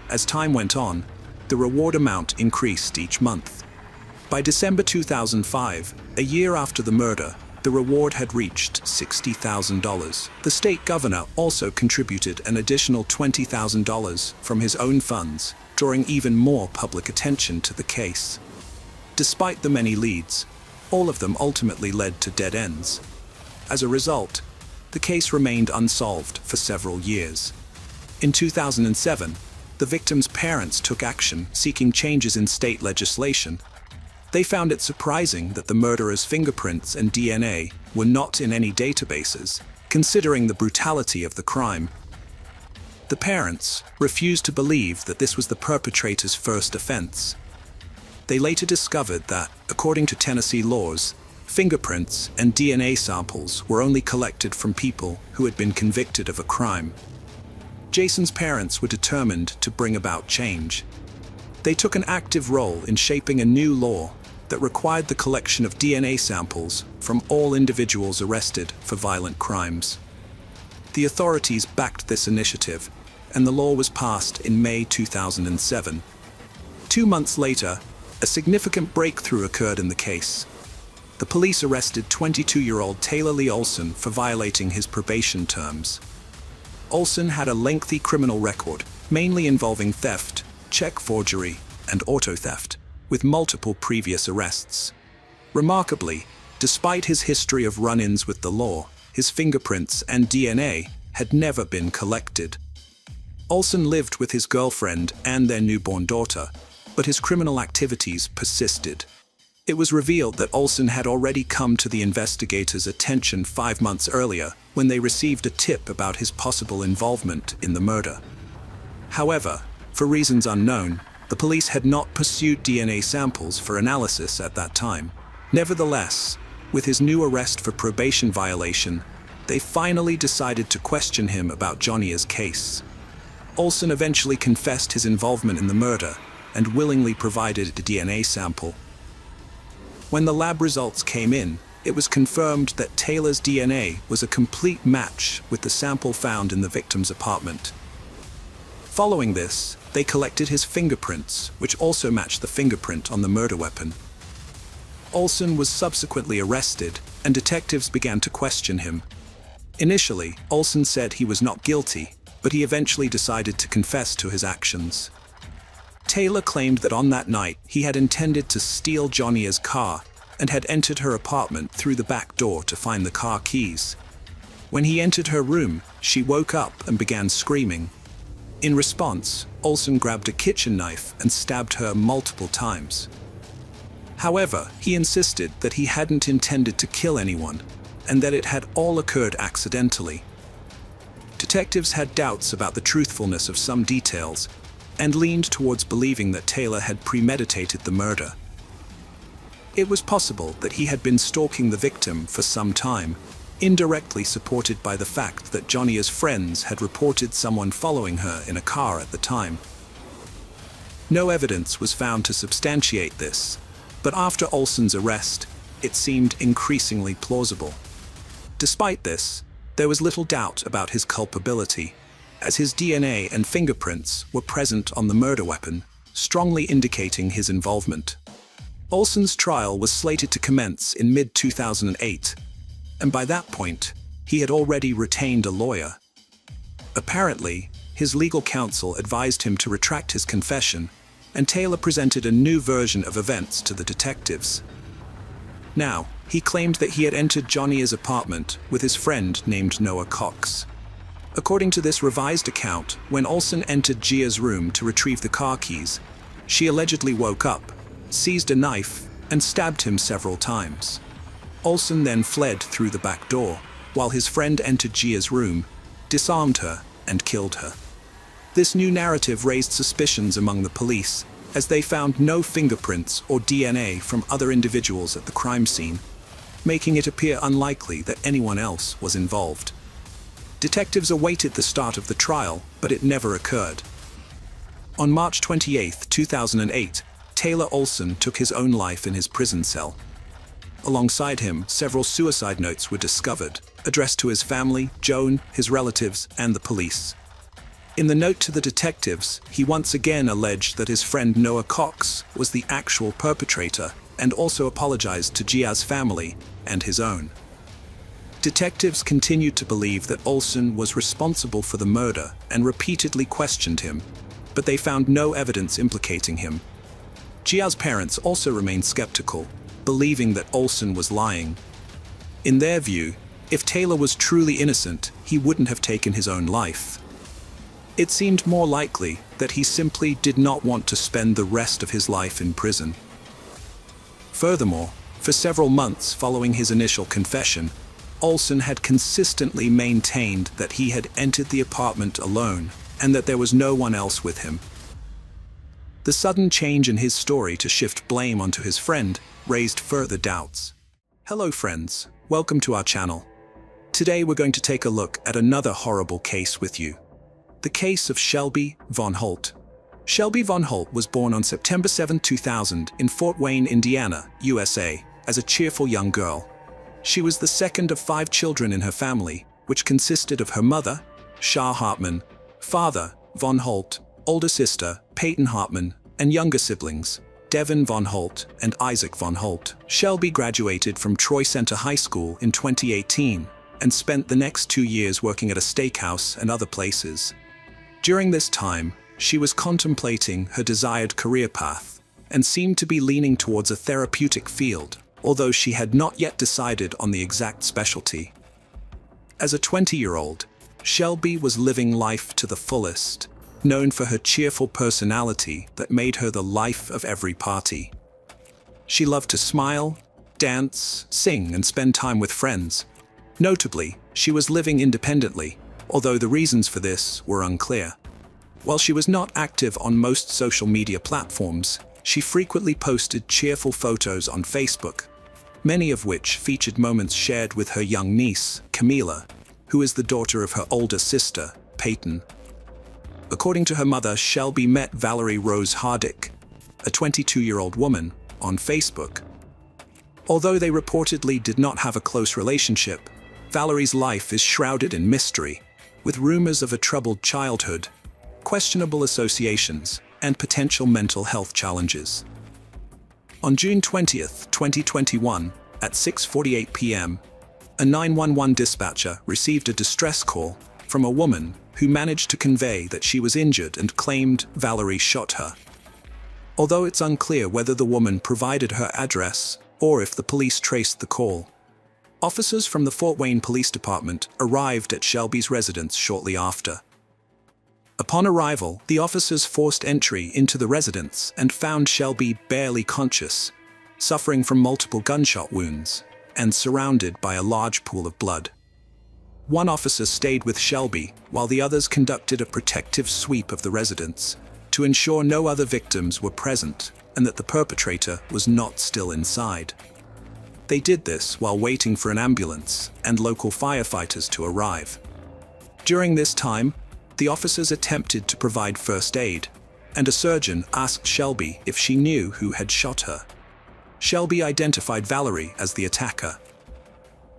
As time went on, the reward amount increased each month. By December 2005, a year after the murder, the reward had reached $60,000. The state governor also contributed an additional $20,000 from his own funds, drawing even more public attention to the case. Despite the many leads, all of them ultimately led to dead ends. As a result, the case remained unsolved for several years. In 2007, the victim's parents took action seeking changes in state legislation. They found it surprising that the murderer's fingerprints and DNA were not in any databases, considering the brutality of the crime. The parents refused to believe that this was the perpetrator's first offense. They later discovered that, according to Tennessee laws, fingerprints and DNA samples were only collected from people who had been convicted of a crime. Jason's parents were determined to bring about change. They took an active role in shaping a new law that required the collection of DNA samples from all individuals arrested for violent crimes. The authorities backed this initiative, and the law was passed in May 2007. 2 months later, a significant breakthrough occurred in the case. The police arrested 22-year-old Taylor Lee Olson for violating his probation terms. Olson had a lengthy criminal record, mainly involving theft, check forgery, and auto theft, with multiple previous arrests. Remarkably, despite his history of run-ins with the law, his fingerprints and DNA had never been collected. Olson lived with his girlfriend and their newborn daughter, but his criminal activities persisted. It was revealed that Olson had already come to the investigators' attention 5 months earlier when they received a tip about his possible involvement in the murder. However, for reasons unknown, the police had not pursued DNA samples for analysis at that time. Nevertheless, with his new arrest for probation violation, they finally decided to question him about Johnny's case. Olson eventually confessed his involvement in the murder and willingly provided a DNA sample. When the lab results came in, it was confirmed that Taylor's DNA was a complete match with the sample found in the victim's apartment. Following this, they collected his fingerprints, which also matched the fingerprint on the murder weapon. Olson was subsequently arrested, and detectives began to question him. Initially, Olson said he was not guilty, but he eventually decided to confess to his actions. Taylor claimed that on that night he had intended to steal Johnny's car and had entered her apartment through the back door to find the car keys. When he entered her room, she woke up and began screaming. In response, Olson grabbed a kitchen knife and stabbed her multiple times. However, he insisted that he hadn't intended to kill anyone and that it had all occurred accidentally. Detectives had doubts about the truthfulness of some details and leaned towards believing that Taylor had premeditated the murder. It was possible that he had been stalking the victim for some time, indirectly supported by the fact that Johnny's friends had reported someone following her in a car at the time. No evidence was found to substantiate this, but after Olson's arrest, it seemed increasingly plausible. Despite this, there was little doubt about his culpability, as his DNA and fingerprints were present on the murder weapon, strongly indicating his involvement. Olson's trial was slated to commence in mid-2008, and by that point, he had already retained a lawyer. Apparently, his legal counsel advised him to retract his confession, and Taylor presented a new version of events to the detectives. Now, he claimed that he had entered Johnny's apartment with his friend named Noah Cox. According to this revised account, when Olson entered Gia's room to retrieve the car keys, she allegedly woke up, seized a knife, and stabbed him several times. Olson then fled through the back door, while his friend entered Gia's room, disarmed her, and killed her. This new narrative raised suspicions among the police, as they found no fingerprints or DNA from other individuals at the crime scene, making it appear unlikely that anyone else was involved. Detectives awaited the start of the trial, but it never occurred. On March 28, 2008, Taylor Olson took his own life in his prison cell. Alongside him, several suicide notes were discovered, addressed to his family, Joan, his relatives, and the police. In the note to the detectives, he once again alleged that his friend Noah Cox was the actual perpetrator and also apologized to Gia's family and his own. Detectives continued to believe that Olson was responsible for the murder and repeatedly questioned him, but they found no evidence implicating him. Gia's parents also remained skeptical, believing that Olson was lying. In their view, If Taylor was truly innocent, he wouldn't have taken his own life. It seemed more likely that he simply did not want to spend the rest of his life in prison. Furthermore, for several months following his initial confession, Olson had consistently maintained that he had entered the apartment alone and that there was no one else with him. The sudden change in his story to shift blame onto his friend raised further doubts. Hello friends, welcome to our channel. Today we're going to take a look at another horrible case with you. The case of Shelby Von Holt. Shelby Von Holt was born on September 7, 2000 in Fort Wayne, Indiana, USA, as a cheerful young girl. She was the second of 5 children in her family, which consisted of her mother, Shah Hartman, father, Von Holt, older sister, Peyton Hartman, and younger siblings, Devin Von Holt and Isaac Von Holt. Shelby graduated from Troy Center High School in 2018 and spent the next 2 years working at a steakhouse and other places. During this time, she was contemplating her desired career path and seemed to be leaning towards a therapeutic field, although she had not yet decided on the exact specialty. As a 20-year-old, Shelby was living life to the fullest, known for her cheerful personality that made her the life of every party. She loved to smile, dance, sing, and spend time with friends. Notably, she was living independently, although the reasons for this were unclear. While she was not active on most social media platforms, she frequently posted cheerful photos on Facebook, many of which featured moments shared with her young niece, Camila, who is the daughter of her older sister, Peyton. According to her mother, Shelby met Valerie Rose Hardick, a 22-year-old woman, on Facebook. Although they reportedly did not have a close relationship, Valerie's life is shrouded in mystery, with rumors of a troubled childhood, questionable associations, and potential mental health challenges. On June 20th, 2021, at 6:48 p.m., a 911 dispatcher received a distress call from a woman who managed to convey that she was injured and claimed Valerie shot her. Although it's unclear whether the woman provided her address or if the police traced the call, officers from the Fort Wayne Police Department arrived at Shelby's residence shortly after. Upon arrival, the officers forced entry into the residence and found Shelby barely conscious, suffering from multiple gunshot wounds, and surrounded by a large pool of blood. One officer stayed with Shelby while the others conducted a protective sweep of the residence to ensure no other victims were present and that the perpetrator was not still inside. They did this while waiting for an ambulance and local firefighters to arrive. During this time, the officers attempted to provide first aid, and a surgeon asked Shelby if she knew who had shot her. Shelby identified Valerie as the attacker.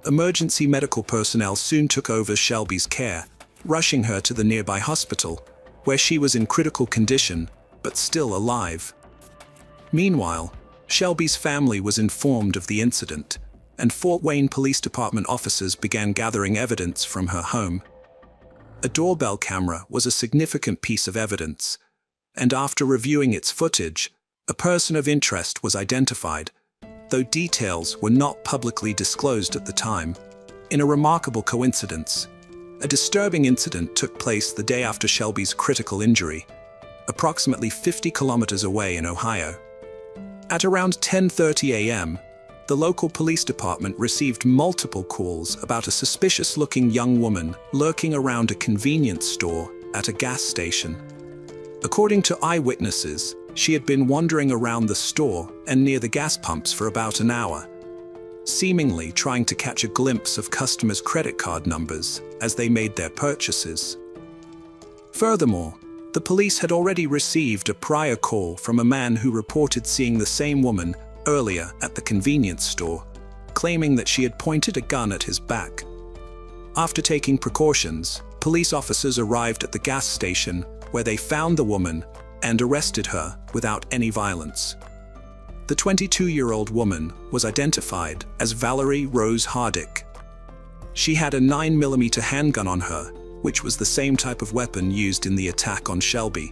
Emergency medical personnel soon took over Shelby's care, rushing her to the nearby hospital, where she was in critical condition, but still alive. Meanwhile, Shelby's family was informed of the incident, and Fort Wayne Police Department officers began gathering evidence from her home. A doorbell camera was a significant piece of evidence, and after reviewing its footage, a person of interest was identified, though details were not publicly disclosed at the time. In a remarkable coincidence, a disturbing incident took place the day after Shelby's critical injury, approximately 50 kilometers away in Ohio. At around 10:30 a.m., the local police department received multiple calls about a suspicious-looking young woman lurking around a convenience store at a gas station. According to eyewitnesses, she had been wandering around the store and near the gas pumps for about an hour, seemingly trying to catch a glimpse of customers' credit card numbers as they made their purchases. Furthermore, the police had already received a prior call from a man who reported seeing the same woman earlier at the convenience store, claiming that she had pointed a gun at his back. After taking precautions, police officers arrived at the gas station where they found the woman and arrested her without any violence. The 22-year-old woman was identified as Valerie Rose Hardick. She had a 9mm handgun on her, which was the same type of weapon used in the attack on Shelby.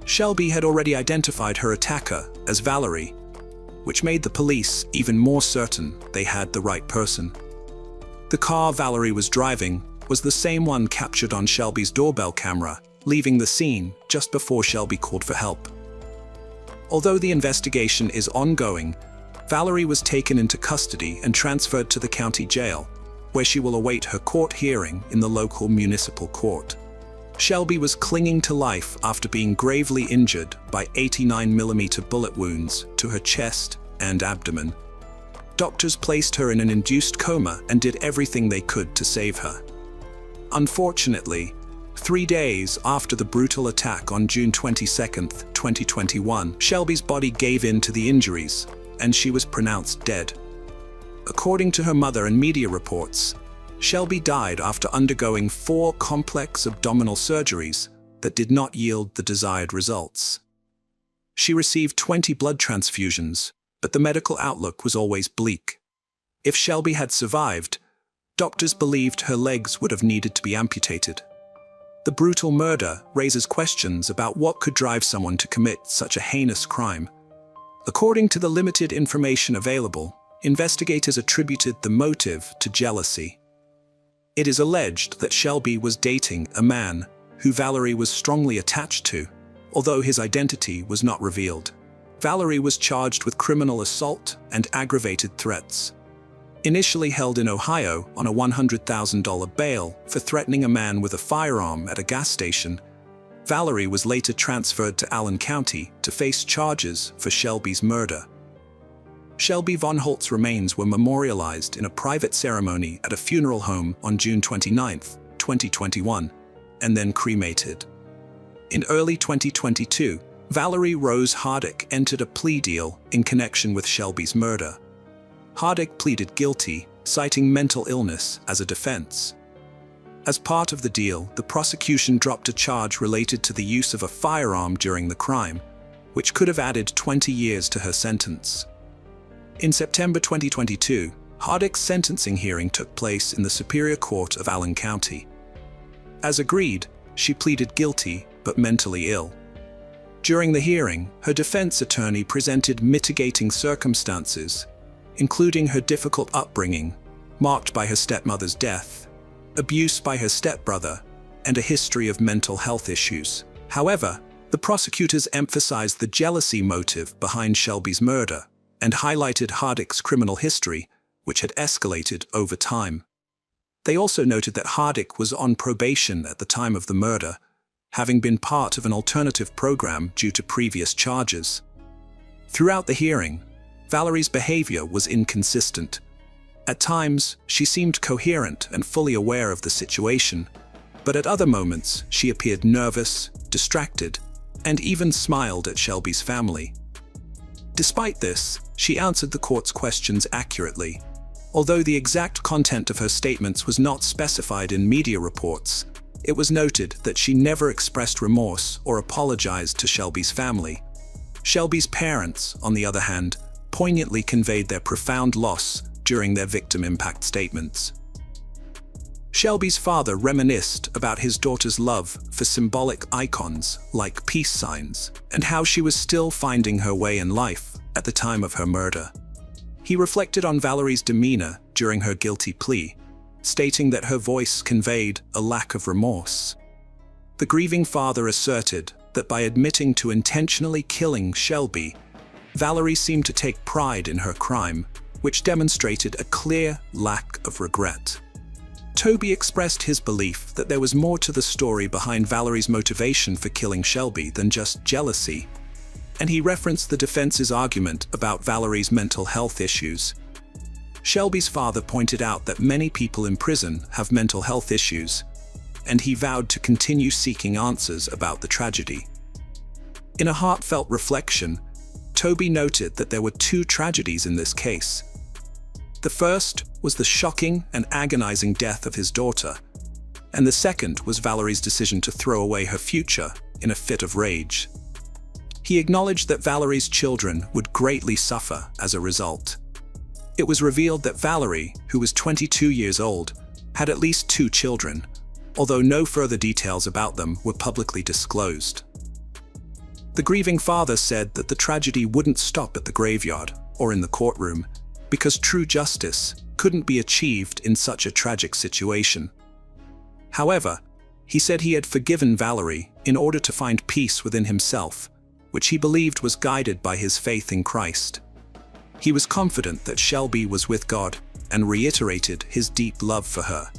Shelby had already identified her attacker as Valerie, which made the police even more certain they had the right person. The car Valerie was driving was the same one captured on Shelby's doorbell camera, leaving the scene just before Shelby called for help. Although the investigation is ongoing, Valerie was taken into custody and transferred to the county jail, where she will await her court hearing in the local municipal court. Shelby was clinging to life after being gravely injured by 89mm bullet wounds to her chest and abdomen. Doctors placed her in an induced coma and did everything they could to save her. Unfortunately, 3 days after the brutal attack on June 22, 2021, Shelby's body gave in to the injuries, and she was pronounced dead. According to her mother and media reports, Shelby died after undergoing 4 complex abdominal surgeries that did not yield the desired results. She received 20 blood transfusions, but the medical outlook was always bleak. If Shelby had survived, doctors believed her legs would have needed to be amputated. The brutal murder raises questions about what could drive someone to commit such a heinous crime. According to the limited information available, investigators attributed the motive to jealousy. It is alleged that Shelby was dating a man who Valerie was strongly attached to, although his identity was not revealed. Valerie was charged with criminal assault and aggravated threats. Initially held in Ohio on a $100,000 bail for threatening a man with a firearm at a gas station, Valerie was later transferred to Allen County to face charges for Shelby's murder. Shelby Von Holt's remains were memorialized in a private ceremony at a funeral home on June 29, 2021, and then cremated. In early 2022, Valerie Rose Hardick entered a plea deal in connection with Shelby's murder. Hardick pleaded guilty, citing mental illness as a defense. As part of the deal, the prosecution dropped a charge related to the use of a firearm during the crime, which could have added 20 years to her sentence. In September 2022, Hardick's sentencing hearing took place in the Superior Court of Allen County. As agreed, she pleaded guilty but mentally ill. During the hearing, her defense attorney presented mitigating circumstances, including her difficult upbringing, marked by her stepmother's death, abuse by her stepbrother, and a history of mental health issues. However, the prosecutors emphasized the jealousy motive behind Shelby's murder and highlighted Hardick's criminal history, which had escalated over time. They also noted that Hardick was on probation at the time of the murder, having been part of an alternative program due to previous charges. Throughout the hearing, Valerie's behavior was inconsistent. At times, she seemed coherent and fully aware of the situation, but at other moments, she appeared nervous, distracted, and even smiled at Shelby's family. Despite this, she answered the court's questions accurately. Although the exact content of her statements was not specified in media reports, it was noted that she never expressed remorse or apologized to Shelby's family. Shelby's parents, on the other hand, poignantly conveyed their profound loss during their victim impact statements. Shelby's father reminisced about his daughter's love for symbolic icons like peace signs and how she was still finding her way in life at the time of her murder. He reflected on Valerie's demeanor during her guilty plea, stating that her voice conveyed a lack of remorse. The grieving father asserted that by admitting to intentionally killing Shelby, Valerie seemed to take pride in her crime, which demonstrated a clear lack of regret. Toby expressed his belief that there was more to the story behind Valerie's motivation for killing Shelby than just jealousy, and he referenced the defense's argument about Valerie's mental health issues. Shelby's father pointed out that many people in prison have mental health issues, and he vowed to continue seeking answers about the tragedy. In a heartfelt reflection, Toby noted that there were 2 tragedies in this case. The first was the shocking and agonizing death of his daughter, and the second was Valerie's decision to throw away her future in a fit of rage. He acknowledged that Valerie's children would greatly suffer as a result. It was revealed that Valerie, who was 22 years old, had at least 2 children, although no further details about them were publicly disclosed. The grieving father said that the tragedy wouldn't stop at the graveyard or in the courtroom, because true justice couldn't be achieved in such a tragic situation. However, he said he had forgiven Valerie in order to find peace within himself, which he believed was guided by his faith in Christ. He was confident that Shelby was with God and reiterated his deep love for her.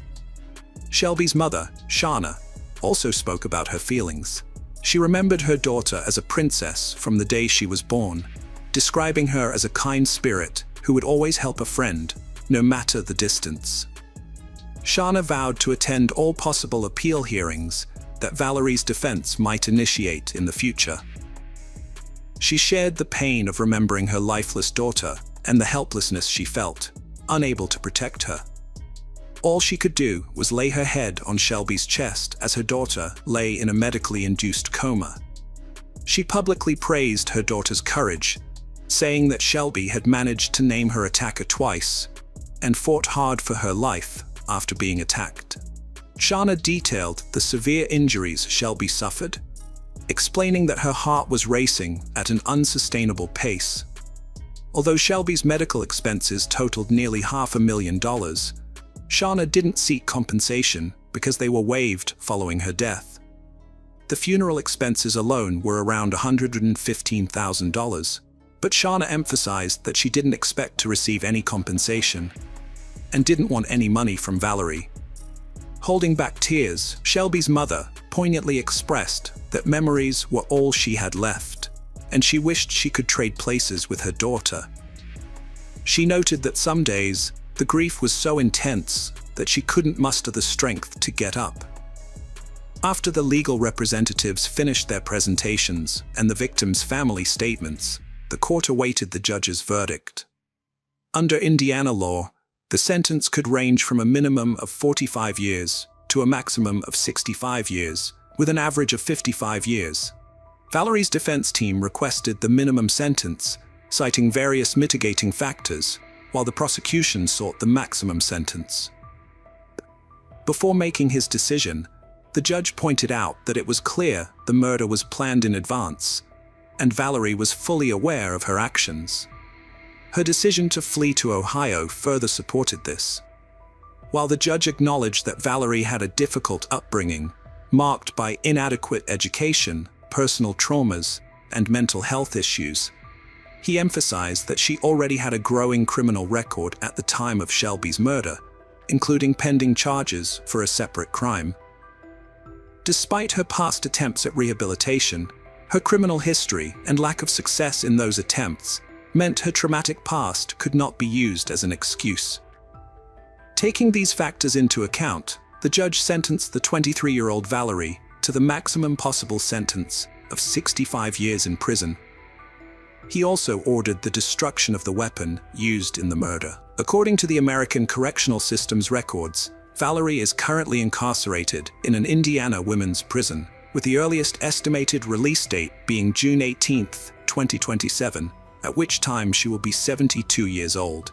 Shelby's mother, Shauna, also spoke about her feelings. She remembered her daughter as a princess from the day she was born, describing her as a kind spirit who would always help a friend, no matter the distance. Shauna vowed to attend all possible appeal hearings that Valerie's defense might initiate in the future. She shared the pain of remembering her lifeless daughter and the helplessness she felt, unable to protect her. All she could do was lay her head on Shelby's chest as her daughter lay in a medically induced coma. She publicly praised her daughter's courage, saying that Shelby had managed to name her attacker twice and fought hard for her life after being attacked. Shauna detailed the severe injuries Shelby suffered, explaining that her heart was racing at an unsustainable pace. Although Shelby's medical expenses totaled nearly $500,000, Shauna didn't seek compensation because they were waived following her death. The funeral expenses alone were around $115,000, but Shauna emphasized that she didn't expect to receive any compensation and didn't want any money from Valerie. Holding back tears, Shelby's mother poignantly expressed that memories were all she had left, and she wished she could trade places with her daughter. She noted that some days, the grief was so intense that she couldn't muster the strength to get up. After the legal representatives finished their presentations and the victim's family statements, the court awaited the judge's verdict. Under Indiana law, the sentence could range from a minimum of 45 years to a maximum of 65 years, with an average of 55 years. Valerie's defense team requested the minimum sentence, citing various mitigating factors, while the prosecution sought the maximum sentence. Before making his decision, the judge pointed out that it was clear the murder was planned in advance, and Valerie was fully aware of her actions. Her decision to flee to Ohio further supported this. While the judge acknowledged that Valerie had a difficult upbringing, marked by inadequate education, personal traumas, and mental health issues, he emphasized that she already had a growing criminal record at the time of Shelby's murder, including pending charges for a separate crime. Despite her past attempts at rehabilitation, her criminal history and lack of success in those attempts meant her traumatic past could not be used as an excuse. Taking these factors into account, the judge sentenced the 23-year-old Valerie to the maximum possible sentence of 65 years in prison. He also ordered the destruction of the weapon used in the murder. According to the American Correctional System's records, Valerie is currently incarcerated in an Indiana women's prison, with the earliest estimated release date being June 18, 2027, at which time she will be 72 years old.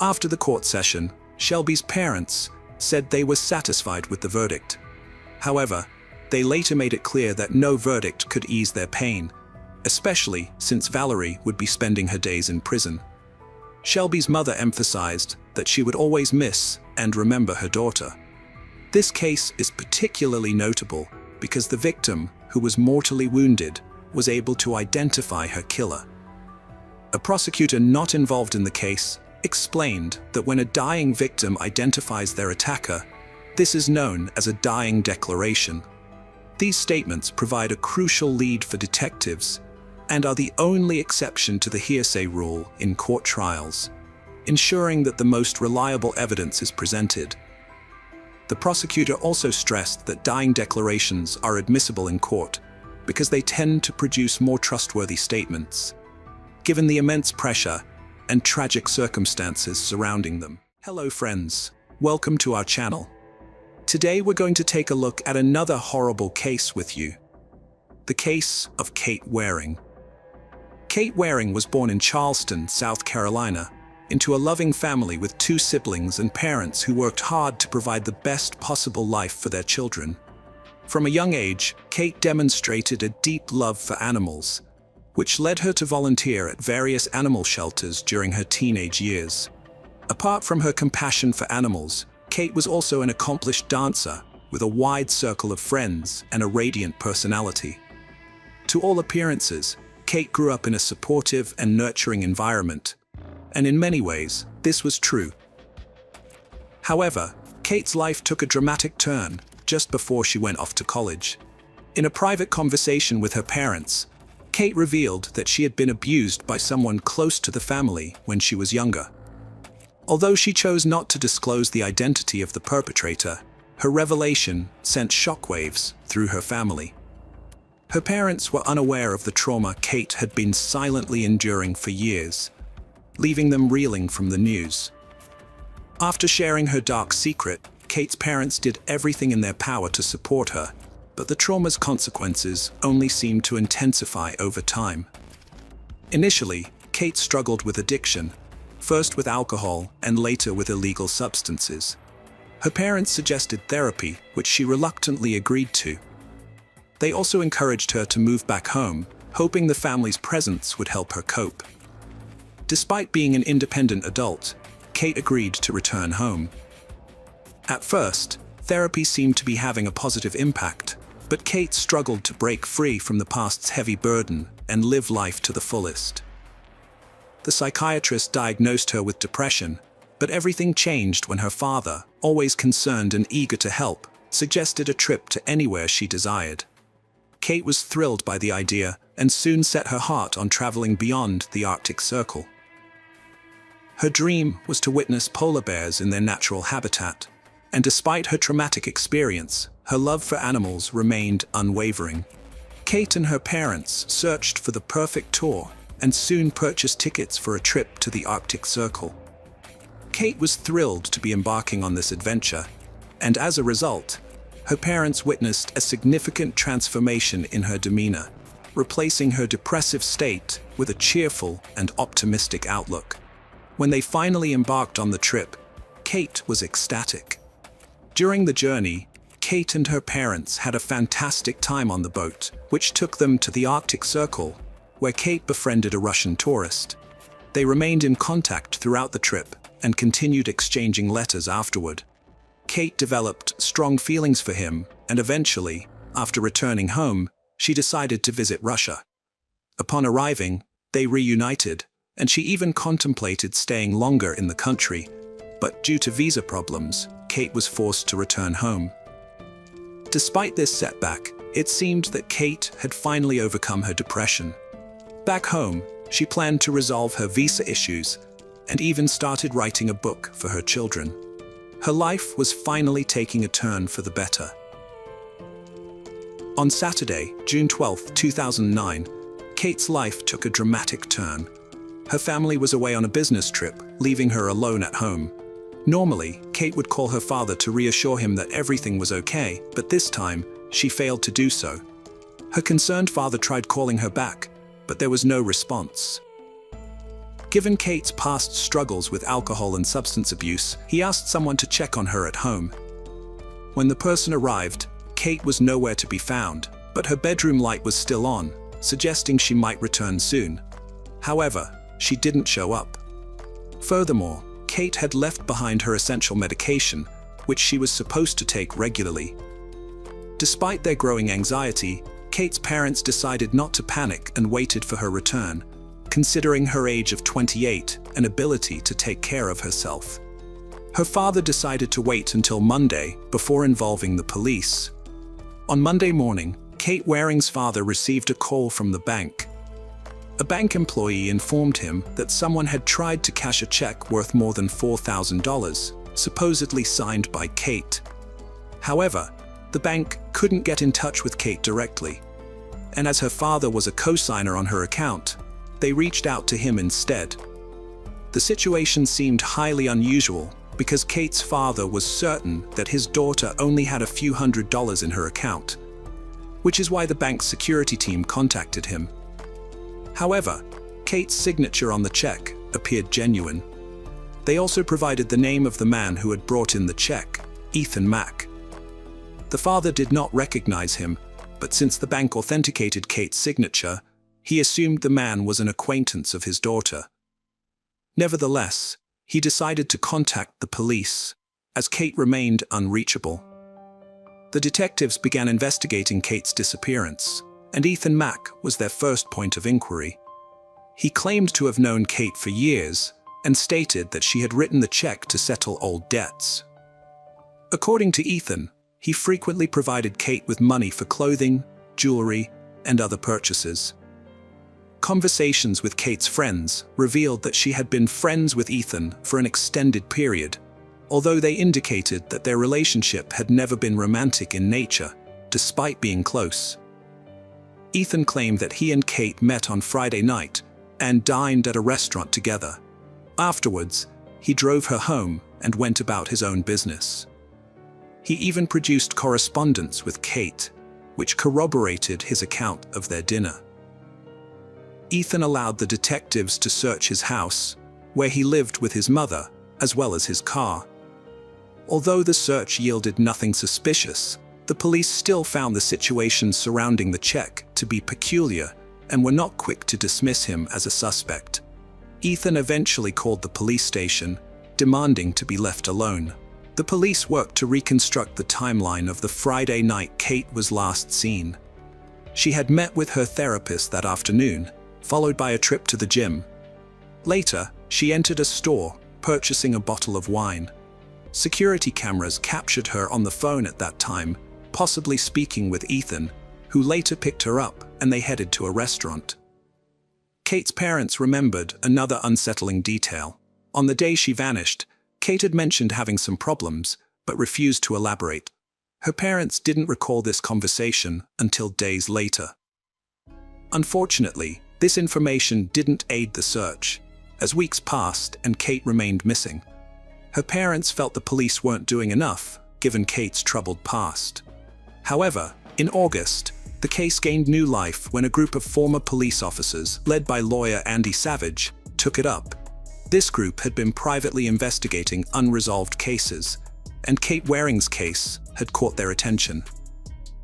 After the court session, Shelby's parents said they were satisfied with the verdict. However, they later made it clear that no verdict could ease their pain, especially since Valerie would be spending her days in prison. Shelby's mother emphasized that she would always miss and remember her daughter. This case is particularly notable because the victim, who was mortally wounded, was able to identify her killer. A prosecutor not involved in the case explained that when a dying victim identifies their attacker, this is known as a dying declaration. These statements provide a crucial lead for detectives and are the only exception to the hearsay rule in court trials, ensuring that the most reliable evidence is presented. The prosecutor also stressed that dying declarations are admissible in court because they tend to produce more trustworthy statements, given the immense pressure and tragic circumstances surrounding them. Hello friends, welcome to our channel. Today we're going to take a look at another horrible case with you. The case of Kate Waring. Kate Waring was born in Charleston, South Carolina, into a loving family with 2 siblings and parents who worked hard to provide the best possible life for their children. From a young age, Kate demonstrated a deep love for animals, which led her to volunteer at various animal shelters during her teenage years. Apart from her compassion for animals, Kate was also an accomplished dancer with a wide circle of friends and a radiant personality. To all appearances, Kate grew up in a supportive and nurturing environment, and in many ways, this was true. However, Kate's life took a dramatic turn just before she went off to college. In a private conversation with her parents, Kate revealed that she had been abused by someone close to the family when she was younger. Although she chose not to disclose the identity of the perpetrator, her revelation sent shockwaves through her family. Her parents were unaware of the trauma Kate had been silently enduring for years, leaving them reeling from the news. After sharing her dark secret, Kate's parents did everything in their power to support her, but the trauma's consequences only seemed to intensify over time. Initially, Kate struggled with addiction, first with alcohol and later with illegal substances. Her parents suggested therapy, which she reluctantly agreed to. They also encouraged her to move back home, hoping the family's presence would help her cope. Despite being an independent adult, Kate agreed to return home. At first, therapy seemed to be having a positive impact, but Kate struggled to break free from the past's heavy burden and live life to the fullest. The psychiatrist diagnosed her with depression, but everything changed when her father, always concerned and eager to help, suggested a trip to anywhere she desired. Kate was thrilled by the idea and soon set her heart on traveling beyond the Arctic Circle. Her dream was to witness polar bears in their natural habitat, and despite her traumatic experience, her love for animals remained unwavering. Kate and her parents searched for the perfect tour and soon purchased tickets for a trip to the Arctic Circle. Kate was thrilled to be embarking on this adventure, and as a result, her parents witnessed a significant transformation in her demeanor, replacing her depressive state with a cheerful and optimistic outlook. When they finally embarked on the trip, Kate was ecstatic. During the journey, Kate and her parents had a fantastic time on the boat, which took them to the Arctic Circle, where Kate befriended a Russian tourist. They remained in contact throughout the trip and continued exchanging letters afterward. Kate developed strong feelings for him, and eventually, after returning home, she decided to visit Russia. Upon arriving, they reunited, and she even contemplated staying longer in the country, but due to visa problems, Kate was forced to return home. Despite this setback, it seemed that Kate had finally overcome her depression. Back home, she planned to resolve her visa issues and even started writing a book for her children. Her life was finally taking a turn for the better. On Saturday, June 12, 2009, Kate's life took a dramatic turn. Her family was away on a business trip, leaving her alone at home. Normally, Kate would call her father to reassure him that everything was okay, but this time, she failed to do so. Her concerned father tried calling her back, but there was no response. Given Kate's past struggles with alcohol and substance abuse, he asked someone to check on her at home. When the person arrived, Kate was nowhere to be found, but her bedroom light was still on, suggesting she might return soon. However, she didn't show up. Furthermore, Kate had left behind her essential medication, which she was supposed to take regularly. Despite their growing anxiety, Kate's parents decided not to panic and waited for her return, considering her age of 28 and ability to take care of herself. Her father decided to wait until Monday before involving the police. On Monday morning, Kate Waring's father received a call from the bank. A bank employee informed him that someone had tried to cash a check worth more than $4,000, supposedly signed by Kate. However, the bank couldn't get in touch with Kate directly, and as her father was a co-signer on her account, they reached out to him instead. The situation seemed highly unusual because Kate's father was certain that his daughter only had a few $100s in her account, which is why the bank's security team contacted him. However, Kate's signature on the check appeared genuine. They also provided the name of the man who had brought in the check, Ethan Mack. The father did not recognize him, but since the bank authenticated Kate's signature, he assumed the man was an acquaintance of his daughter. Nevertheless, he decided to contact the police, as Kate remained unreachable. The detectives began investigating Kate's disappearance, and Ethan Mack was their first point of inquiry. He claimed to have known Kate for years and stated that she had written the check to settle old debts. According to Ethan, he frequently provided Kate with money for clothing, jewelry, and other purchases. Conversations with Kate's friends revealed that she had been friends with Ethan for an extended period, although they indicated that their relationship had never been romantic in nature, despite being close. Ethan claimed that he and Kate met on Friday night and dined at a restaurant together. Afterwards, he drove her home and went about his own business. He even produced correspondence with Kate, which corroborated his account of their dinner. Ethan allowed the detectives to search his house, where he lived with his mother, as well as his car. Although the search yielded nothing suspicious, the police still found the situation surrounding the check to be peculiar and were not quick to dismiss him as a suspect. Ethan eventually called the police station, demanding to be left alone. The police worked to reconstruct the timeline of the Friday night Kate was last seen. She had met with her therapist that afternoon, followed by a trip to the gym. Later, she entered a store, purchasing a bottle of wine. Security cameras captured her on the phone at that time, possibly speaking with Ethan, who later picked her up and they headed to a restaurant. Kate's parents remembered another unsettling detail. On the day she vanished, Kate had mentioned having some problems, but refused to elaborate. Her parents didn't recall this conversation until days later. Unfortunately, this information didn't aid the search, as weeks passed and Kate remained missing. Her parents felt the police weren't doing enough, given Kate's troubled past. However, in August, the case gained new life when a group of former police officers, led by lawyer Andy Savage, took it up. This group had been privately investigating unresolved cases, and Kate Waring's case had caught their attention.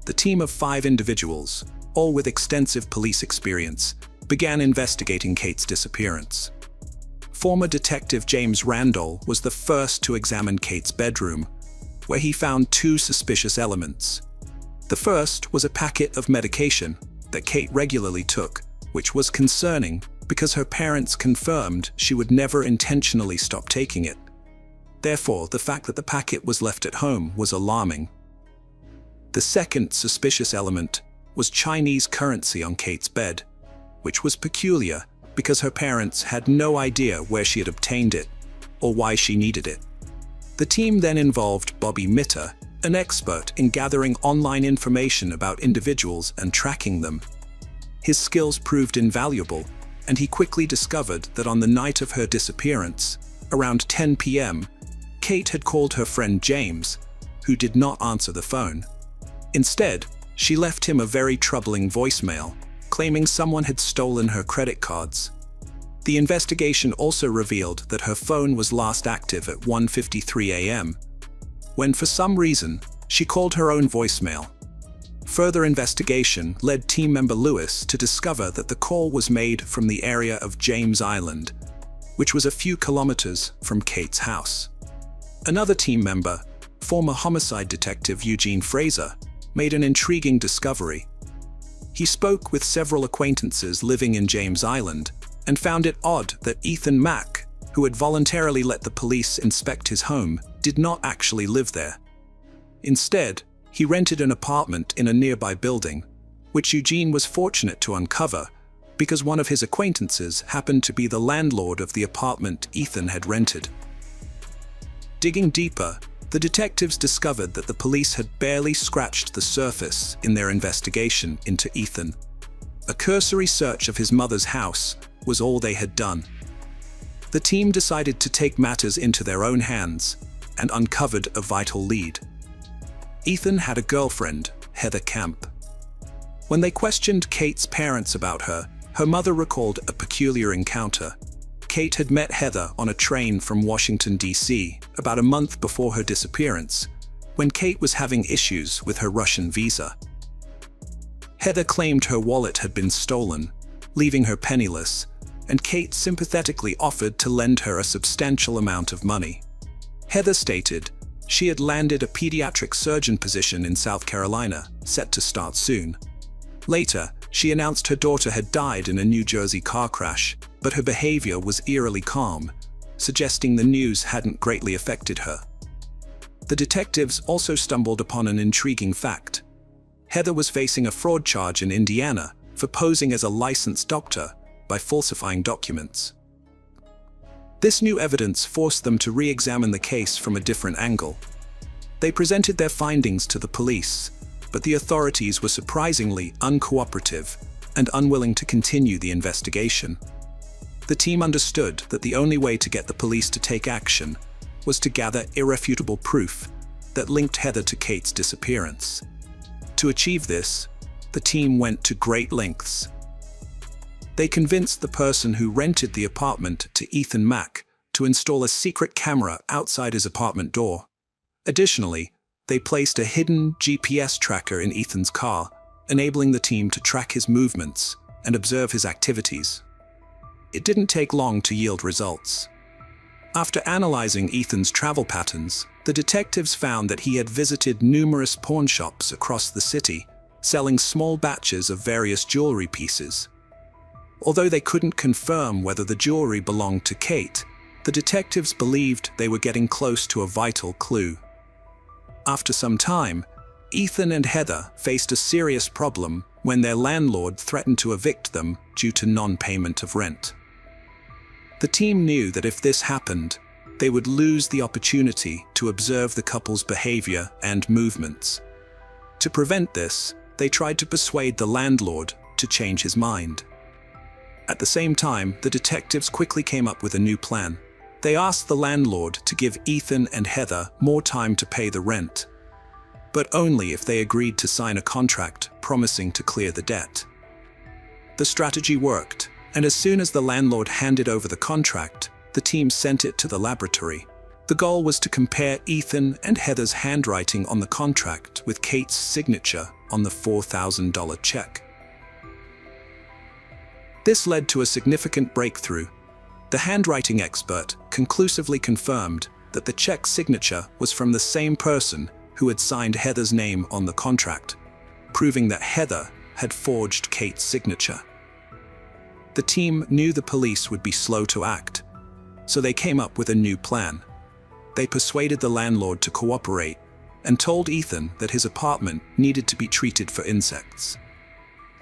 The team of 5 individuals, all with extensive police experience, began investigating Kate's disappearance. Former Detective James Randall was the first to examine Kate's bedroom, where he found 2 suspicious elements. The first was a packet of medication that Kate regularly took, which was concerning because her parents confirmed she would never intentionally stop taking it. Therefore, the fact that the packet was left at home was alarming. The second suspicious element was Chinese currency on Kate's bed, which was peculiar because her parents had no idea where she had obtained it or why she needed it. The team then involved Bobby Mitter, an expert in gathering online information about individuals and tracking them. His skills proved invaluable, and he quickly discovered that on the night of her disappearance, around 10 p.m., Kate had called her friend James, who did not answer the phone. Instead, she left him a very troubling voicemail, claiming someone had stolen her credit cards. The investigation also revealed that her phone was last active at 1:53 a.m., when for some reason, she called her own voicemail. Further investigation led team member Lewis to discover that the call was made from the area of James Island, which was a few kilometers from Kate's house. Another team member, former homicide detective Eugene Fraser, made an intriguing discovery. He spoke with several acquaintances living in James Island and found it odd that Ethan Mack, who had voluntarily let the police inspect his home, did not actually live there. Instead, he rented an apartment in a nearby building, which Eugene was fortunate to uncover because one of his acquaintances happened to be the landlord of the apartment Ethan had rented. Digging deeper, the detectives discovered that the police had barely scratched the surface in their investigation into Ethan. A cursory search of his mother's house was all they had done. The team decided to take matters into their own hands and uncovered a vital lead. Ethan had a girlfriend, Heather Camp. When they questioned Kate's parents about her, her mother recalled a peculiar encounter. Kate had met Heather on a train from Washington, D.C. about a month before her disappearance, when Kate was having issues with her Russian visa. Heather claimed her wallet had been stolen, leaving her penniless, and Kate sympathetically offered to lend her a substantial amount of money. Heather stated she had landed a pediatric surgeon position in South Carolina, set to start soon. Later, she announced her daughter had died in a New Jersey car crash, but her behavior was eerily calm, suggesting the news hadn't greatly affected her. The detectives also stumbled upon an intriguing fact. Heather was facing a fraud charge in Indiana for posing as a licensed doctor by falsifying documents. This new evidence forced them to re-examine the case from a different angle. They presented their findings to the police, but the authorities were surprisingly uncooperative and unwilling to continue the investigation. The team understood that the only way to get the police to take action was to gather irrefutable proof that linked Heather to Kate's disappearance. To achieve this, the team went to great lengths. They convinced the person who rented the apartment to Ethan Mack to install a secret camera outside his apartment door. Additionally, they placed a hidden GPS tracker in Ethan's car, enabling the team to track his movements and observe his activities. It didn't take long to yield results. After analyzing Ethan's travel patterns, the detectives found that he had visited numerous pawn shops across the city, selling small batches of various jewelry pieces. Although they couldn't confirm whether the jewelry belonged to Kate, the detectives believed they were getting close to a vital clue. After some time, Ethan and Heather faced a serious problem when their landlord threatened to evict them due to non-payment of rent. The team knew that if this happened, they would lose the opportunity to observe the couple's behavior and movements. To prevent this, they tried to persuade the landlord to change his mind. At the same time, the detectives quickly came up with a new plan. They asked the landlord to give Ethan and Heather more time to pay the rent, but only if they agreed to sign a contract promising to clear the debt. The strategy worked, and as soon as the landlord handed over the contract, the team sent it to the laboratory. The goal was to compare Ethan and Heather's handwriting on the contract with Kate's signature on the $4,000 check. This led to a significant breakthrough. The handwriting expert conclusively confirmed that the check signature was from the same person who had signed Heather's name on the contract, proving that Heather had forged Kate's signature. The team knew the police would be slow to act, so they came up with a new plan. They persuaded the landlord to cooperate and told Ethan that his apartment needed to be treated for insects.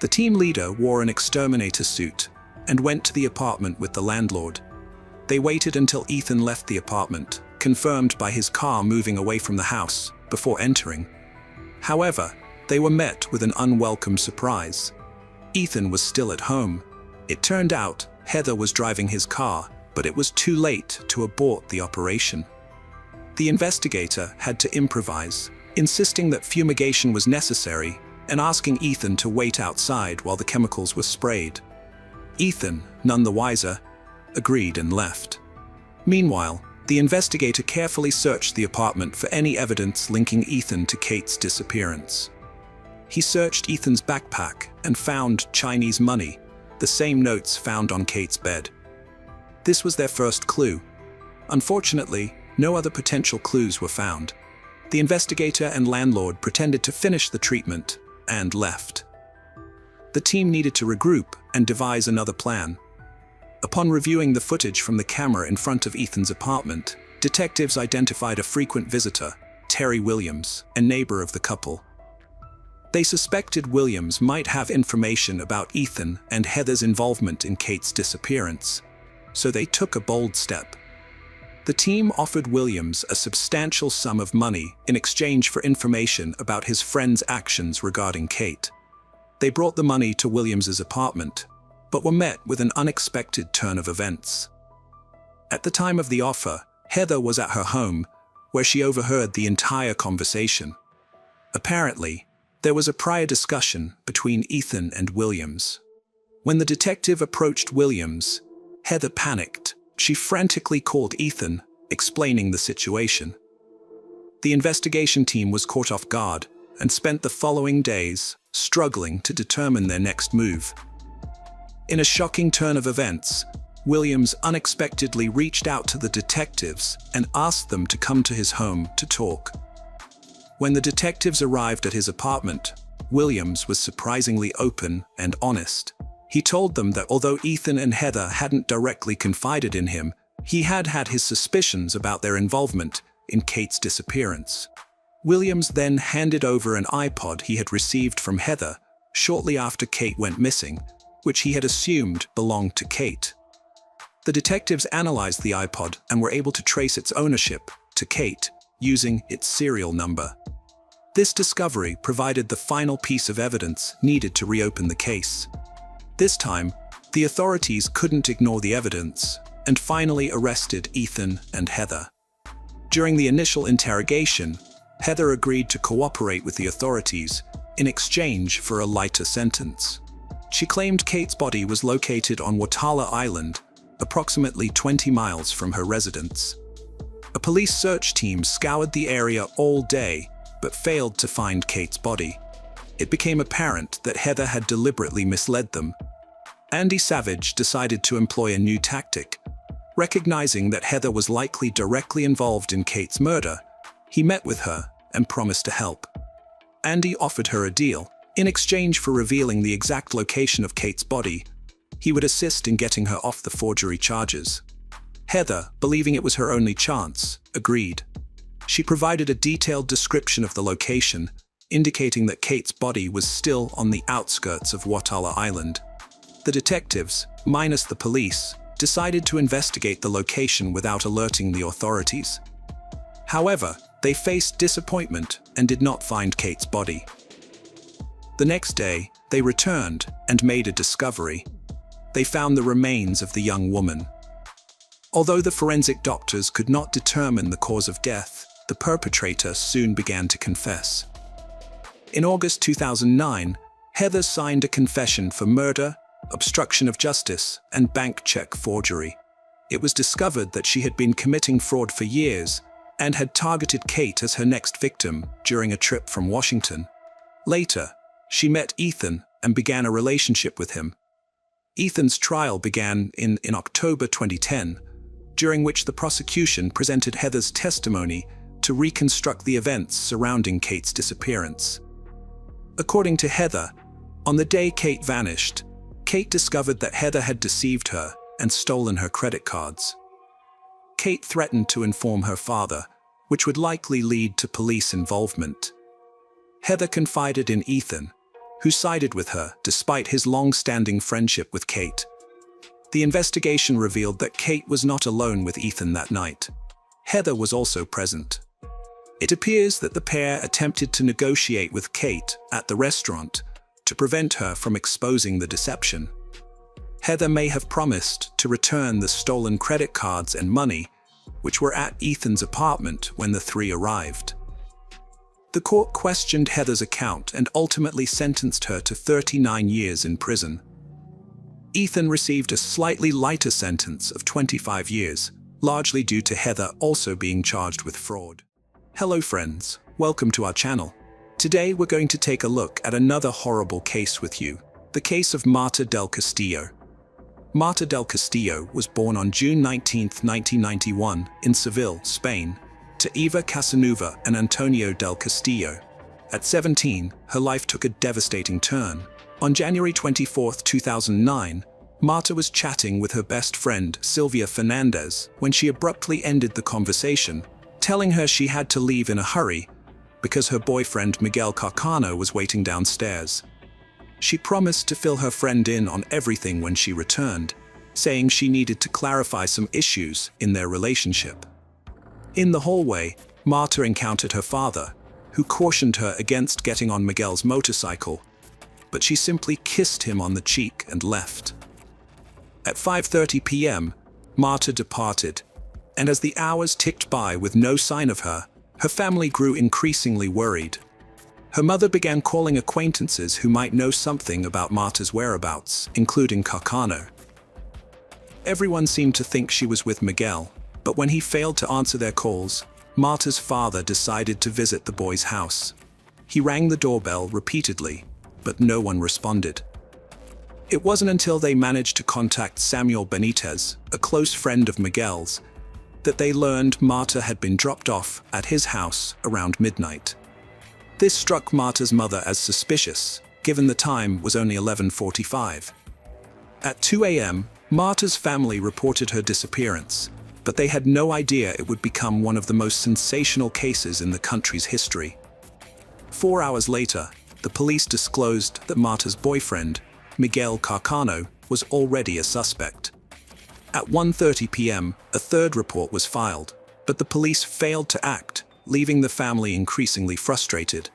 The team leader wore an exterminator suit and went to the apartment with the landlord. They waited until Ethan left the apartment, confirmed by his car moving away from the house, before entering. However, they were met with an unwelcome surprise. Ethan was still at home. It turned out Heather was driving his car, but it was too late to abort the operation. The investigator had to improvise, insisting that fumigation was necessary and asking Ethan to wait outside while the chemicals were sprayed. Ethan, none the wiser, agreed and left. Meanwhile, the investigator carefully searched the apartment for any evidence linking Ethan to Kate's disappearance. He searched Ethan's backpack and found Chinese money, the same notes found on Kate's bed. This was their first clue. Unfortunately, no other potential clues were found. The investigator and landlord pretended to finish the treatment and left. The team needed to regroup and devise another plan. Upon reviewing the footage from the camera in front of Ethan's apartment, detectives identified a frequent visitor, Terry Williams, a neighbor of the couple. They suspected Williams might have information about Ethan and Heather's involvement in Kate's disappearance, so they took a bold step. The team offered Williams a substantial sum of money in exchange for information about his friend's actions regarding Kate. They brought the money to Williams's apartment, but were met with an unexpected turn of events. At the time of the offer, Heather was at her home, where she overheard the entire conversation. Apparently, there was a prior discussion between Ethan and Williams. When the detective approached Williams, Heather panicked. She frantically called Ethan, explaining the situation. The investigation team was caught off guard and spent the following days struggling to determine their next move. In a shocking turn of events, Williams unexpectedly reached out to the detectives and asked them to come to his home to talk. When the detectives arrived at his apartment, Williams was surprisingly open and honest. He told them that although Ethan and Heather hadn't directly confided in him, he had had his suspicions about their involvement in Kate's disappearance. Williams then handed over an iPod he had received from Heather shortly after Kate went missing, which he had assumed belonged to Kate. The detectives analyzed the iPod and were able to trace its ownership to Kate using its serial number. This discovery provided the final piece of evidence needed to reopen the case. This time, the authorities couldn't ignore the evidence and finally arrested Ethan and Heather. During the initial interrogation, Heather agreed to cooperate with the authorities in exchange for a lighter sentence. She claimed Kate's body was located on Watala Island, approximately 20 miles from her residence. A police search team scoured the area all day, but failed to find Kate's body. It became apparent that Heather had deliberately misled them. Andy Savage decided to employ a new tactic. Recognizing that Heather was likely directly involved in Kate's murder, he met with her and promised to help. Andy offered her a deal. In exchange for revealing the exact location of Kate's body, he would assist in getting her off the forgery charges. Heather, believing it was her only chance, agreed. She provided a detailed description of the location, indicating that Kate's body was still on the outskirts of Watala Island. The detectives, minus the police, decided to investigate the location without alerting the authorities. However, they faced disappointment and did not find Kate's body. The next day, they returned and made a discovery. They found the remains of the young woman. Although the forensic doctors could not determine the cause of death, the perpetrator soon began to confess. In August 2009, Heather signed a confession for murder, obstruction of justice, and bank check forgery. It was discovered that she had been committing fraud for years and had targeted Kate as her next victim during a trip from Washington. Later, she met Ethan and began a relationship with him. Ethan's trial began in October 2010, during which the prosecution presented Heather's testimony to reconstruct the events surrounding Kate's disappearance. According to Heather, on the day Kate vanished, Kate discovered that Heather had deceived her and stolen her credit cards. Kate threatened to inform her father, which would likely lead to police involvement. Heather confided in Ethan, who sided with her despite his long-standing friendship with Kate. The investigation revealed that Kate was not alone with Ethan that night. Heather was also present. It appears that the pair attempted to negotiate with Kate at the restaurant to prevent her from exposing the deception. Heather may have promised to return the stolen credit cards and money, which were at Ethan's apartment when the three arrived. The court questioned Heather's account and ultimately sentenced her to 39 years in prison. Ethan received a slightly lighter sentence of 25 years, largely due to Heather also being charged with fraud. Hello friends, welcome to our channel. Today we're going to take a look at another horrible case with you, the case of Marta del Castillo. Marta del Castillo was born on June 19, 1991, in Seville, Spain, to Eva Casanova and Antonio del Castillo. At 17, her life took a devastating turn. On January 24, 2009, Marta was chatting with her best friend, Sylvia Fernandez, when she abruptly ended the conversation, telling her she had to leave in a hurry because her boyfriend Miguel Carcano was waiting downstairs. She promised to fill her friend in on everything when she returned, saying she needed to clarify some issues in their relationship. In the hallway, Marta encountered her father, who cautioned her against getting on Miguel's motorcycle, but she simply kissed him on the cheek and left. At 5:30 p.m., Marta departed, and as the hours ticked by with no sign of her, her family grew increasingly worried. Her mother began calling acquaintances who might know something about Marta's whereabouts, including Carcano. Everyone seemed to think she was with Miguel, but when he failed to answer their calls, Marta's father decided to visit the boy's house. He rang the doorbell repeatedly, but no one responded. It wasn't until they managed to contact Samuel Benitez, a close friend of Miguel's, that they learned Marta had been dropped off at his house around midnight. This struck Marta's mother as suspicious, given the time was only 11:45. At 2 a.m., Marta's family reported her disappearance, but they had no idea it would become one of the most sensational cases in the country's history. 4 hours later, the police disclosed that Marta's boyfriend, Miguel Carcano, was already a suspect. At 1:30 p.m., a third report was filed, but the police failed to act, leaving the family increasingly frustrated.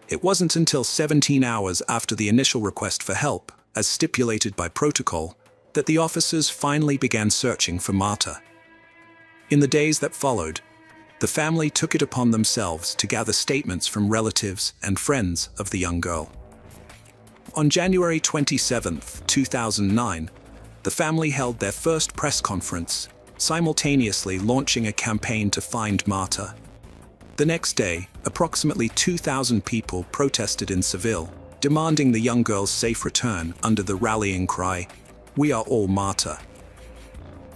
It wasn't until 17 hours after the initial request for help, as stipulated by protocol, that the officers finally began searching for Marta. In the days that followed, the family took it upon themselves to gather statements from relatives and friends of the young girl. On January 27, 2009, the family held their first press conference, simultaneously launching a campaign to find Marta. The next day, approximately 2,000 people protested in Seville, demanding the young girl's safe return under the rallying cry, "We are all Marta."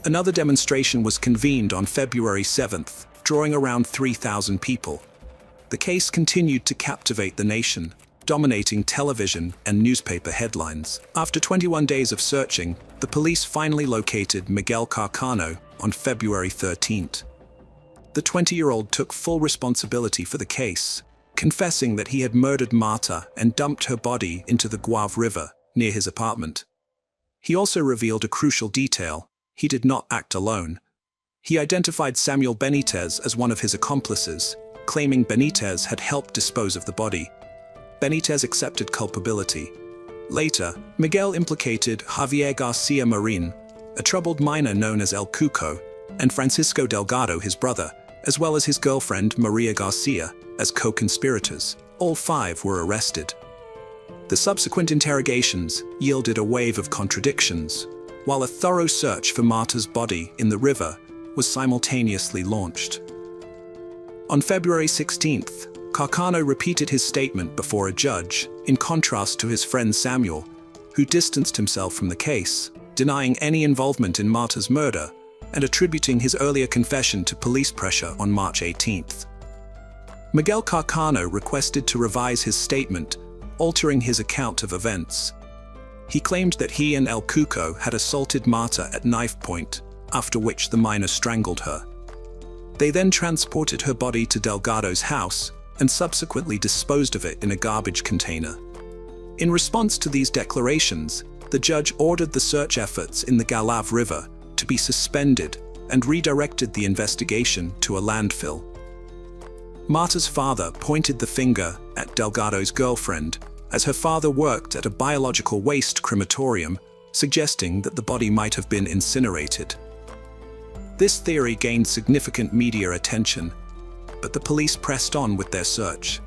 Another demonstration was convened on February 7th, drawing around 3,000 people. The case continued to captivate the nation, dominating television and newspaper headlines. After 21 days of searching, the police finally located Miguel Carcano on February 13th. The 20-year-old took full responsibility for the case, confessing that he had murdered Marta and dumped her body into the Guave River near his apartment. He also revealed a crucial detail: he did not act alone. He identified Samuel Benitez as one of his accomplices, claiming Benitez had helped dispose of the body. Benitez accepted culpability. Later, Miguel implicated Javier Garcia Marin, a troubled miner known as El Cuco, and Francisco Delgado, his brother, as well as his girlfriend Maria Garcia, as co-conspirators. All 5 were arrested. The subsequent interrogations yielded a wave of contradictions, while a thorough search for Marta's body in the river was simultaneously launched. On February 16th, Carcano repeated his statement before a judge, in contrast to his friend Samuel, who distanced himself from the case, denying any involvement in Marta's murder and attributing his earlier confession to police pressure on March 18th. Miguel Carcano requested to revise his statement, altering his account of events. He claimed that he and El Cuco had assaulted Marta at knife point, after which the miner strangled her. They then transported her body to Delgado's house and subsequently disposed of it in a garbage container. In response to these declarations, the judge ordered the search efforts in the Guave River to be suspended and redirected the investigation to a landfill. Marta's father pointed the finger at Delgado's girlfriend, as her father worked at a biological waste crematorium, suggesting that the body might have been incinerated. This theory gained significant media attention, but the police pressed on with their search.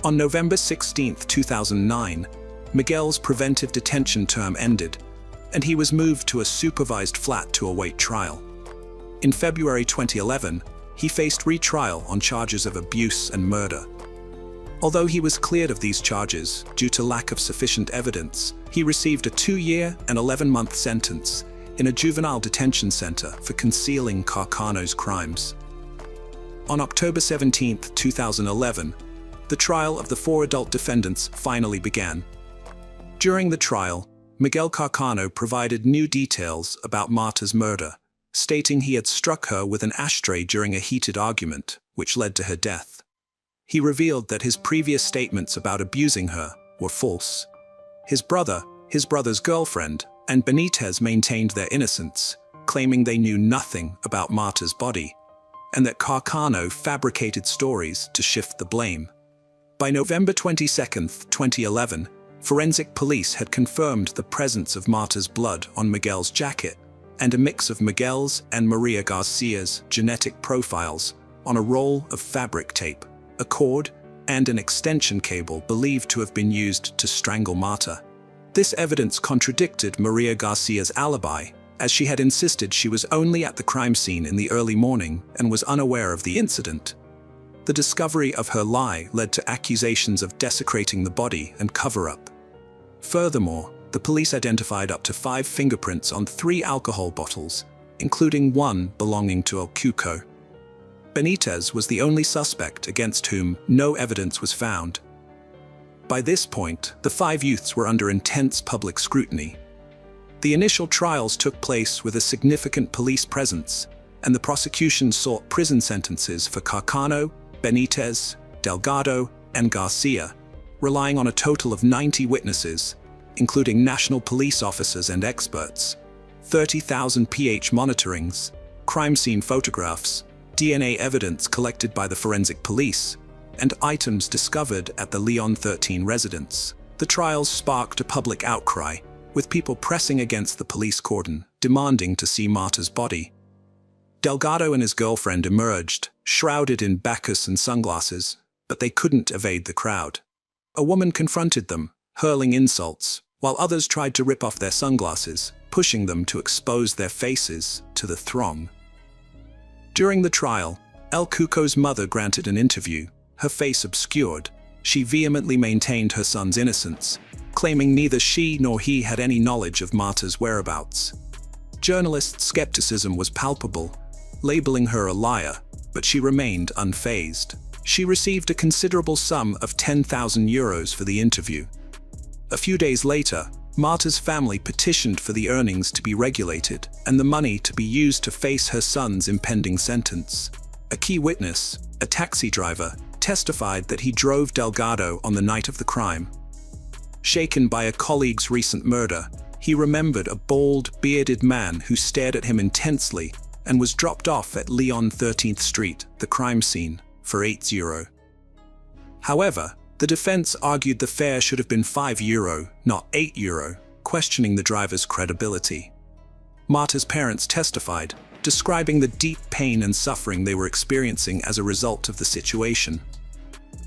On November 16, 2009, Miguel's preventive detention term ended, and he was moved to a supervised flat to await trial. In February 2011, he faced retrial on charges of abuse and murder. Although he was cleared of these charges due to lack of sufficient evidence, he received a 2-year and 11-month sentence in a juvenile detention center for concealing Carcano's crimes. On October 17, 2011, the trial of the 4 adult defendants finally began. During the trial, Miguel Carcano provided new details about Marta's murder, stating he had struck her with an ashtray during a heated argument, which led to her death. He revealed that his previous statements about abusing her were false. His brother, his brother's girlfriend, and Benitez maintained their innocence, claiming they knew nothing about Marta's body, and that Carcano fabricated stories to shift the blame. By November 22, 2011, forensic police had confirmed the presence of Marta's blood on Miguel's jacket and a mix of Miguel's and Maria Garcia's genetic profiles on a roll of fabric tape, a cord, and an extension cable believed to have been used to strangle Marta. This evidence contradicted Maria Garcia's alibi, as she had insisted she was only at the crime scene in the early morning and was unaware of the incident. The discovery of her lie led to accusations of desecrating the body and cover-up. Furthermore, the police identified up to 5 fingerprints on 3 alcohol bottles, including one belonging to El Cuco. Benitez was the only suspect against whom no evidence was found. By this point, the 5 youths were under intense public scrutiny. The initial trials took place with a significant police presence, and the prosecution sought prison sentences for Carcano, Benitez, Delgado, and Garcia, relying on a total of 90 witnesses, including national police officers and experts, 30,000 pH monitorings, crime scene photographs, DNA evidence collected by the forensic police, and items discovered at the Leon 13 residence. The trials sparked a public outcry, with people pressing against the police cordon, demanding to see Marta's body. Delgado and his girlfriend emerged, shrouded in Bacchus and sunglasses, but they couldn't evade the crowd. A woman confronted them, hurling insults, while others tried to rip off their sunglasses, pushing them to expose their faces to the throng. During the trial, El Cuco's mother granted an interview, her face obscured. She vehemently maintained her son's innocence, claiming neither she nor he had any knowledge of Marta's whereabouts. Journalists' skepticism was palpable, labeling her a liar, but she remained unfazed. She received a considerable sum of €10,000 for the interview. A few days later, Marta's family petitioned for the earnings to be regulated and the money to be used to face her son's impending sentence. A key witness, a taxi driver, testified that he drove Delgado on the night of the crime. Shaken by a colleague's recent murder, he remembered a bald, bearded man who stared at him intensely and was dropped off at Leon 13th Street, the crime scene, for €8. However, the defense argued the fare should have been €5, not €8, questioning the driver's credibility. Marta's parents testified, describing the deep pain and suffering they were experiencing as a result of the situation.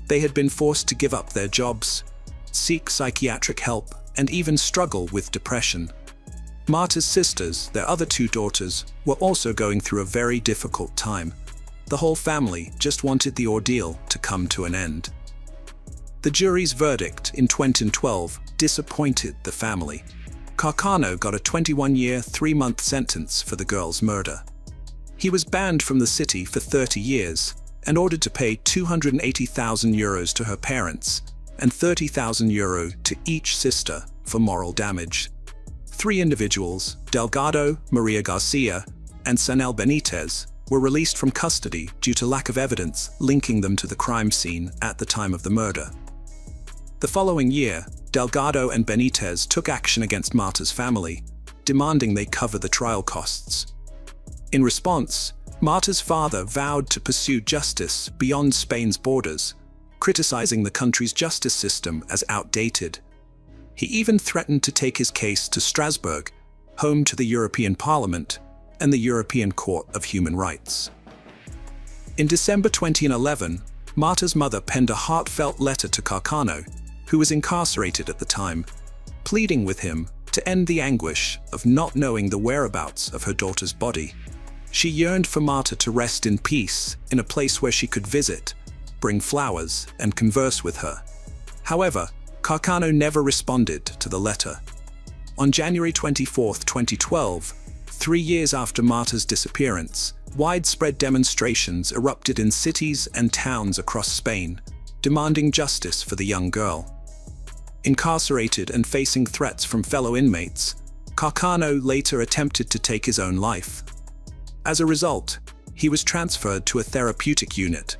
They had been forced to give up their jobs, seek psychiatric help, and even struggle with depression. Marta's sisters, their other 2 daughters, were also going through a very difficult time. The whole family just wanted the ordeal to come to an end. The jury's verdict in 2012 disappointed the family. Carcano got a 21-year, 3-month sentence for the girl's murder. He was banned from the city for 30 years and ordered to pay €280,000 to her parents and €30,000 to each sister for moral damage. 3 individuals, Delgado, Maria Garcia, and Sanel Benitez, were released from custody due to lack of evidence linking them to the crime scene at the time of the murder. The following year, Delgado and Benitez took action against Marta's family, demanding they cover the trial costs. In response, Marta's father vowed to pursue justice beyond Spain's borders, criticizing the country's justice system as outdated. He even threatened to take his case to Strasbourg, home to the European Parliament and the European Court of Human Rights. In December 2011, Marta's mother penned a heartfelt letter to Carcano, who was incarcerated at the time, pleading with him to end the anguish of not knowing the whereabouts of her daughter's body. She yearned for Marta to rest in peace in a place where she could visit, bring flowers, and converse with her. However, Carcano never responded to the letter. On January 24, 2012, 3 years after Marta's disappearance, widespread demonstrations erupted in cities and towns across Spain, demanding justice for the young girl. Incarcerated and facing threats from fellow inmates, Carcano later attempted to take his own life. As a result, he was transferred to a therapeutic unit,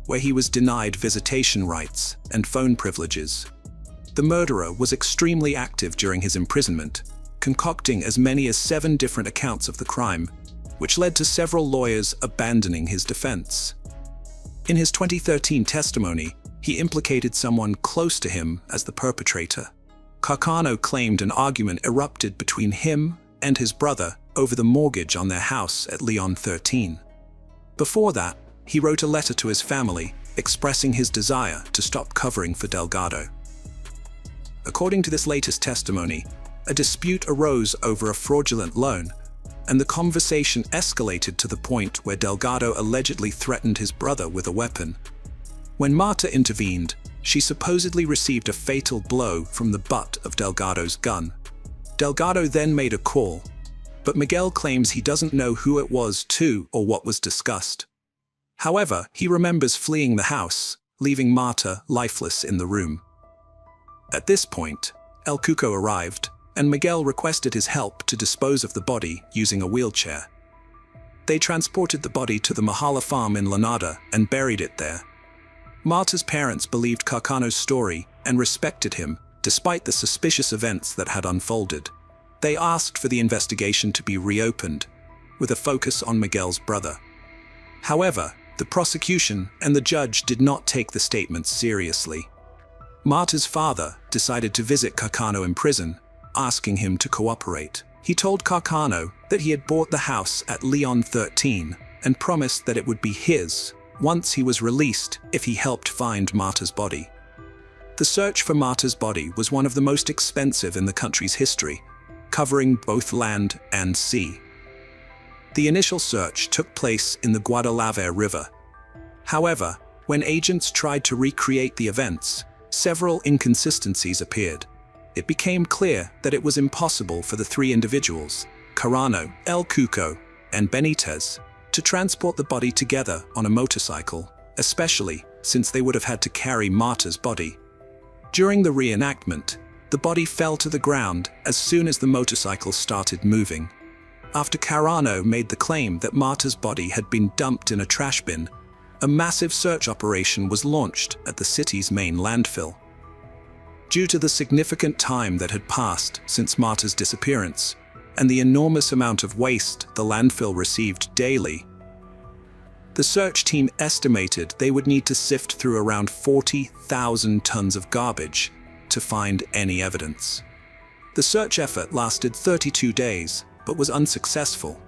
where he was denied visitation rights and phone privileges. The murderer was extremely active during his imprisonment, concocting as many as 7 different accounts of the crime, which led to several lawyers abandoning his defense. In his 2013 testimony, he implicated someone close to him as the perpetrator. Carcano claimed an argument erupted between him and his brother over the mortgage on their house at Leon 13. Before that, he wrote a letter to his family expressing his desire to stop covering for Delgado. According to this latest testimony, a dispute arose over a fraudulent loan, and the conversation escalated to the point where Delgado allegedly threatened his brother with a weapon. When Marta intervened, she supposedly received a fatal blow from the butt of Delgado's gun, Delgado then made a call, but Miguel claims he doesn't know who it was to or what was discussed. However, he remembers fleeing the house, leaving Marta lifeless in the room. At this point, El Cuco arrived, and Miguel requested his help to dispose of the body using a wheelchair. They transported the body to the Mahala farm in Lanada and buried it there. Marta's parents believed Carcano's story and respected him, despite the suspicious events that had unfolded. They asked for the investigation to be reopened, with a focus on Miguel's brother. However, the prosecution and the judge did not take the statements seriously. Marta's father decided to visit Carcano in prison, asking him to cooperate. He told Carcano that he had bought the house at Leon 13 and promised that it would be his once he was released if he helped find Marta's body. The search for Marta's body was one of the most expensive in the country's history, covering both land and sea. The initial search took place in the Guadalave River. However, when agents tried to recreate the events, several inconsistencies appeared. It became clear that it was impossible for the three individuals, Carano, El Cuco, and Benitez, to transport the body together on a motorcycle, especially since they would have had to carry Marta's body. During the reenactment, the body fell to the ground as soon as the motorcycle started moving. After Carano made the claim that Marta's body had been dumped in a trash bin, a massive search operation was launched at the city's main landfill. Due to the significant time that had passed since Marta's disappearance, and the enormous amount of waste the landfill received daily, the search team estimated they would need to sift through around 40,000 tons of garbage to find any evidence. The search effort lasted 32 days, but was unsuccessful,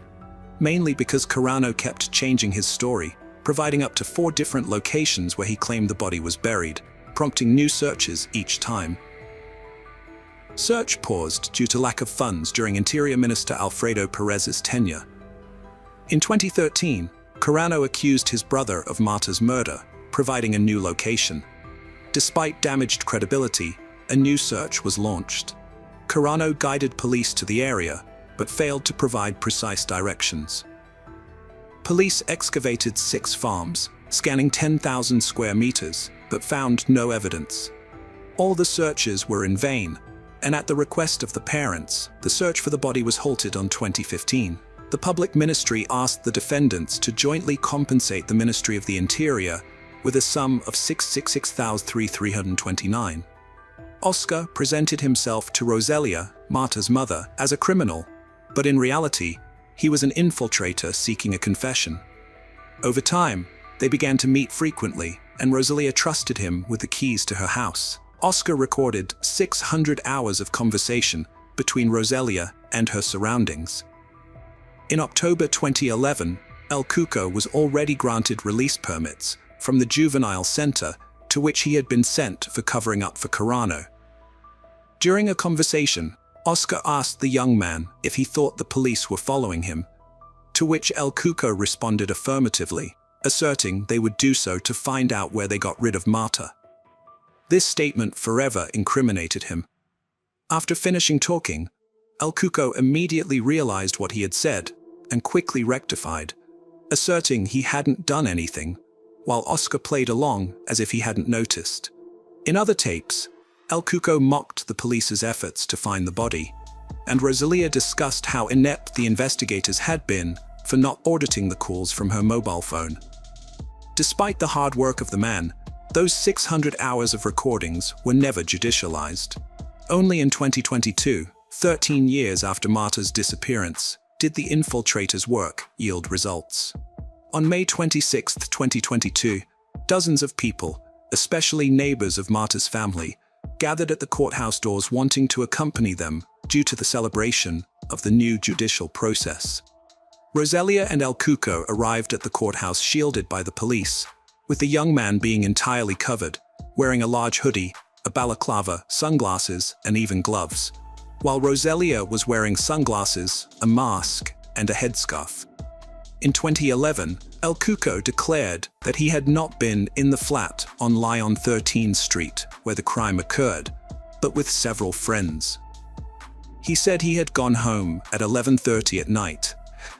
mainly because Carano kept changing his story, providing up to 4 different locations where he claimed the body was buried, prompting new searches each time. Search paused due to lack of funds during Interior Minister Alfredo Perez's tenure. In 2013, Carano accused his brother of Marta's murder, providing a new location. Despite damaged credibility, a new search was launched. Carano guided police to the area, but failed to provide precise directions. Police excavated 6 farms, scanning 10,000 square meters, but found no evidence. All the searches were in vain, and at the request of the parents, the search for the body was halted on 2015. The public ministry asked the defendants to jointly compensate the Ministry of the Interior with a sum of $666,329. Oscar presented himself to Roselia, Marta's mother, as a criminal, but in reality, he was an infiltrator seeking a confession. Over time, they began to meet frequently, and Roselia trusted him with the keys to her house. Oscar recorded 600 hours of conversation between Roselia and her surroundings. In October 2011, El Cuco was already granted release permits from the juvenile center to which he had been sent for covering up for Carano. During a conversation, Oscar asked the young man if he thought the police were following him, to which El Cuco responded affirmatively, asserting they would do so to find out where they got rid of Marta. This statement forever incriminated him. After finishing talking, El Cuco immediately realized what he had said and quickly rectified, asserting he hadn't done anything, while Oscar played along as if he hadn't noticed. In other tapes, El Cuco mocked the police's efforts to find the body, and Roselia discussed how inept the investigators had been for not auditing the calls from her mobile phone. Despite the hard work of the man, those 600 hours of recordings were never judicialized. Only in 2022, 13 years after Marta's disappearance, did the infiltrators' work yield results. On May 26, 2022, dozens of people, especially neighbors of Marta's family, gathered at the courthouse doors wanting to accompany them due to the celebration of the new judicial process. Roselia and El Cuco arrived at the courthouse shielded by the police, with the young man being entirely covered, wearing a large hoodie, a balaclava, sunglasses, and even gloves, while Roselia was wearing sunglasses, a mask, and a headscarf. In 2011, El Cuco declared that he had not been in the flat on Lyon 13 Street, where the crime occurred, but with several friends. He said he had gone home at 11:30 at night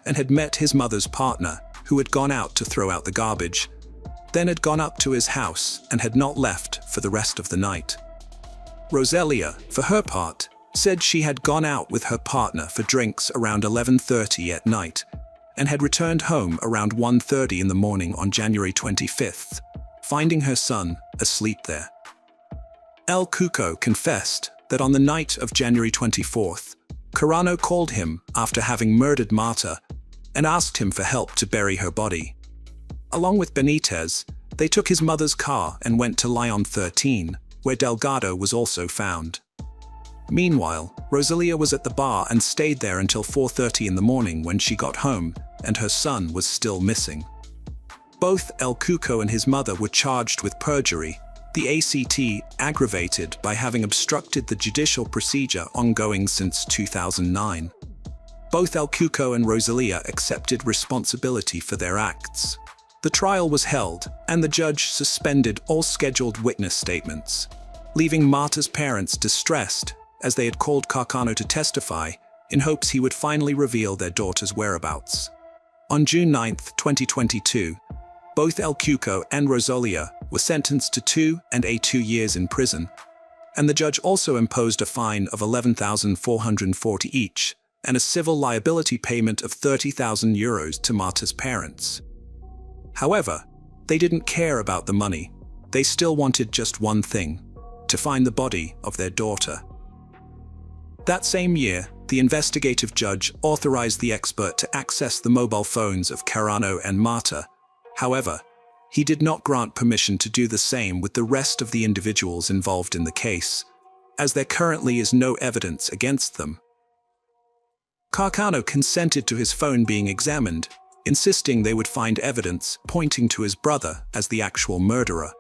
and had met his mother's partner, who had gone out to throw out the garbage, then had gone up to his house and had not left for the rest of the night. Rosalia, for her part, said she had gone out with her partner for drinks around 11:30 at night and had returned home around 1:30 in the morning on January 25th, finding her son asleep there. El Cuco confessed that on the night of January 24th, Carano called him after having murdered Marta and asked him for help to bury her body. Along with Benitez, they took his mother's car and went to Lyon 13, where Delgado was also found. Meanwhile, Rosalia was at the bar and stayed there until 4:30 in the morning when she got home, and her son was still missing. Both El Cuco and his mother were charged with perjury, the ACT aggravated by having obstructed the judicial procedure ongoing since 2009. Both El Cuco and Rosalia accepted responsibility for their acts. The trial was held, and the judge suspended all scheduled witness statements, leaving Marta's parents distressed as they had called Carcano to testify in hopes he would finally reveal their daughter's whereabouts. On June 9, 2022, both El Cuco and Rosalia were sentenced to 2 and 2 years in prison, and the judge also imposed a fine of €11,440 each and a civil liability payment of €30,000 to Marta's parents. However, they didn't care about the money. They still wanted just one thing: to find the body of their daughter. That same year, the investigative judge authorized the expert to access the mobile phones of Carano and Marta. However, he did not grant permission to do the same with the rest of the individuals involved in the case, as there currently is no evidence against them. Carcano consented to his phone being examined, insisting they would find evidence pointing to his brother as the actual murderer.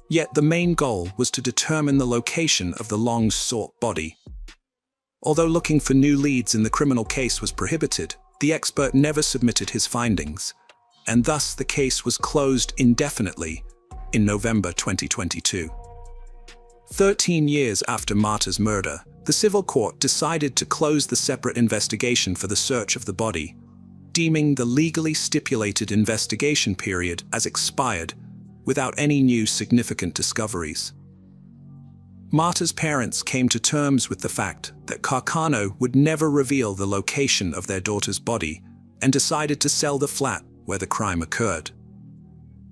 Yet the main goal was to determine the location of the long-sought body. Although looking for new leads in the criminal case was prohibited, the expert never submitted his findings, and thus the case was closed indefinitely in November 2022. 13 years after Marta's murder, the civil court decided to close the separate investigation for the search of the body, deeming the legally stipulated investigation period as expired without any new significant discoveries. Marta's parents came to terms with the fact that Carcano would never reveal the location of their daughter's body and decided to sell the flat where the crime occurred.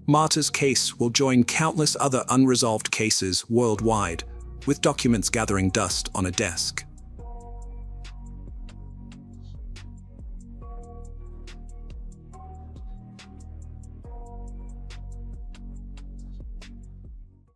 Marta's case will join countless other unresolved cases worldwide, with documents gathering dust on a desk.